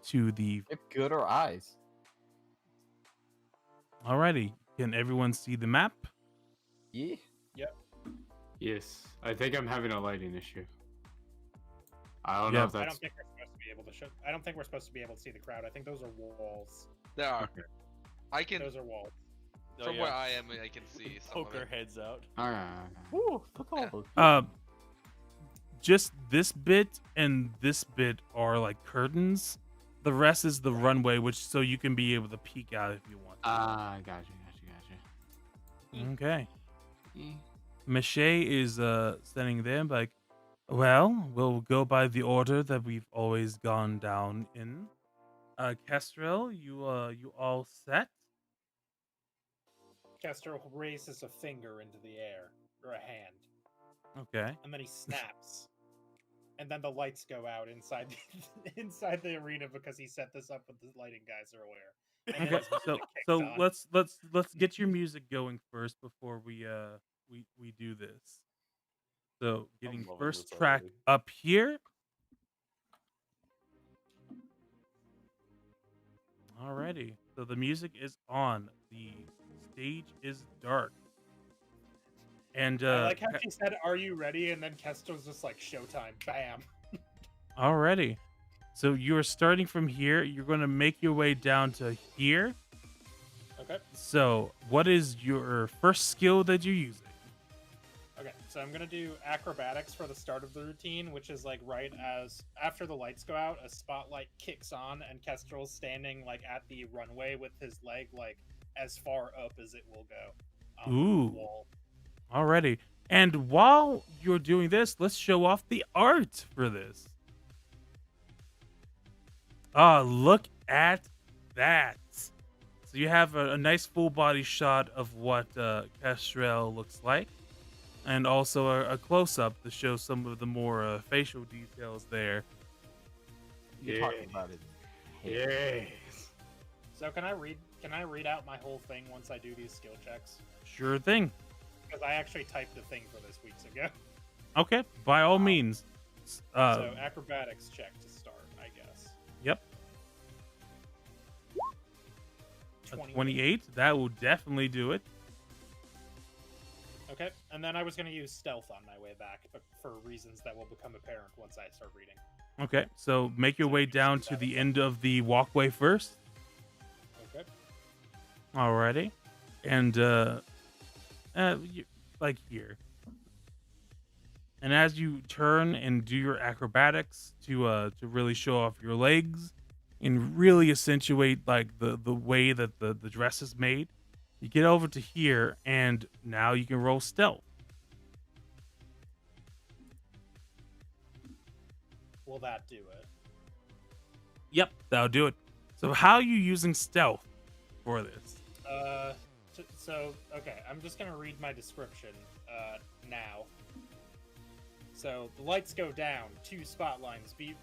Speaker 3: to the.
Speaker 1: If good or eyes.
Speaker 3: Alrighty, can everyone see the map?
Speaker 1: Yeah.
Speaker 7: Yes, I think I'm having a lighting issue. I don't know if
Speaker 5: I
Speaker 7: that's.
Speaker 5: don't think we're supposed to be able to show. I don't think we're supposed to be able to see the crowd. I think those are walls.
Speaker 4: There are. I can,
Speaker 5: Those are walls.
Speaker 4: from where I am, I can see some
Speaker 2: Poke
Speaker 4: of
Speaker 2: our
Speaker 4: it.
Speaker 2: heads out.
Speaker 7: All right.
Speaker 1: Ooh, look all those.
Speaker 3: Just this bit and this bit are like curtains. The rest is the runway, which so you can be able to peek out if you want.
Speaker 7: Gotcha.
Speaker 3: Okay. Mache is standing there like, well, we'll go by the order that we've always gone down in. Kestrel, you all set?
Speaker 5: Kestrel raises a finger into the air, or a hand,
Speaker 3: Okay.
Speaker 5: and then he snaps. And then the lights go out inside inside the arena because he set this up with the lighting guys earlier. And then
Speaker 3: Okay.
Speaker 5: his music kicks
Speaker 3: So
Speaker 5: on.
Speaker 3: let's get your music going first before we do this. So getting
Speaker 2: loving
Speaker 3: first
Speaker 2: this
Speaker 3: track
Speaker 2: already.
Speaker 3: up here. Alrighty. So the music is on. The stage is dark. And
Speaker 5: I like how she said, "Are you ready?" And then Kestrel's just like, "Showtime!" Bam.
Speaker 3: alrighty. So you're starting from here. You're going to make your way down to here.
Speaker 5: Okay.
Speaker 3: So what is your first skill that you're using?
Speaker 5: Okay. So I'm gonna do acrobatics for the start of the routine, which is like right as after the lights go out, a spotlight kicks on, and Kestrel's standing like at the runway with his leg like as far up as it will go.
Speaker 3: Ooh.
Speaker 5: The wall.
Speaker 3: Alrighty. And while you're doing this, let's show off the art for this. Look at that. So you have a nice full body shot of what Kestrel looks like. And also a close-up to show some of the more facial details there.
Speaker 1: You're talking about it.
Speaker 7: Yes.
Speaker 5: So can I read out my whole thing once I do these skill checks?
Speaker 3: Sure thing.
Speaker 5: Because I actually typed the thing for this weeks ago.
Speaker 3: Okay, by all means.
Speaker 5: So acrobatics check to start, I guess.
Speaker 3: Yep. 28. That will definitely do it.
Speaker 5: Okay, and then I was going to use stealth on my way back, but for reasons that will become apparent once I start reading.
Speaker 3: Okay, so make your way down to the end of the walkway first.
Speaker 5: Okay.
Speaker 3: Alrighty. And, like here. And as you turn and do your acrobatics to really show off your legs and really accentuate like the way that the dress is made, you get over to here and now you can roll stealth.
Speaker 5: Will that do it?
Speaker 3: Yep, that'll do it. So how are you using stealth for this?
Speaker 5: Okay, I'm just gonna read my description now. So the lights go down. Two spotlights beam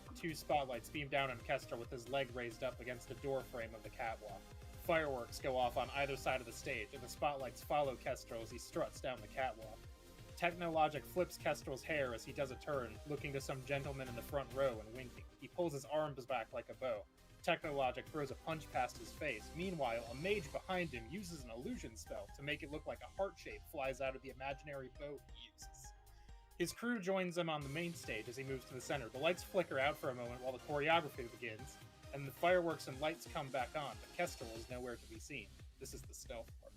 Speaker 5: down on Kestrel with his leg raised up against the door frame of the catwalk. Fireworks go off on either side of the stage, and the spotlights follow Kestrel as he struts down the catwalk. Technologic flips Kestrel's hair as he does a turn, looking to some gentleman in the front row and winking. He pulls his arms back like a bow. Technologic throws a punch past his face. Meanwhile, a mage behind him uses an illusion spell to make it look like a heart shape flies out of the imaginary bow he uses. His crew joins him on the main stage as he moves to the center. The lights flicker out for a moment while the choreography begins.
Speaker 6: and the fireworks and lights come back on, but Kestrel is nowhere to be seen. This is the stealth part.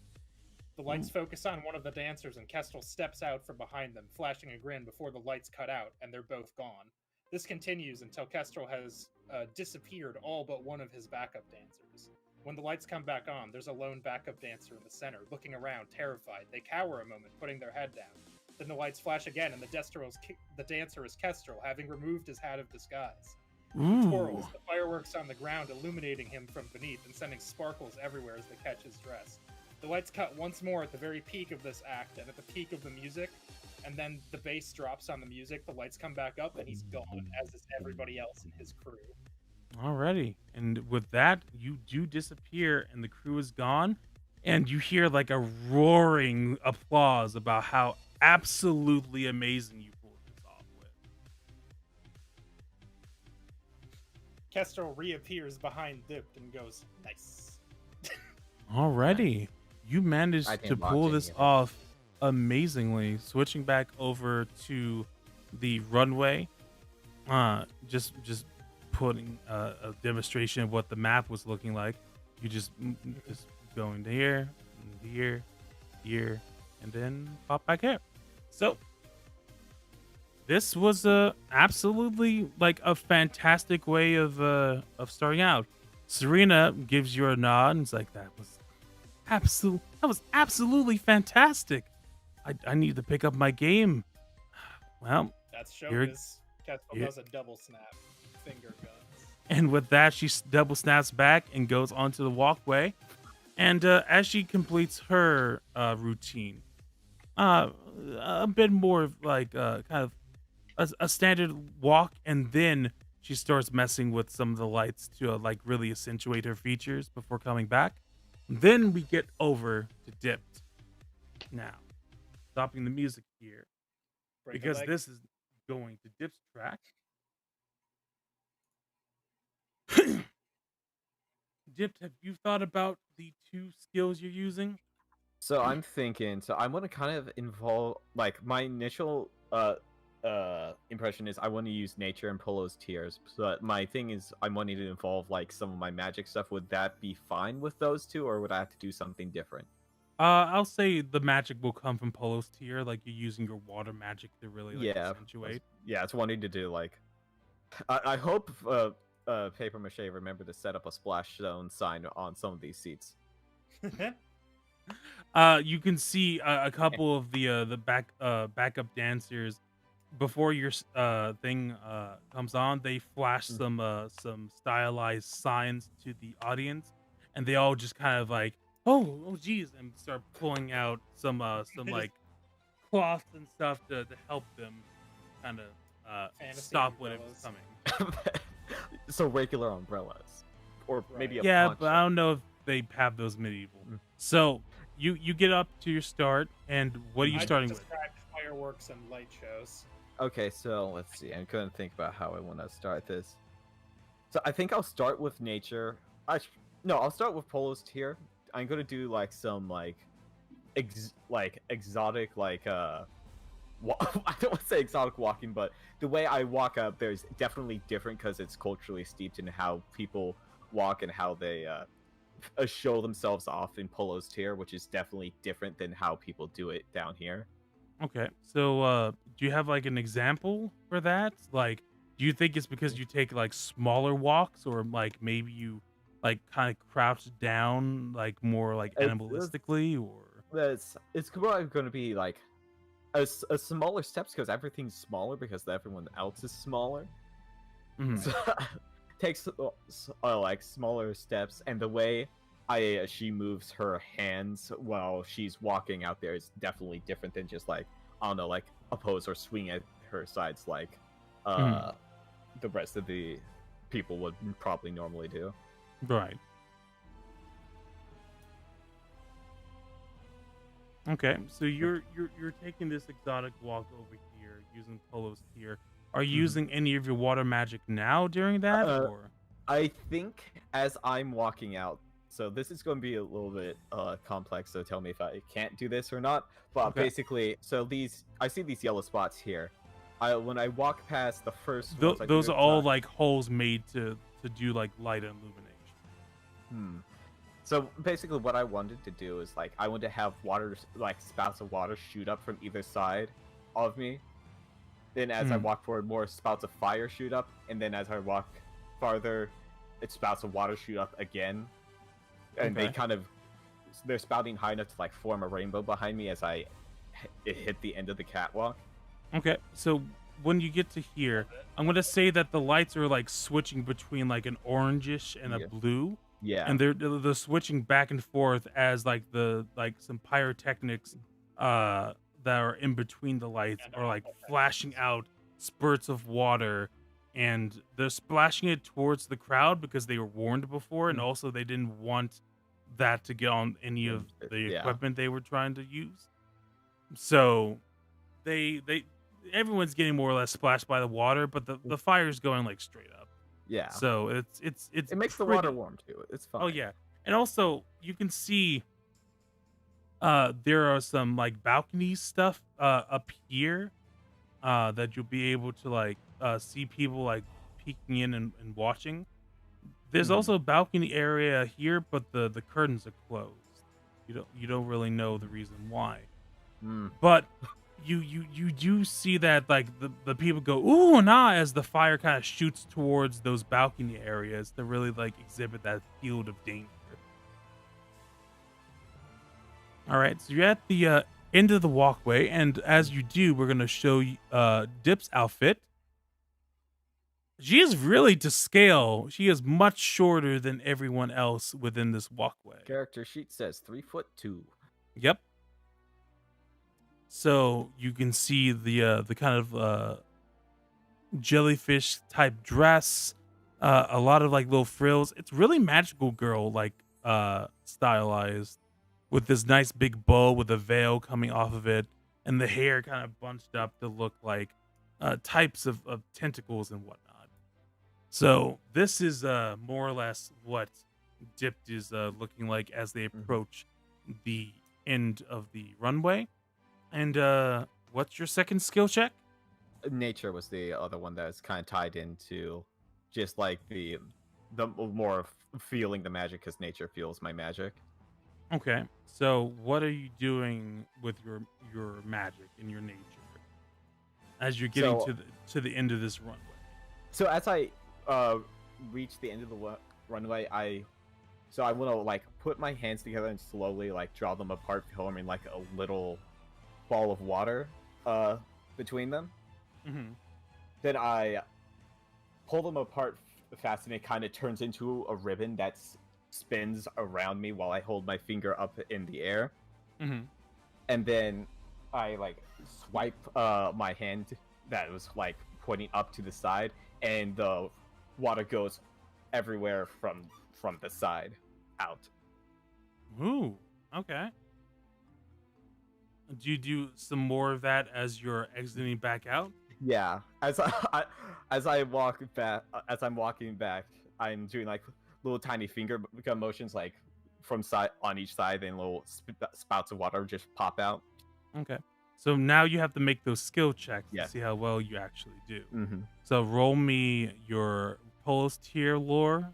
Speaker 6: The lights focus on one of the dancers, and Kestrel steps out from behind them, flashing a grin before the lights cut out, and they're both gone. This continues until Kestrel has disappeared all but one of his backup dancers. When the lights come back on, there's a lone backup dancer in the center, looking around, terrified. They cower a moment, putting their head down. Then the lights flash again, and the dancer is Kestrel, having removed his hat of disguise. He twirls, the fireworks on the ground illuminating him from beneath and sending sparkles everywhere as they catch his dress. The lights cut once more at the very peak of this act, and at the peak of the music, and then the bass drops on the music, the lights come back up, and he's gone, as is everybody else in his crew.
Speaker 3: Alrighty. And with that, you do disappear, and the crew is gone, and you hear like a roaring applause about how absolutely amazing you pulled this off with.
Speaker 6: Kestrel reappears behind Dipped and goes, nice.
Speaker 3: Alrighty. You managed to pull this off amazingly. Switching back over to the runway, just putting a demonstration of what the map was looking like. You just go into here, here, and then pop back here. So this was absolutely like a fantastic way of starting out. Serena gives you a nod and is like, that was absolutely fantastic. I need to pick up my game. Well,
Speaker 6: that's showbiz. Kestrel does a double snap, finger guns.
Speaker 3: And with that, she double snaps back and goes onto the walkway. And as she completes her routine, a bit more of like kind of a standard walk, and then she starts messing with some of the lights to like really accentuate her features before coming back. Then we get over to Dipped. Now, stopping the music here because this is going to Dipp's track. Dipped, have you thought about the two skills you're using?
Speaker 1: So I'm thinking, I'm gonna kind of involve, like, my initial impression is I want to use nature and Polo's tears. But my thing is I'm wanting to involve like some of my magic stuff. Would that be fine with those two, or would I have to do something different?
Speaker 3: I'll say the magic will come from Polo's tier, like you're using your water magic to really like accentuate.
Speaker 1: Yeah, it's wanting to do like I hope Paper Mache remember to set up a splash zone sign on some of these seats.
Speaker 3: You can see a couple of the backup dancers before your thing comes on. They flash some stylized signs to the audience, and they all just kind of like, oh geez, and start pulling out some like cloths and stuff to help them kind of stop whatever's coming.
Speaker 1: So regular umbrellas, or maybe a
Speaker 3: yeah,
Speaker 1: poncho.
Speaker 3: but I don't know if they have those medieval. So you get up to your start, and what are you starting with?
Speaker 6: Fireworks and light shows.
Speaker 1: Okay, so let's see. I'm gonna think about how I want to start this. So I think I'll start with nature. I'll start with Polo's tier. I'm gonna do like some exotic I don't want to say exotic walking, but the way I walk up there's definitely different because it's culturally steeped in how people walk and how they show themselves off in Polo's tier, which is definitely different than how people do it down here.
Speaker 3: Okay, so do you have like an example for that? Like, do you think it's because you take like smaller walks, or like maybe you like kind of crouch down like more like animalistically, or
Speaker 1: it's probably going to be like a smaller steps because everything's smaller because everyone else is smaller. So takes like smaller steps, and the way she moves her hands while she's walking out there is definitely different than just like, I don't know, like a pose or swing at her sides like the rest of the people would probably normally do.
Speaker 3: Right. Okay, so you're taking this exotic walk over here using Polo's tier. Are you using any of your water magic now during that? Or
Speaker 1: I think as I'm walking out, so this is going to be a little bit complex, so tell me if I can't do this or not. But basically, so I see these yellow spots here. When I walk past the first
Speaker 3: those are all like holes made to do like light and illumination.
Speaker 1: So basically, what I wanted to do is like I wanted to have water, like spouts of water, shoot up from either side of me. Then, as I walk forward, more spouts of fire shoot up, and then as I walk farther, it spouts of water shoot up again, and they they're spouting high enough to like form a rainbow behind me as it hit the end of the catwalk.
Speaker 3: Okay, so when you get to here, I'm gonna say that the lights are like switching between like an orangish and a blue.
Speaker 1: Yeah.
Speaker 3: And they're switching back and forth as like some pyrotechnics that are in between the lights are like flashing out spurts of water, and they're splashing it towards the crowd because they were warned before, and also they didn't want that to get on any of the equipment they were trying to use. So everyone's getting more or less splashed by the water, but the fire's going like straight up.
Speaker 1: Yeah.
Speaker 3: So it
Speaker 1: makes the water warm too. It's fine.
Speaker 3: Oh yeah. And also you can see there are some like balcony stuff up here that you'll be able to like see people like peeking in and watching. There's also a balcony area here, but the curtains are closed. You don't really know the reason why. But you do see that like the people go ooh nah as the fire kind of shoots towards those balcony areas to really like exhibit that field of danger. All right, so you're at the end of the walkway, and as you do, we're gonna show you Dip's outfit. She is really to scale. She is much shorter than everyone else within this walkway.
Speaker 1: Character sheet says 3'2".
Speaker 3: Yep. So you can see the kind of jellyfish type dress, a lot of like little frills. It's really magical girl like stylized, with this nice big bow with a veil coming off of it, and the hair kind of bunched up to look like types of tentacles and whatnot. So this is more or less what Dipped is looking like as they approach the end of the runway. And what's your second skill check?
Speaker 1: Nature was the other one that is kind of tied into just like the more feeling the magic, because nature feels my magic.
Speaker 3: Okay, so what are you doing with your magic and your nature as you're getting to the end of this runway?
Speaker 1: So as I reach the end of the runway, I want to like put my hands together and slowly like draw them apart, forming like a little ball of water between them. Then I pull them apart fast, and it kind of turns into a ribbon that spins around me while I hold my finger up in the air. And then I like swipe my hand that was like pointing up to the side, and the water goes everywhere from the side out.
Speaker 3: Ooh, okay. Do you do some more of that as you're exiting back out?
Speaker 1: Yeah, as I'm walking back, I'm doing like little tiny finger motions, like from side on each side, and little spouts of water just pop out.
Speaker 3: Okay, so now you have to make those skill checks to see how well you actually do.
Speaker 1: Mm-hmm.
Speaker 3: So roll me your Polos tier lore.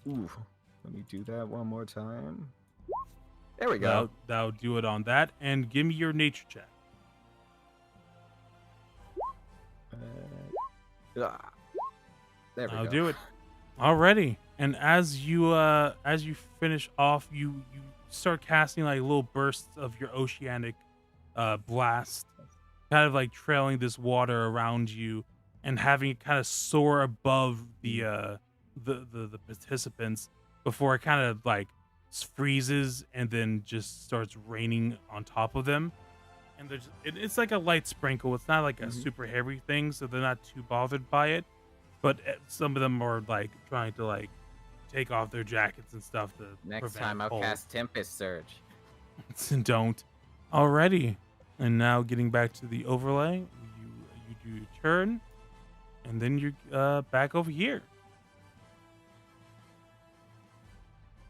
Speaker 1: Ooh, let me do that one more time. There we go.
Speaker 3: That'll do it on that, and give me your nature check.
Speaker 1: There we go.
Speaker 3: I'll do it. Alrighty. And as you finish off, you start casting like little bursts of your oceanic blast, kind of like trailing this water around you and having it kind of soar above the participants before it kind of like freezes and then just starts raining on top of them. And it's like a light sprinkle. It's not like a super heavy thing, so they're not too bothered by it. But some of them are like trying to like take off their jackets and stuff to
Speaker 1: Next time I'll cast Tempest Surge.
Speaker 3: Don't. Alrighty. And now getting back to the overlay, you do your turn, and then you're back over here.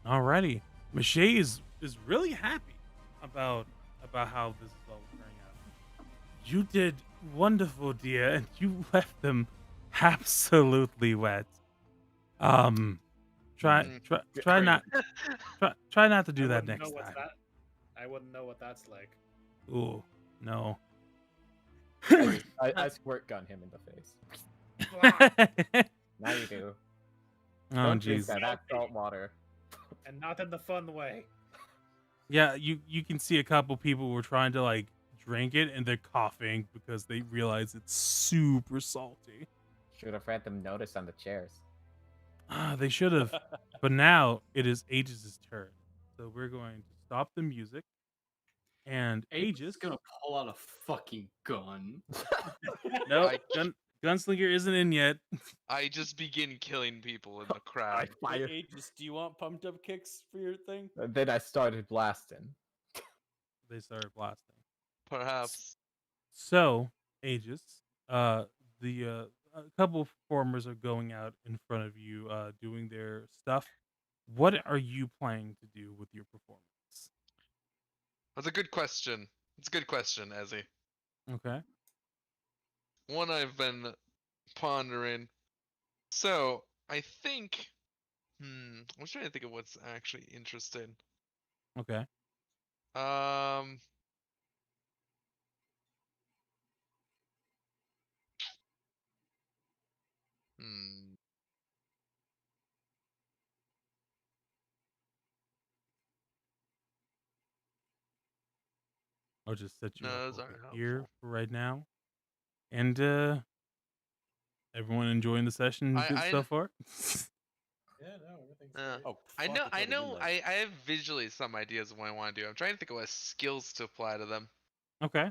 Speaker 3: Alrighty. Mache is really happy about how this is all turning out. You did wonderful, dear, and you left them absolutely wet. Try not to do that next time.
Speaker 6: I wouldn't know what that's like.
Speaker 3: Ooh, no.
Speaker 1: I squirt gun him in the face. Now you do.
Speaker 3: Oh
Speaker 1: Don't drink
Speaker 3: jeez.
Speaker 1: that. That's salt water.
Speaker 6: And not in the fun way.
Speaker 3: Yeah, you can see a couple people were trying to like drink it and they're coughing because they realize it's super salty.
Speaker 1: Should have had them notice on the chairs.
Speaker 3: They should have. But now it is Aegis' turn. So we're going to stop the music. And
Speaker 7: Aegis
Speaker 3: Aegis
Speaker 7: is gonna pull out a fucking gun.
Speaker 3: Nope, Gunslinger isn't in yet.
Speaker 4: I just begin killing people in the crowd.
Speaker 1: Fire.
Speaker 2: Aegis, do you want pumped up kicks for your thing?
Speaker 1: And then I started blasting.
Speaker 3: They started blasting.
Speaker 4: Perhaps.
Speaker 3: So, Aegis, a couple of performers are going out in front of you, doing their stuff. What are you planning to do with your performance?
Speaker 4: That's a good question. It's a good question, Ezzy.
Speaker 3: Okay.
Speaker 4: One I've been pondering. So, I think... I was trying to think of what's actually interesting.
Speaker 3: Okay. I'll just set you
Speaker 4: No,
Speaker 3: up
Speaker 4: those
Speaker 3: over
Speaker 4: aren't
Speaker 3: here
Speaker 4: helpful.
Speaker 3: for right now. And everyone enjoying the session so far?
Speaker 6: Yeah, no, everything's
Speaker 4: Yeah.
Speaker 6: great.
Speaker 2: Oh,
Speaker 4: I
Speaker 2: fuck,
Speaker 4: know,
Speaker 2: it's
Speaker 4: I
Speaker 2: already
Speaker 4: know,
Speaker 2: midnight.
Speaker 4: I have visually some ideas of what I want to do. I'm trying to think of what skills to apply to them.
Speaker 3: Okay.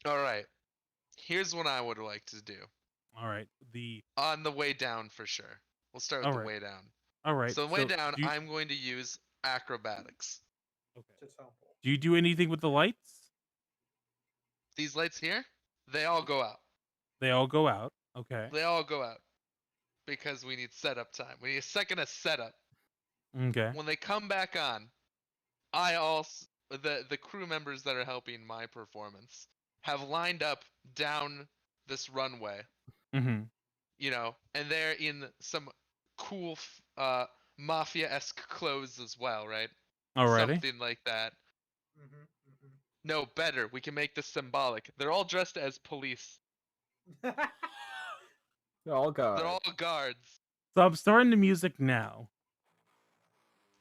Speaker 4: Alright. Here's what I would like to do.
Speaker 3: All right.
Speaker 4: On the way down, for sure. We'll start with
Speaker 3: All
Speaker 4: the
Speaker 3: right.
Speaker 4: way down.
Speaker 3: All right.
Speaker 4: So the way down, I'm going to use acrobatics.
Speaker 3: Okay. Do you do anything with the lights?
Speaker 4: These lights here, they all go out.
Speaker 3: They all go out. Okay.
Speaker 4: They all go out. Because we need setup time. We need a second of setup.
Speaker 3: Okay.
Speaker 4: When they come back on, I also the crew members that are helping my performance have lined up down this runway.
Speaker 3: Mm-hmm.
Speaker 4: You know, and they're in some cool mafia-esque clothes as well, right?
Speaker 3: Alrighty.
Speaker 4: Something like that. No, better. We can make this symbolic. They're all dressed as police.
Speaker 1: They're all guards.
Speaker 4: They're all guards.
Speaker 3: So I'm starting the music now.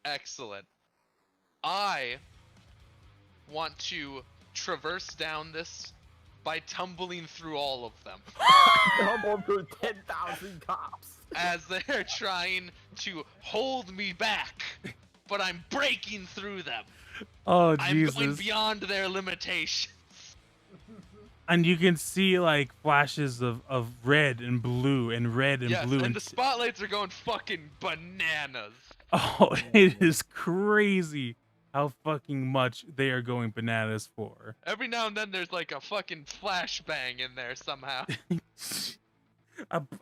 Speaker 4: Excellent. I want to traverse down this by tumbling through all of them.
Speaker 1: Tumble through 10,000 cops.
Speaker 4: As they're trying to hold me back, but I'm breaking through them.
Speaker 3: Oh,
Speaker 4: I'm
Speaker 3: Jesus.
Speaker 4: going beyond their limitations.
Speaker 3: And you can see like flashes of red and blue and red and
Speaker 4: Yes,
Speaker 3: blue.
Speaker 4: and the spotlights are going fucking bananas.
Speaker 3: Oh, it is crazy how fucking much they are going bananas for.
Speaker 4: Every now and then there's like a fucking flashbang in there somehow.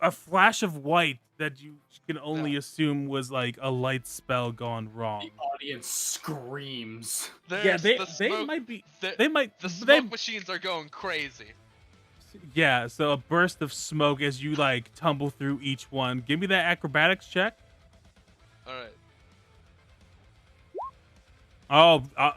Speaker 3: a flash of white that you can only assume was like a light spell gone wrong.
Speaker 7: The audience screams.
Speaker 3: Yeah, they might be. They might.
Speaker 4: The smoke machines are going crazy.
Speaker 3: Yeah, so a burst of smoke as you like tumble through each one. Give me that acrobatics check.
Speaker 4: All right.
Speaker 3: Oh,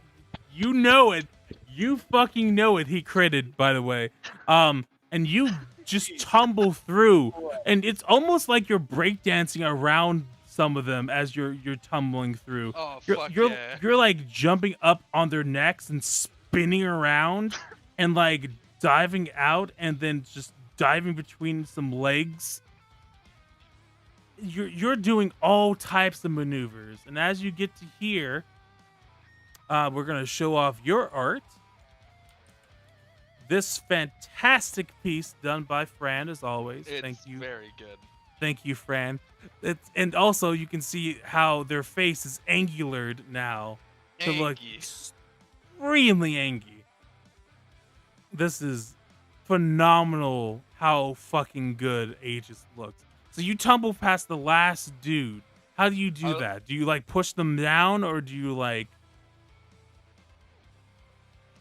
Speaker 3: you know it. You fucking know it. He critted, by the way. And you just tumble through, and it's almost like you're breakdancing around some of them as you're tumbling through.
Speaker 4: Oh,
Speaker 3: You're like jumping up on their necks and spinning around, and like diving out, and then just diving between some legs. You're doing all types of maneuvers, and as you get to here, we're gonna show off your art. This fantastic piece done by Fran, as always. Thank you.
Speaker 4: Very good.
Speaker 3: Thank you, Fran. And also, you can see how their face is angulared now to look extremely angry. This is phenomenal how fucking good Aegis looks. So you tumble past the last dude. How do you do that? Do you like push them down, or do you like...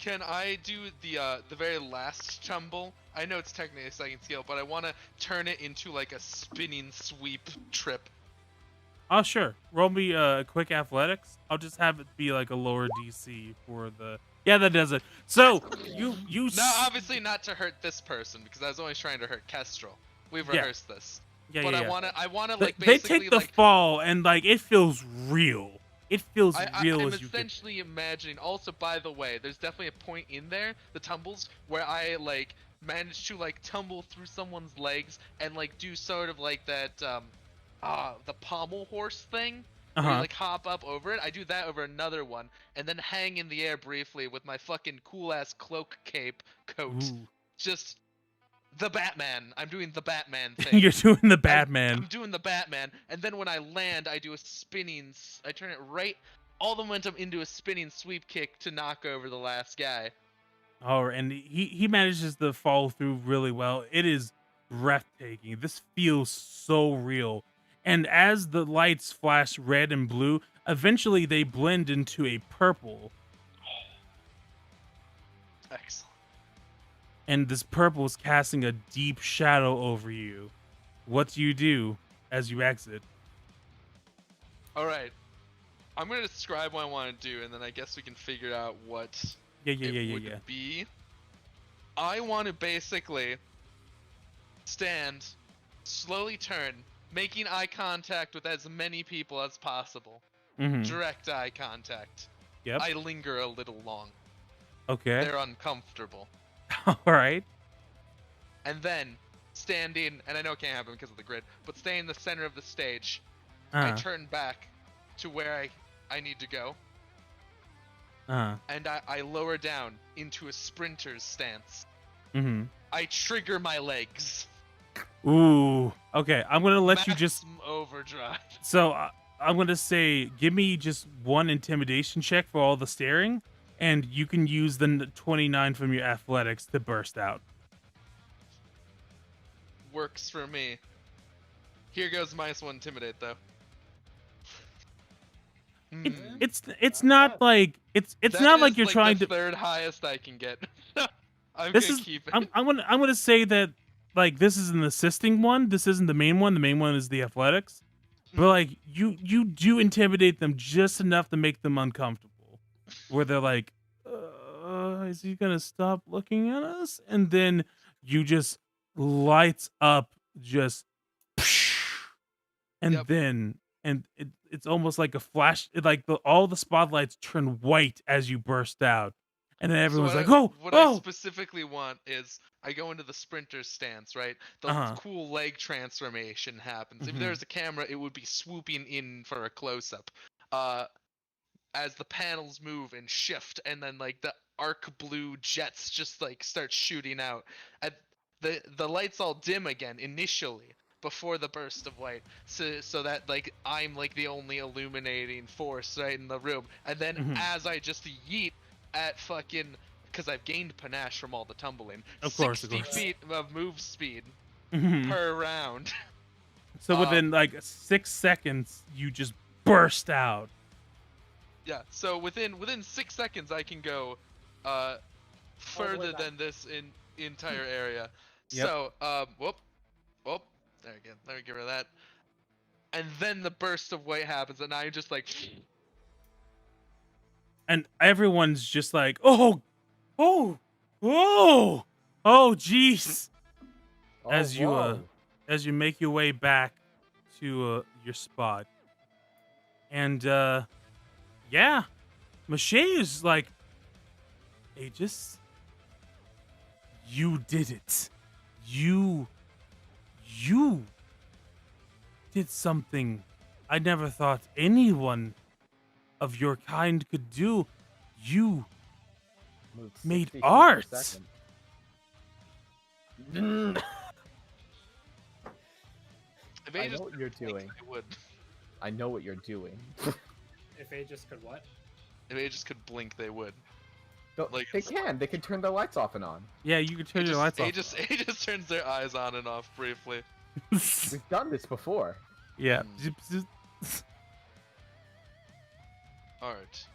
Speaker 4: Can I do the very last tumble? I know it's technically a second skill, but I want to turn it into like a spinning sweep trip.
Speaker 3: Oh, sure. Roll me a quick athletics. I'll just have it be like a lower DC for the. Yeah, that does it. So you.
Speaker 4: No, obviously not to hurt this person because I was always trying to hurt Kestrel. We've rehearsed this.
Speaker 3: Yeah,
Speaker 4: but
Speaker 3: yeah.
Speaker 4: I wanna like
Speaker 3: They
Speaker 4: basically
Speaker 3: take the
Speaker 4: like
Speaker 3: fall and like it feels real. It feels real
Speaker 4: I'm
Speaker 3: as you get.
Speaker 4: essentially imagining. Also, by the way, there's definitely a point in there, the tumbles, where I like manage to like tumble through someone's legs and like do sort of like that the pommel horse thing. Where you like hop up over it. I do that over another one, and then hang in the air briefly with my fucking cool ass cloak cape coat.
Speaker 3: Ooh.
Speaker 4: Just the Batman. I'm doing the Batman thing.
Speaker 3: You're doing the Batman.
Speaker 4: I'm doing the Batman, and then when I land, I do a spinning. I turn it right, all the momentum into a spinning sweep kick to knock over the last guy.
Speaker 3: Oh, and he manages to follow through really well. It is breathtaking. This feels so real. And as the lights flash red and blue, eventually they blend into a purple.
Speaker 4: Excellent.
Speaker 3: And this purple is casting a deep shadow over you. What do you do as you exit?
Speaker 4: All right. I'm going to describe what I want to do, and then I guess we can figure out what it would be. I want to basically stand, slowly turn, making eye contact with as many people as possible. Direct eye contact.
Speaker 3: Yep.
Speaker 4: I linger a little long.
Speaker 3: Okay.
Speaker 4: They're uncomfortable.
Speaker 3: All right.
Speaker 4: And then standing, and I know it can't happen because of the grid, but stay in the center of the stage. I turn back to where I need to go. And I lower down into a sprinter's stance. I trigger my legs.
Speaker 3: Ooh. Okay, I'm gonna let you just
Speaker 4: overdrive.
Speaker 3: So I'm gonna say, give me just one intimidation check for all the staring, and you can use the 29 from your athletics to burst out.
Speaker 4: Works for me. Here goes -1 intimidate though.
Speaker 3: It's not like it's not like you're trying
Speaker 4: the
Speaker 3: to.
Speaker 4: Third highest I can get. I'm
Speaker 3: gonna say that like this is an assisting one. This isn't the main one. The main one is the athletics. But like you do intimidate them just enough to make them uncomfortable, where they're like, "Is he gonna stop looking at us?" And then you just lights up, just, and then it's almost like a flash. Like all the spotlights turn white as you burst out, and then everyone's like, "Oh!"
Speaker 4: What I specifically want is I go into the sprinter stance, right? The cool leg transformation happens. If there's a camera, it would be swooping in for a close-up. As the panels move and shift, and then like the arc blue jets just like start shooting out. The lights all dim again initially before the burst of white, so that like I'm like the only illuminating force right in the room. And then as I just yeet at fucking, because I've gained panache from all the tumbling.
Speaker 3: Of course,
Speaker 4: 60 feet of move speed per round.
Speaker 3: So within like 6 seconds, you just burst out.
Speaker 4: Yeah. So within 6 seconds, I can go further than this entire area.
Speaker 3: Yep.
Speaker 4: So whoop, there we go. Let me get rid of that. And then the burst of white happens, and I'm just like.
Speaker 3: And everyone's just like, oh, jeez. As you make your way back to your spot, and yeah, Mache is like, Aegis, you did it. You did something I never thought anyone of your kind could do. You made art.
Speaker 1: I know what you're doing. I know what you're doing.
Speaker 5: If Aegis could what?
Speaker 4: If Aegis could blink, they would.
Speaker 1: Like, they can. They can turn their lights off and on.
Speaker 3: Yeah, you can turn your lights off.
Speaker 4: Aegis turns their eyes on and off briefly.
Speaker 1: We've done this before.
Speaker 3: Yeah.
Speaker 4: Alright.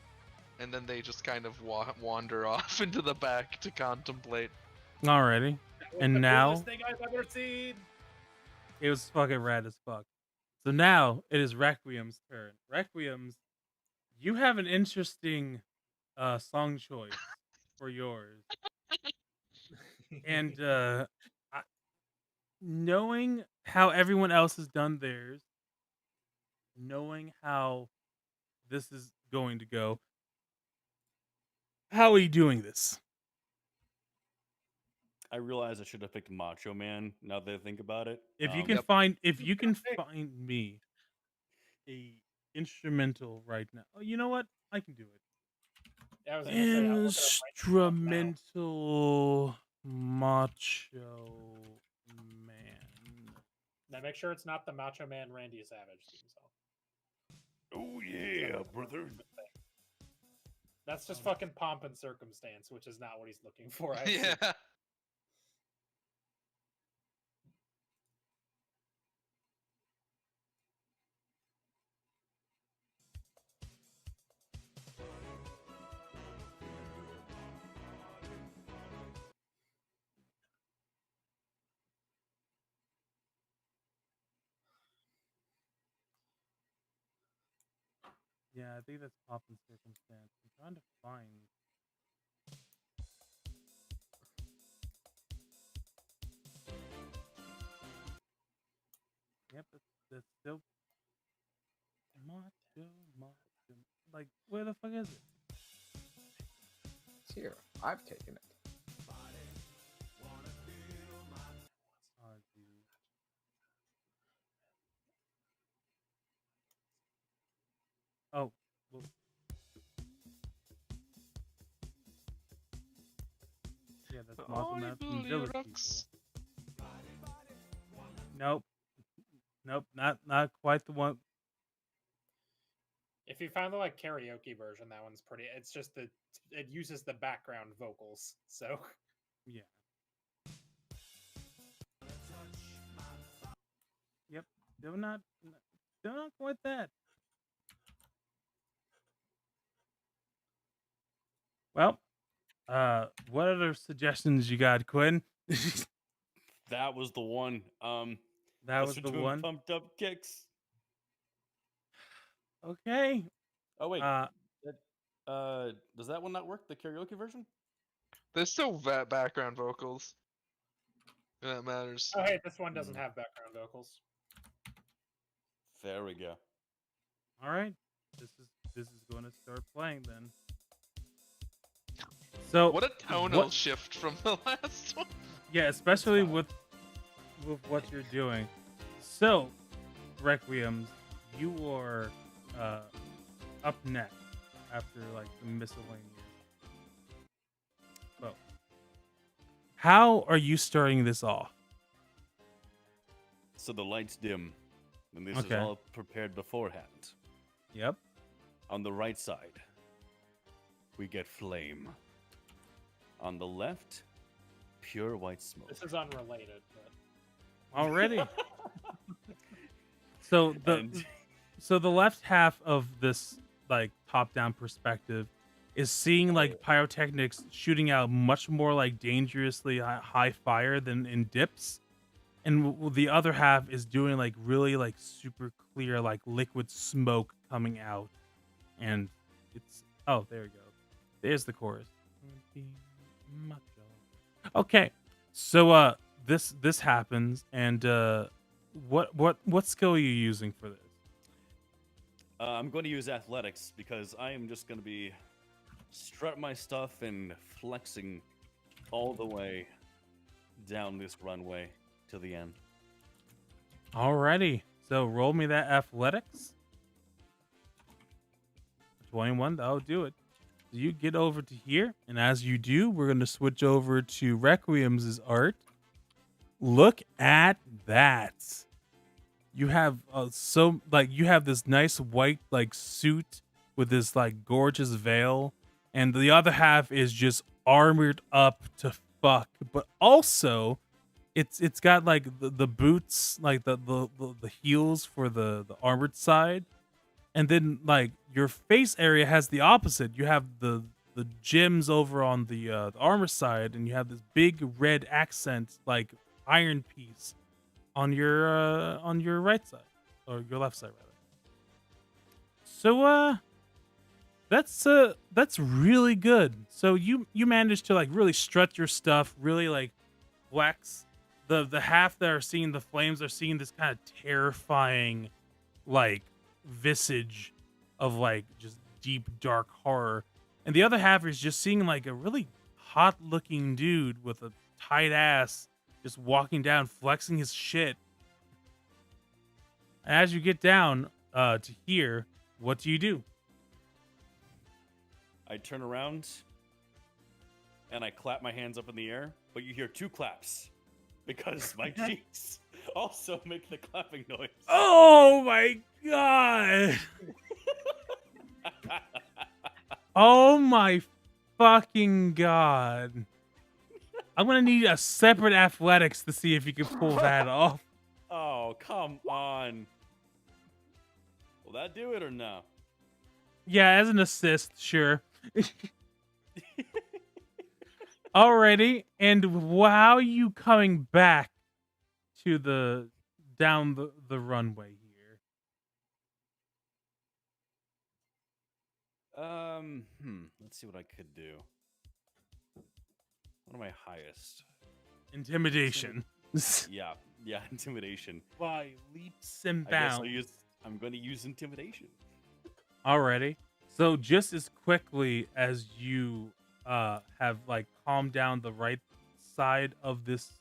Speaker 4: and then they just kind of wander off into the back to contemplate.
Speaker 3: Alrighty. And
Speaker 6: the
Speaker 3: now
Speaker 6: coolest thing I've ever seen.
Speaker 3: it was fucking rad as fuck. So now it is Requiem's turn. Requiems, you have an interesting song choice for yours. And knowing how everyone else has done theirs, knowing how this is going to go, how are you doing this?
Speaker 2: I realize I should have picked Macho Man. Now that I think about it,
Speaker 3: If you can find me a instrumental right now. Oh, you know what? I can do it.
Speaker 6: Yeah, I was gonna say, I'm looking at
Speaker 3: Instrumental Macho Man.
Speaker 6: now make sure it's not the Macho Man Randy Savage theme song.
Speaker 2: oh yeah, brother.
Speaker 6: That's just fucking pomp and circumstance, which is not what he's looking for. I
Speaker 4: Yeah.
Speaker 6: assume.
Speaker 3: Yeah, I think that's pop and circumstance. I'm trying to find. Yep, that's still Macho. Like, where the fuck is it?
Speaker 1: It's here. I've taken it.
Speaker 3: Oh, dude. Oh, well. Yeah, that's Macho Man from Village People. Nope. Nope, not quite the one.
Speaker 6: If you found the like karaoke version, that one's pretty. It's just it uses the background vocals, so
Speaker 3: Yeah. Yep. Still not quite that. Well, what other suggestions you got, Quinn?
Speaker 2: That was the one.
Speaker 3: That was
Speaker 2: Listen
Speaker 3: the
Speaker 2: to him
Speaker 3: one.
Speaker 2: Pumped up kicks.
Speaker 3: Okay.
Speaker 2: Oh wait. Does that one not work? The karaoke version?
Speaker 4: There's still background vocals. That matters.
Speaker 6: oh hey, this one doesn't have background vocals.
Speaker 2: There we go.
Speaker 3: All right. This is going to start playing then. So
Speaker 4: What a tonal shift from the last one.
Speaker 3: Yeah, especially with what you're doing. So, Requiems, you are up next after like the miscellaneous. So, how are you starting this off?
Speaker 2: So the lights dim, and this
Speaker 3: Okay.
Speaker 2: is all prepared beforehand.
Speaker 3: Yep.
Speaker 2: On the right side, we get flame. On the left, pure white smoke.
Speaker 6: This is unrelated, but
Speaker 3: Already. So the left half of this like top-down perspective is seeing like pyrotechnics shooting out much more like dangerously high fire than in dips, and the other half is doing like really like super clear like liquid smoke coming out, and it's there we go. There's the chorus. Okay, so this happens, and what skill are you using for this?
Speaker 2: I'm going to use athletics because I am just going to be strutting my stuff and flexing all the way down this runway to the end.
Speaker 3: Alrighty, so roll me that athletics. 21, that'll do it. So you get over to here, and as you do, we're going to switch over to Requiem's art. Look at that. You have you have this nice white like suit with this like gorgeous veil, and the other half is just armored up to fuck. But also, it's got like the boots, like the heels for the armored side, And then like your face area has the opposite. You have the gems over on the armor side, and you have this big red accent like iron piece on your right side, or your left side rather. So that's really good. So you managed to like really strut your stuff, really like flex. The half that are seeing the flames are seeing this kind of terrifying like visage of like just deep dark horror, and the other half is just seeing like a really hot looking dude with a tight ass just walking down flexing his shit. And as you get down to here, what do you do?
Speaker 2: I turn around and I clap my hands up in the air, but you hear 2 claps because my cheeks also make the clapping noise.
Speaker 3: Oh my god. Oh my fucking god. I'm gonna need a separate athletics to see if you can pull that off.
Speaker 2: Oh, come on. Will that do it or no?
Speaker 3: Yeah, as an assist, sure. Alrighty, and how are you coming back to down the runway here?
Speaker 2: Let's see what I could do. What am I highest?
Speaker 3: Intimidation.
Speaker 2: Yeah, intimidation.
Speaker 3: By leaps and
Speaker 2: I guess
Speaker 3: bounds.
Speaker 2: I'm going to use intimidation.
Speaker 3: Alrighty. So just as quickly as you have like calmed down the right side of this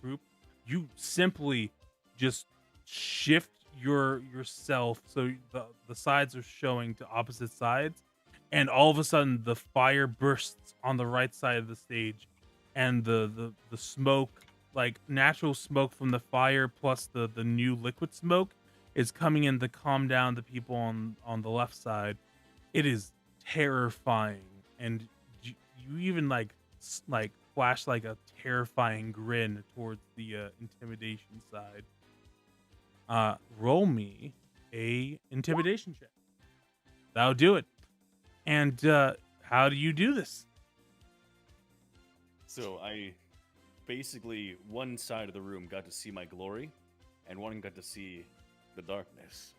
Speaker 3: group, you simply just shift yourself so the sides are showing to opposite sides, and all of a sudden the fire bursts on the right side of the stage, and the smoke, like natural smoke from the fire plus the new liquid smoke, is coming in to calm down the people on the left side. It is terrifying, and you even like flash like a terrifying grin towards the intimidation side. Roll me a intimidation check. That'll do it. And how do you do this?
Speaker 2: So I basically, one side of the room got to see my glory, and one got to see the darkness.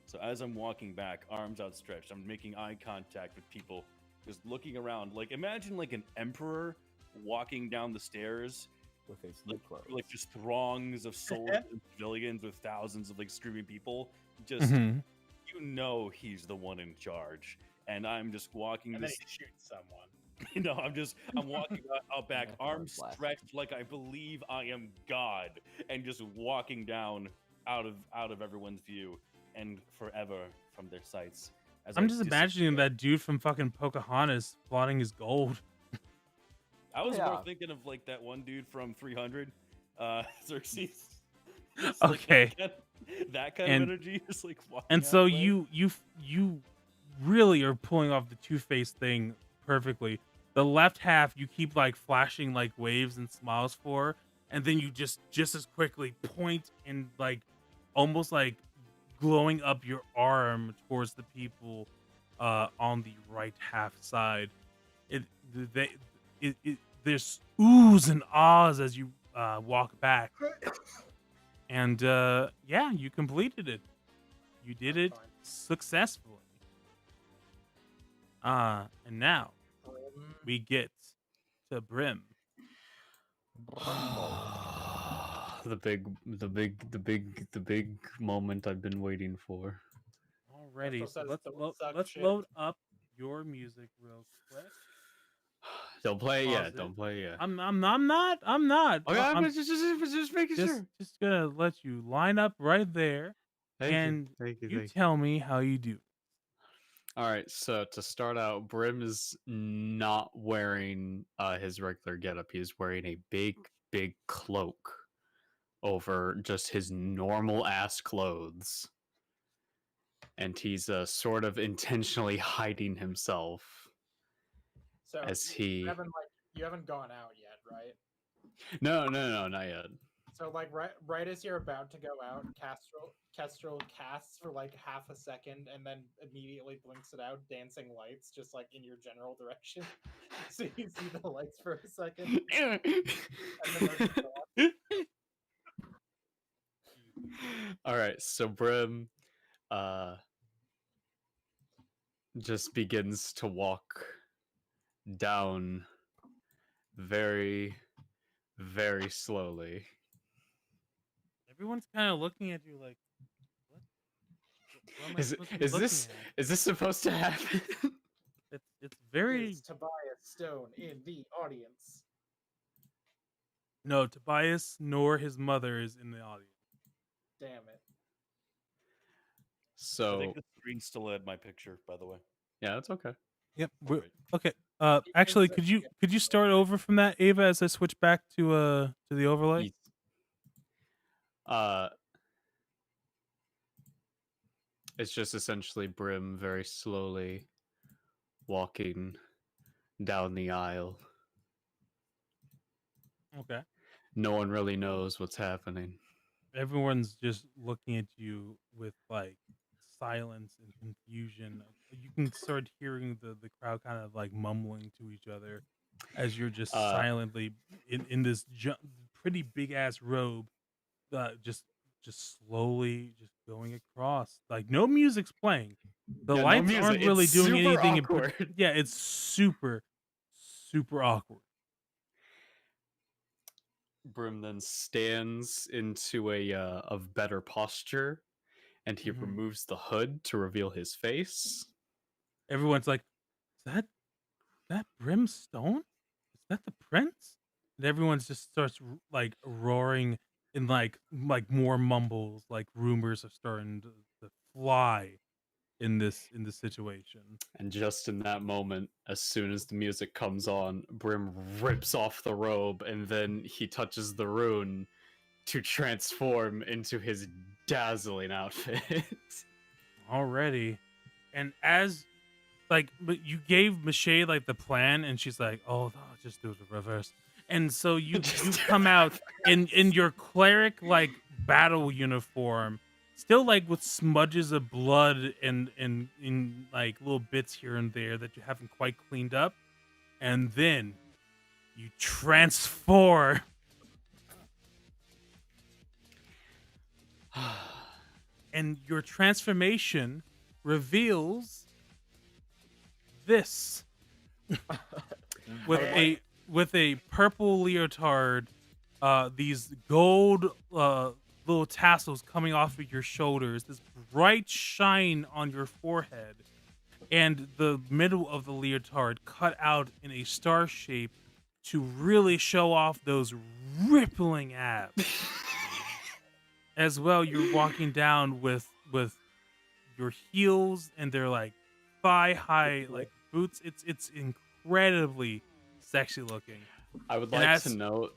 Speaker 2: So as I'm walking back, arms outstretched, I'm making eye contact with people, just looking around. Like, imagine like an emperor walking down the stairs
Speaker 1: with his new clothes.
Speaker 2: Like just throngs of soldiers and civilians with thousands of like screaming people. Just you know he's the one in charge, and I'm just walking.
Speaker 5: And
Speaker 2: this...
Speaker 5: then he shoots someone.
Speaker 2: You know, I'm walking out back, arms stretched like I believe I am God, and just walking down out of everyone's view and forever from their sights. As
Speaker 3: I'm just imagining that dude from fucking Pocahontas flaunting his gold.
Speaker 2: I was more thinking of like that one dude from 300, Xerxes.
Speaker 3: Okay.
Speaker 2: Like that kind of energy, just like walking.
Speaker 3: And so you really are pulling off the two-faced thing perfectly. The left half you keep like flashing like waves and smiles for, and then you just as quickly point and like almost like glowing up your arm towards the people on the right half side. There's oohs and ahs as you walk back, and yeah, you completed it. You did it successfully. And now we get to Brim.
Speaker 7: The big moment I've been waiting for.
Speaker 3: Already, so let's load up your music real quick.
Speaker 7: Don't play yet. Don't play yet.
Speaker 3: I'm not.
Speaker 7: Okay, I'm just making sure.
Speaker 3: Just gonna let you line up right there, and you tell me how you do.
Speaker 7: All right, so to start out, Brim is not wearing his regular getup. He is wearing a big cloak over just his normal ass clothes, and he's sort of intentionally hiding himself.
Speaker 5: So
Speaker 7: as he
Speaker 5: you haven't gone out yet, right?
Speaker 7: No, not yet.
Speaker 5: So like right as you're about to go out, Kestrel casts for like half a second and then immediately blinks it out, dancing lights just like in your general direction. So you see the lights for a second. And then
Speaker 7: All right, so Brim just begins to walk down very, very slowly.
Speaker 3: Everyone's kind of looking at you like, what am I
Speaker 7: Is
Speaker 3: supposed to be
Speaker 7: is
Speaker 3: looking
Speaker 7: this
Speaker 3: at?
Speaker 7: is this supposed to happen?
Speaker 3: It's very
Speaker 5: is Tobias Stone in the audience.
Speaker 3: no. Tobias nor his mother is in the audience.
Speaker 5: Damn it.
Speaker 2: I
Speaker 7: So
Speaker 2: think the screen still had my picture, by the way.
Speaker 7: yeah, that's okay.
Speaker 3: Yep.
Speaker 2: Right.
Speaker 3: Okay. Actually, could you start over from that, Ava, as I switch back to the overlay?
Speaker 7: Ye- It's just essentially Brim very slowly walking down the aisle.
Speaker 3: Okay.
Speaker 7: No one really knows what's happening.
Speaker 3: Everyone's just looking at you with like silence and confusion. You can start hearing the crowd kind of like mumbling to each other as you're just silently in this pretty big ass robe, just slowly just going across. Like no music's playing. The
Speaker 7: Yeah, no
Speaker 3: lights
Speaker 7: music.
Speaker 3: aren't really
Speaker 7: It's
Speaker 3: doing
Speaker 7: super
Speaker 3: anything.
Speaker 7: awkward.
Speaker 3: Yeah, it's super awkward.
Speaker 7: Brim then stands into a of better posture, and he removes the hood to reveal his face.
Speaker 3: Everyone's like, "Is that Brimstone? Is that the prince?" And everyone just starts like roaring in like more mumbles, like rumors are starting to fly in this situation.
Speaker 7: And just in that moment, as soon as the music comes on, Brim rips off the robe, and then he touches the rune to transform into his dazzling outfit.
Speaker 3: Already. And as like, but you gave Michelle like the plan, and she's like, "Oh, no, just do the reverse." And so you come out in your cleric like battle uniform, still like with smudges of blood and in like little bits here and there that you haven't quite cleaned up, and then you transform. And your transformation reveals this with a purple leotard, these gold little tassels coming off of your shoulders, this bright shine on your forehead, and the middle of the leotard cut out in a star shape to really show off those rippling abs. As well, you're walking down with your heels and they're like thigh high like boots. It's incredibly sexy looking.
Speaker 7: I would like to note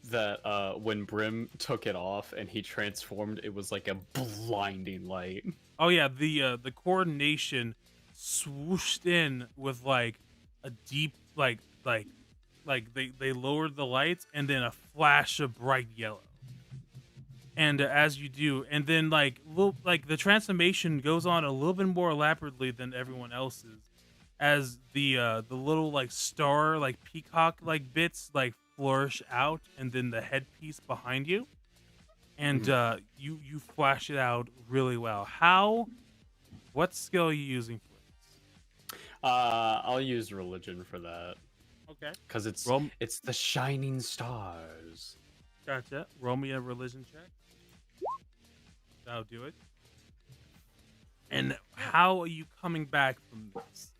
Speaker 7: that when Brim took it off and he transformed, it was like a blinding light.
Speaker 3: Oh yeah, the coordination swooshed in with like a deep like they lowered the lights and then a flash of bright yellow. And as you do, and then like the transformation goes on a little bit more elaborately than everyone else's, as the little like star like peacock like bits like flourish out, and then the headpiece behind you, and you flash it out really well. What skill are you using for this?
Speaker 7: I'll use religion for that.
Speaker 3: Okay.
Speaker 7: Because it's the shining stars.
Speaker 3: Gotcha. Roll me a religion check. That'll do it. And how are you coming back from this?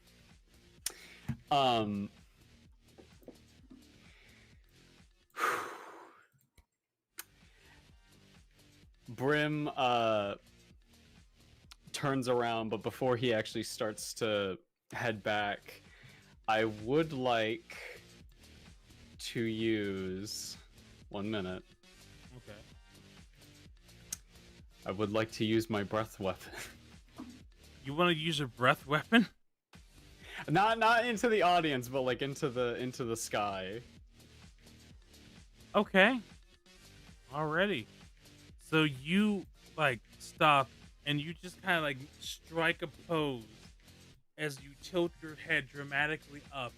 Speaker 7: Brim turns around, but before he actually starts to head back, I would like to use 1 minute.
Speaker 3: Okay.
Speaker 7: I would like to use my breath weapon.
Speaker 3: You want to use your breath weapon?
Speaker 7: Not into the audience, but like into the sky.
Speaker 3: Okay. Already. So you like stop and you just kind of like strike a pose as you tilt your head dramatically up,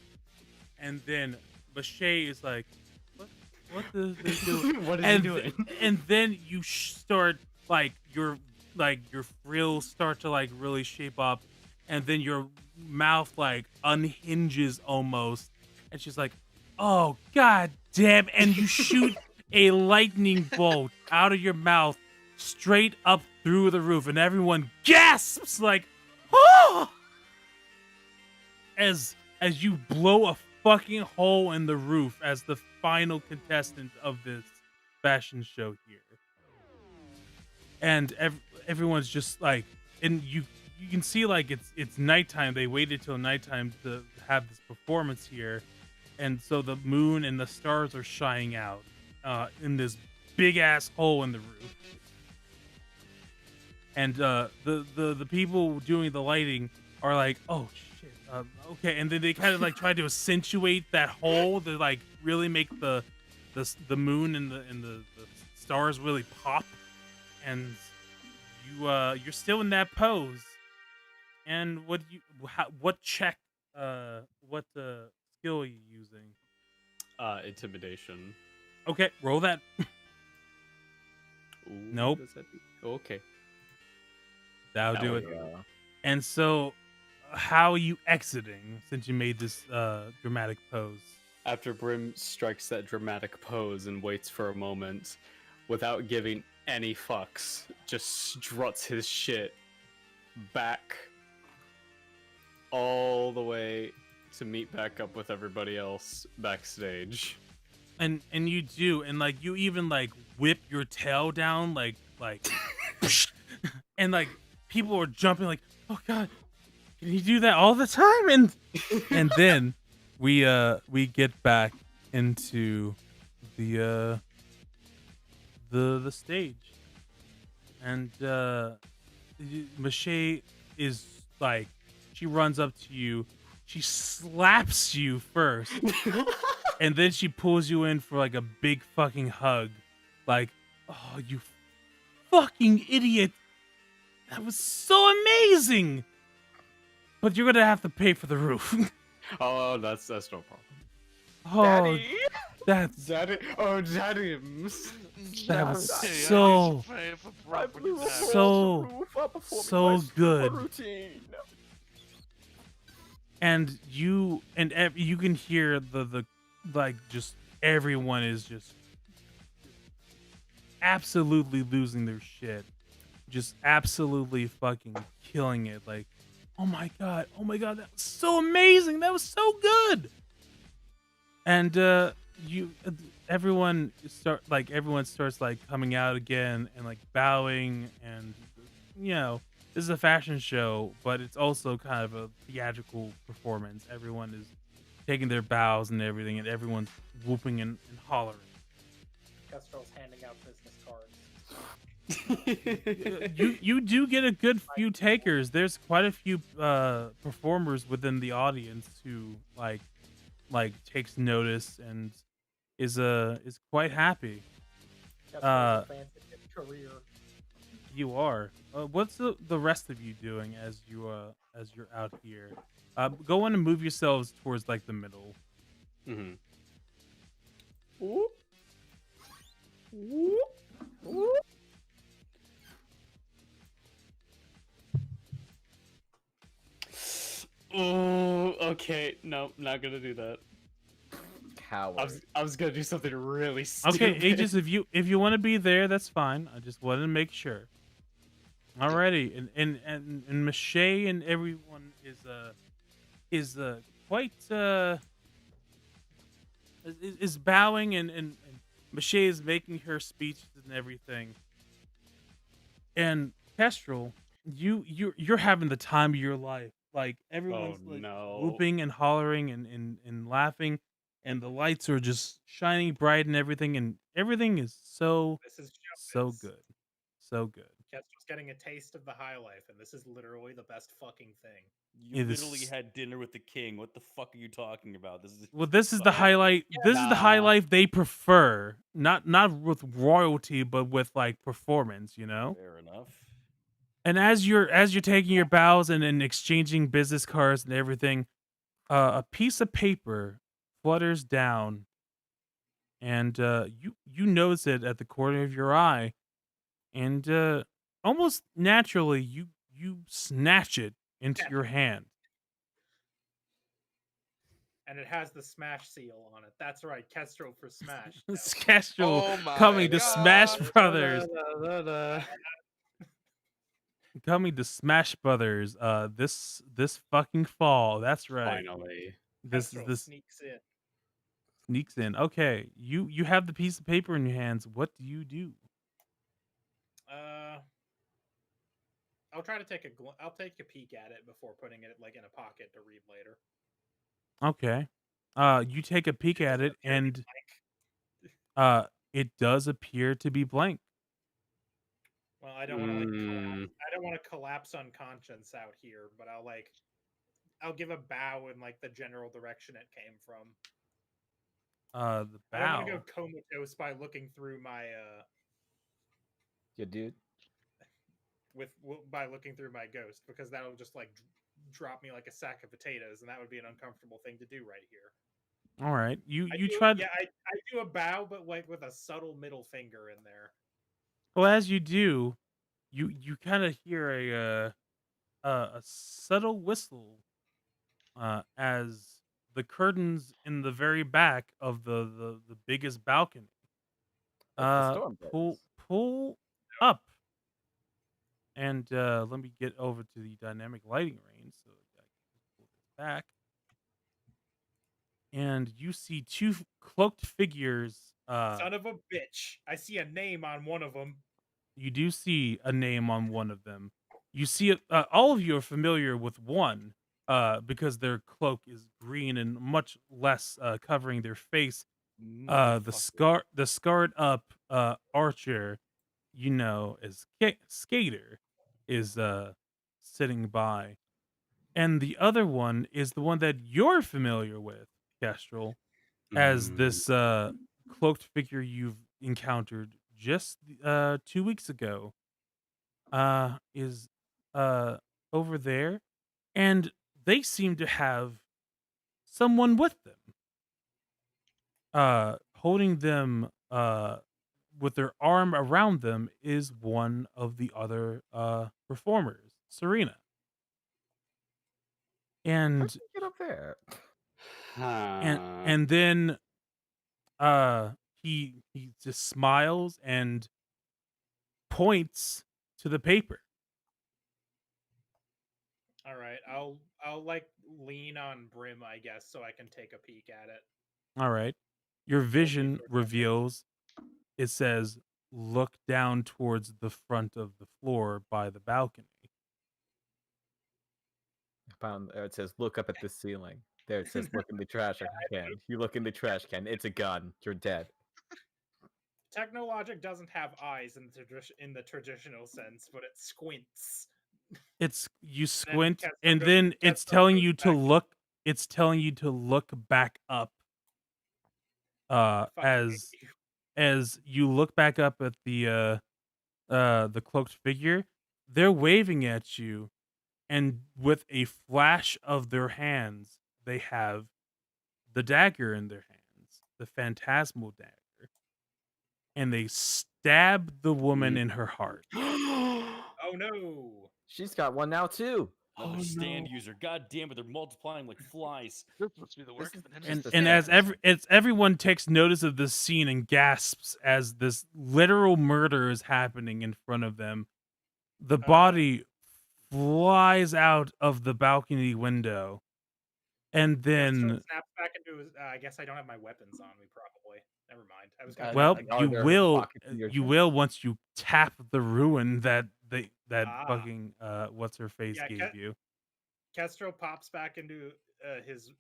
Speaker 3: and then Mache is like, "What the doing?"
Speaker 7: What is
Speaker 3: and
Speaker 7: he doing?
Speaker 3: And then you start like your frills start to like really shape up, and then your mouth like unhinges almost, and she's like, "Oh god damn!" And you shoot a lightning bolt out of your mouth straight up through the roof, and everyone gasps like, "Oh!" as you blow a fucking hole in the roof as the final contestant of this fashion show here. And everyone's just like, and you can see like it's nighttime. They waited till nighttime to have this performance here, and so the moon and the stars are shining out in this big ass hole in the roof. And the people doing the lighting are like, "Oh shit, okay." And then they kind of like try to accentuate that hole to like really make the moon and the stars really pop. And you're still in that pose. And what check what skill are you using?
Speaker 7: Intimidation.
Speaker 3: Okay, roll that.
Speaker 7: Ooh,
Speaker 3: Nope.
Speaker 7: Okay.
Speaker 3: That'll do it. And so, how are you exiting since you made this dramatic pose?
Speaker 7: After Brim strikes that dramatic pose and waits for a moment, without giving any fucks, just struts his shit back all the way to meet back up with everybody else backstage.
Speaker 3: And you do, and like you even like whip your tail down like and like people are jumping like, "Oh god, can you do that all the time?" And then we get back into the stage, and Mache is like, she runs up to you, she slaps you first, and then she pulls you in for like a big fucking hug, like, "Oh, you fucking idiot, that was so amazing, but you're gonna have to pay for the roof."
Speaker 7: Oh, that's no problem.
Speaker 3: Oh,
Speaker 1: Daddy!
Speaker 3: that's
Speaker 7: Daddy, oh, Daddy.
Speaker 3: that was
Speaker 4: Hey, I
Speaker 3: so
Speaker 4: used to pay for
Speaker 1: I
Speaker 4: property
Speaker 1: blew a
Speaker 4: tax.
Speaker 1: hole
Speaker 3: So-
Speaker 1: in the roof while performing
Speaker 3: so
Speaker 1: my sport
Speaker 3: good.
Speaker 1: routine.
Speaker 3: and you can hear the like, just everyone is just absolutely losing their shit, just absolutely fucking killing it, like, oh my god, that was so amazing, that was so good. And everyone starts like coming out again and like bowing, and this is a fashion show, but it's also kind of a theatrical performance. Everyone is taking their bows and everything, and everyone's whooping and hollering.
Speaker 8: Kestrel's handing out business cards.
Speaker 3: You do get a good few takers. There's quite a few performers within the audience who like takes notice and is quite happy.
Speaker 8: Kestrel's advancing his career.
Speaker 3: You are. What's the rest of you doing as you're out here? Go on and move yourselves towards like the middle.
Speaker 7: Mm-hmm. Oh, okay. No, not gonna do that.
Speaker 1: Coward.
Speaker 7: I was gonna do something really stupid.
Speaker 3: Okay, Aegis, if you want to be there, that's fine. I just wanted to make sure. Alrighty, and Mache and everyone is quite is bowing, and Mache is making her speeches and everything. And Kestrel, you're having the time of your life. Like, everyone's whooping and hollering and laughing, and the lights are just shining bright and everything is so
Speaker 5: This is
Speaker 3: so
Speaker 5: showbiz.
Speaker 3: good. So good.
Speaker 5: Kestrel's getting a taste of the high life, and this is literally the best fucking thing.
Speaker 2: You
Speaker 3: It is-
Speaker 2: literally had dinner with the king. What the fuck are you talking about? This is
Speaker 3: Well, this is the
Speaker 2: sucks.
Speaker 3: highlight. This is the high
Speaker 7: Nah.
Speaker 3: life they prefer. Not with royalty, but with like performance. You know.
Speaker 2: Fair enough.
Speaker 3: And as you're taking your bows and exchanging business cards and everything, a piece of paper flutters down, and you notice it at the corner of your eye, and almost naturally you snatch it into your hand.
Speaker 5: And it has the Smash seal on it. That's right, Kestrel for Smash.
Speaker 3: Kestrel
Speaker 4: Oh my
Speaker 3: coming to Smash
Speaker 4: God.
Speaker 3: Brothers. Coming to Smash Brothers. This fucking fall. That's right.
Speaker 7: Finally.
Speaker 3: This
Speaker 5: Kestrel
Speaker 3: this
Speaker 5: sneaks in.
Speaker 3: sneaks in. Okay, you have the piece of paper in your hands. What do you do?
Speaker 5: I'll try to take I'll take a peek at it before putting it like in a pocket to read later.
Speaker 3: Okay. You take a peek at it,
Speaker 5: Appear to be
Speaker 3: and
Speaker 5: blank.
Speaker 3: it does appear to be blank.
Speaker 5: Well, I don't want to I don't want to collapse unconscious out here, but I'll give a bow in like the general direction it came from.
Speaker 3: The
Speaker 5: I don't want
Speaker 3: bow.
Speaker 5: to go comatose by looking through my
Speaker 1: Yeah, dude.
Speaker 5: by looking through my ghost, because that'll just like drop me like a sack of potatoes, and that would be an uncomfortable thing to do right here.
Speaker 3: All right. You
Speaker 5: I
Speaker 3: tried.
Speaker 5: do a bow, but like with a subtle middle finger in there.
Speaker 3: Well, as you do, you kind of hear a subtle whistle as the curtains in the very back of the biggest balcony
Speaker 1: That's the storm
Speaker 3: pull up. And let me get over to the dynamic lighting range so I can pull this back. And you see two cloaked figures.
Speaker 5: Son of a bitch! I see a name on one of them.
Speaker 3: You do see a name on one of them. You see it. All of you are familiar with one because their cloak is green and much less covering their face. The scarred up archer, you know, as Skater, is sitting by, and the other one is the one that you're familiar with, Kestrel, as this cloaked figure you've encountered just 2 weeks ago. Is over there, and they seem to have someone with them. Holding them with their arm around them is one of the other performers, Serena.
Speaker 1: How'd
Speaker 3: And
Speaker 1: you get up there?
Speaker 3: and then he just smiles and points to the paper.
Speaker 5: All right, I'll like lean on Brim, I guess, so I can take a peek at it.
Speaker 3: All right. Your vision
Speaker 5: for a second.
Speaker 3: reveals, it says, look down towards the front of the floor by the balcony.
Speaker 1: It says, look up at the ceiling. There it says, look in the trash can. You look in the trash can. It's a gun. You're dead.
Speaker 5: Technologic doesn't have eyes in the traditional sense, but it squints.
Speaker 3: You squint,
Speaker 5: Kestrel
Speaker 3: and
Speaker 5: goes-
Speaker 3: then it's
Speaker 5: Kestrel
Speaker 3: telling
Speaker 5: goes
Speaker 3: you to
Speaker 5: back.
Speaker 3: look. It's telling you to look back up.
Speaker 5: Fuck
Speaker 3: As you look back up at the cloaked figure, they're waving at you, and with a flash of their hands, they have the dagger in their hands, the phantasmal dagger, and they stab the woman in her heart.
Speaker 5: Oh no!
Speaker 1: She's got one now too.
Speaker 2: Another stand user. God damn it, they're multiplying like flies.
Speaker 4: This must be the work of the
Speaker 3: And,
Speaker 4: ninjas.
Speaker 3: and as everyone takes notice of this scene and gasps as this literal murder is happening in front of them, the body flies out of the balcony window, and then
Speaker 5: Kestrel snaps back into his. I guess I don't have my weapons on me. Probably. Never mind. I was gonna.
Speaker 3: well,
Speaker 5: like,
Speaker 1: are
Speaker 3: you
Speaker 1: there
Speaker 3: will
Speaker 1: pockets in your
Speaker 3: once you tap the ruin that fucking what's her face
Speaker 5: Yeah,
Speaker 3: gave you.
Speaker 5: Kestrel pops back into his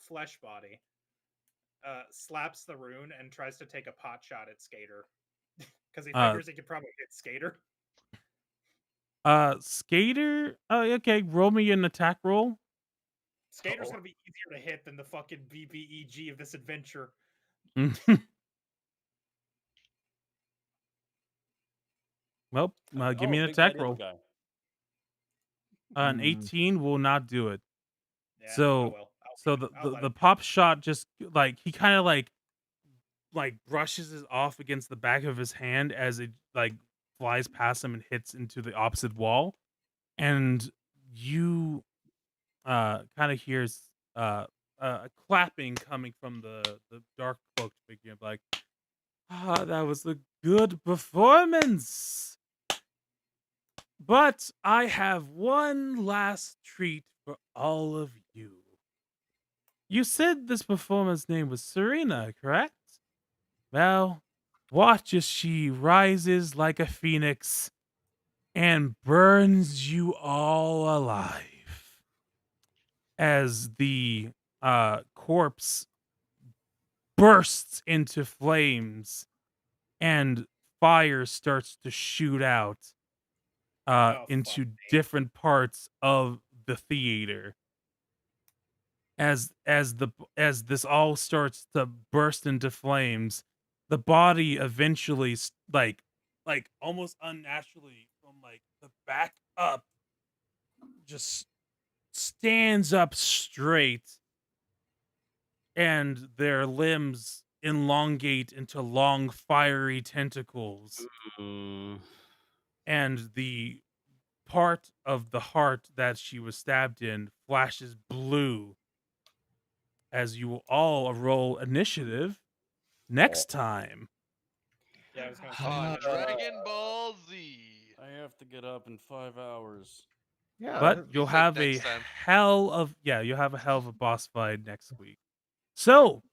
Speaker 5: flesh body, slaps the rune, and tries to take a pot shot at Skater because he figures he could probably hit Skater.
Speaker 3: Skater. Oh, okay. Roll me an attack roll.
Speaker 5: Skater's
Speaker 1: Oh.
Speaker 5: gonna be easier to hit than the fucking BBEG of this adventure.
Speaker 3: Well, give me an
Speaker 2: big
Speaker 3: attack
Speaker 2: fatty yellow
Speaker 3: roll.
Speaker 2: guy.
Speaker 3: An 18 will not do it.
Speaker 5: Yeah,
Speaker 3: So,
Speaker 5: I will.
Speaker 3: so
Speaker 5: I'll let
Speaker 3: the
Speaker 5: it.
Speaker 3: pop shot just like he kind of like brushes it off against the back of his hand as it like flies past him and hits into the opposite wall, and you kind of hears clapping coming from the dark cloaked figure, like, ah, that was a good performance. But I have one last treat for all of you. You said this performer's name was Serena, correct? Well, watch as she rises like a phoenix and burns you all alive. As the corpse bursts into flames and fire starts to shoot out
Speaker 5: Oh,
Speaker 3: into
Speaker 5: fuck me.
Speaker 3: different parts of the theater. As this all starts to burst into flames, the body eventually like almost unnaturally from like the back up just stands up straight, and their limbs elongate into long fiery tentacles, and the part of the heart that she was stabbed in flashes blue. As you will all roll initiative next time.
Speaker 5: Yeah, I was gonna say.
Speaker 4: Dragon Ball Z.
Speaker 2: I have to get up in 5 hours.
Speaker 1: Yeah,
Speaker 3: But
Speaker 4: You
Speaker 3: you'll
Speaker 4: said
Speaker 3: have a
Speaker 4: next time.
Speaker 3: hell of a boss fight next week. So,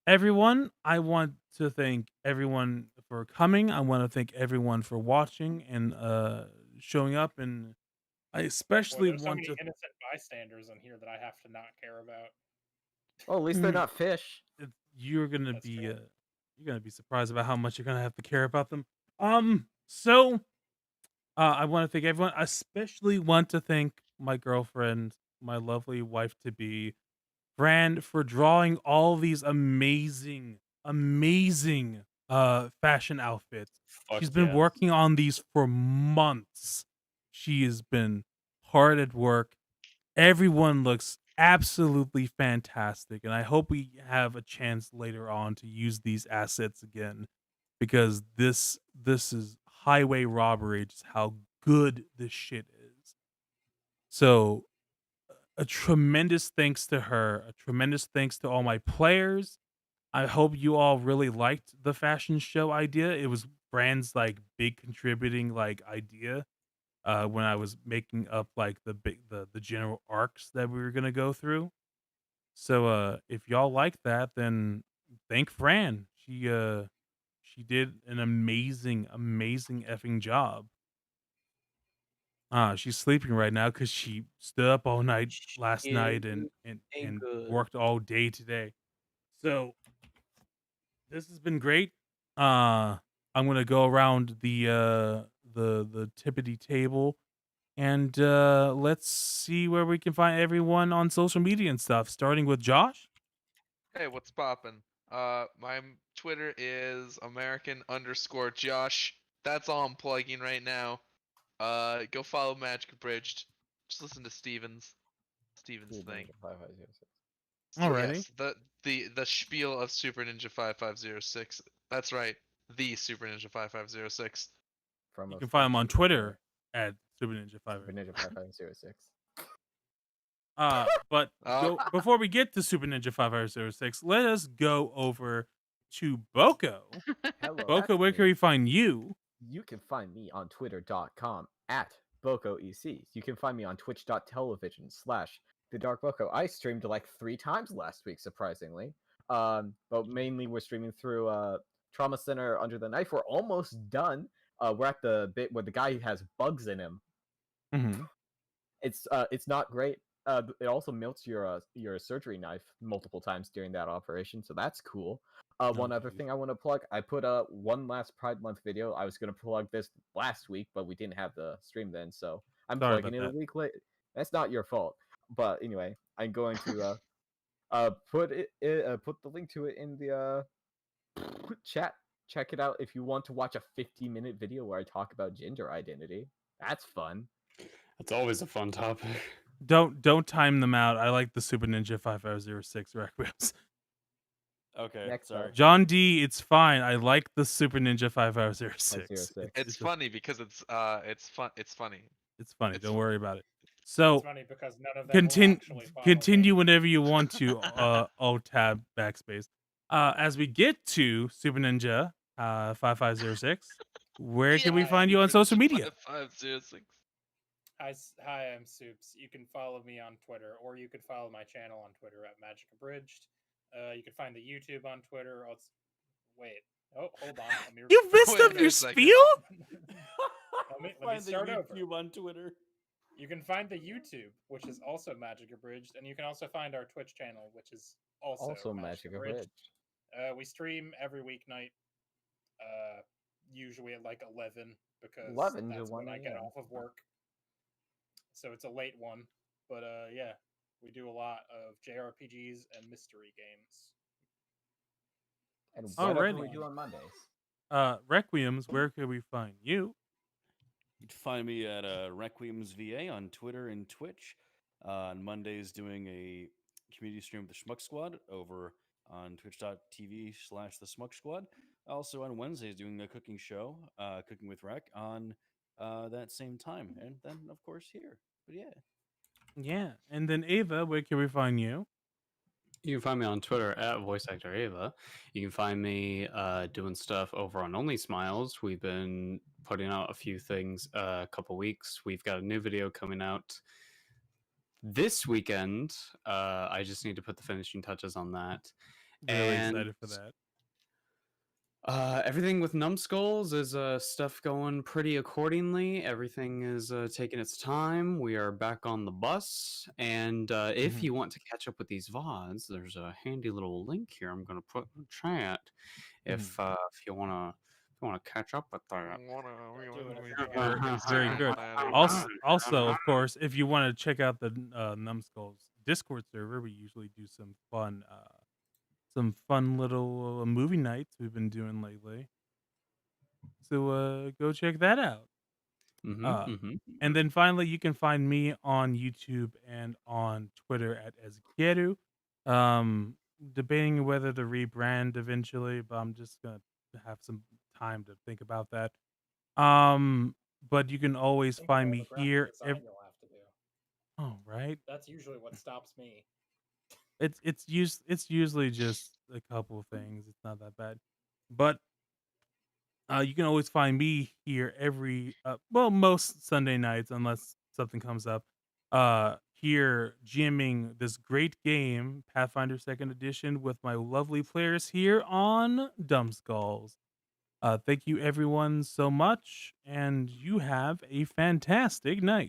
Speaker 3: everyone, I want to thank everyone for coming. I want to thank everyone for watching and showing up, and I
Speaker 5: Boy,
Speaker 3: especially
Speaker 5: there's so
Speaker 3: want
Speaker 5: many
Speaker 3: to
Speaker 5: innocent bystanders in here that I have to not care about.
Speaker 1: well, at least they're not fish.
Speaker 3: you're gonna
Speaker 5: That's
Speaker 3: be
Speaker 5: true.
Speaker 3: you're gonna be surprised about how much you're gonna have to care about them. So I want to thank everyone. I especially want to thank my girlfriend, my lovely wife to be, Fran, for drawing all these amazing fashion outfits.
Speaker 2: Fuck
Speaker 3: She's been
Speaker 2: yes.
Speaker 3: working on these for months. She has been hard at work. Everyone looks absolutely fantastic, and I hope we have a chance later on to use these assets again, because this is highway robbery, just how good this shit is. So a tremendous thanks to her, a tremendous thanks to all my players. I hope you all really liked the fashion show idea. It was Brand's like big contributing like idea when I was making up like the general arcs that we were gonna go through. So if y'all like that, then thank Fran. She did an amazing effing job. She's sleeping right now because she stood up all night last night and
Speaker 1: Ain't good.
Speaker 3: worked all day today. So this has been great. I'm gonna go around the tippity table and let's see where we can find everyone on social media and stuff. Starting with Josh.
Speaker 4: Hey, what's poppin'? My Twitter is American_Josh. That's all I'm plugging right now. Go follow Magic Abridged. Just listen to Steven's thing. So
Speaker 3: Alrighty.
Speaker 4: yes, the spiel of Super Ninja 5506. That's right, the Super Ninja 5506.
Speaker 1: From
Speaker 3: You
Speaker 1: a
Speaker 3: can find him on
Speaker 1: fucking
Speaker 3: Twitter at Super Ninja 5.
Speaker 1: Super Ninja 5506.
Speaker 3: But before we get to Super Ninja 5506, let us go over to Boko.
Speaker 1: Hello.
Speaker 3: Boko, where can we find you?
Speaker 1: You can find me on twitter.com at BokoEC. You can find me on twitch.tv/TheDarkBoko. I streamed like 3 times last week, surprisingly. But mainly we're streaming through Trauma Center Under the Knife. We're almost done. We're at the bit where the guy has bugs in him.
Speaker 3: Mm-hmm.
Speaker 1: It's not great. it also melts your surgery knife multiple times during that operation, so that's cool. One other
Speaker 3: geez.
Speaker 1: thing I want to plug, I put one last Pride Month video. I was gonna plug this last week, but we didn't have the stream then, so I'm
Speaker 3: Sorry
Speaker 1: plugging
Speaker 3: about
Speaker 1: it a
Speaker 3: that.
Speaker 1: week late. That's not your fault. But anyway, I'm going to put put the link to it in the chat. Check it out if you want to watch a 50-minute video where I talk about gender identity. That's fun.
Speaker 7: It's always a fun topic.
Speaker 3: Don't time them out. I like the Super Ninja 5506 Requiems.
Speaker 2: Okay,
Speaker 1: Next
Speaker 2: sorry.
Speaker 1: up.
Speaker 3: John D, it's fine. I like the Super Ninja 5506.
Speaker 1: 506.
Speaker 4: It's funny because it's fun. It's funny.
Speaker 3: It's funny.
Speaker 4: It's
Speaker 3: Don't
Speaker 4: fun.
Speaker 3: worry about it.
Speaker 6: It's
Speaker 3: So
Speaker 6: funny because none of them will actually follow
Speaker 3: continue
Speaker 6: me.
Speaker 3: whenever you want to. Alt tab backspace. As we get to Super Ninja 5506, where can we
Speaker 6: Yeah.
Speaker 3: find you on social media?
Speaker 4: 506.
Speaker 6: Hi, I'm Soups. You can follow me on Twitter, or you could follow my channel on Twitter at Magic Abridged. You can find the YouTube on Twitter. Wait. Oh, hold on. Let me
Speaker 3: You messed
Speaker 4: Wait
Speaker 3: up
Speaker 4: a
Speaker 3: your
Speaker 4: second.
Speaker 3: spiel?
Speaker 6: let me
Speaker 2: Find the
Speaker 6: start over.
Speaker 2: YouTube on Twitter.
Speaker 6: You can find the YouTube, which is also Magic Abridged, and you can also find our Twitch channel, which is also Magic Abridged. We stream every weeknight, usually at like 11 because
Speaker 1: 11 to
Speaker 6: that's
Speaker 1: 1
Speaker 6: when I get
Speaker 1: a.m.
Speaker 6: off of work. So it's a late one, but yeah, we do a lot of JRPGs and mystery games.
Speaker 1: And whatever we
Speaker 3: Alrighty.
Speaker 1: do on Mondays.
Speaker 3: Requiems, where can we find you?
Speaker 2: You can find me at Requiem's VA on Twitter and Twitch. On Mondays, doing a community stream with the Schmuck Squad over on twitch.tv/the Schmuck Squad. Also on Wednesdays, doing a cooking show, Cooking with Rec, on that same time. And then, of course, here. But yeah.
Speaker 3: Yeah. And then Ava, where can we find you?
Speaker 7: You can find me on Twitter at VoiceActorAva. You can find me doing stuff over on Only Smiles. We've been putting out a few things a couple weeks. We've got a new video coming out this weekend. I just need to put the finishing touches on that.
Speaker 3: Really excited for that.
Speaker 7: Everything with Numbskulls is stuff going pretty accordingly. Everything is taking its time. We are back on the bus, and if you want to catch up with these VODs, there's a handy little link here I'm going to put in the chat. If you want to catch up with that.
Speaker 3: Very good. Also, of course, if you want to check out the Numbskulls Discord server, we usually do some fun little movie nights we've been doing lately. So go check that out. And then finally, you can find me on YouTube and on Twitter at Ezekieru. Debating whether to rebrand eventually, but I'm just gonna have some time to think about that. But you can always find me here.
Speaker 8: You'll have to do.
Speaker 3: Oh, right.
Speaker 8: That's usually what stops me.
Speaker 3: It's usually just a couple of things. It's not that bad, but you can always find me here every most Sunday nights unless something comes up. Here GMing this great game, Pathfinder 2nd Edition, with my lovely players here on Dumbskulls. Thank you everyone so much, and you have a fantastic night.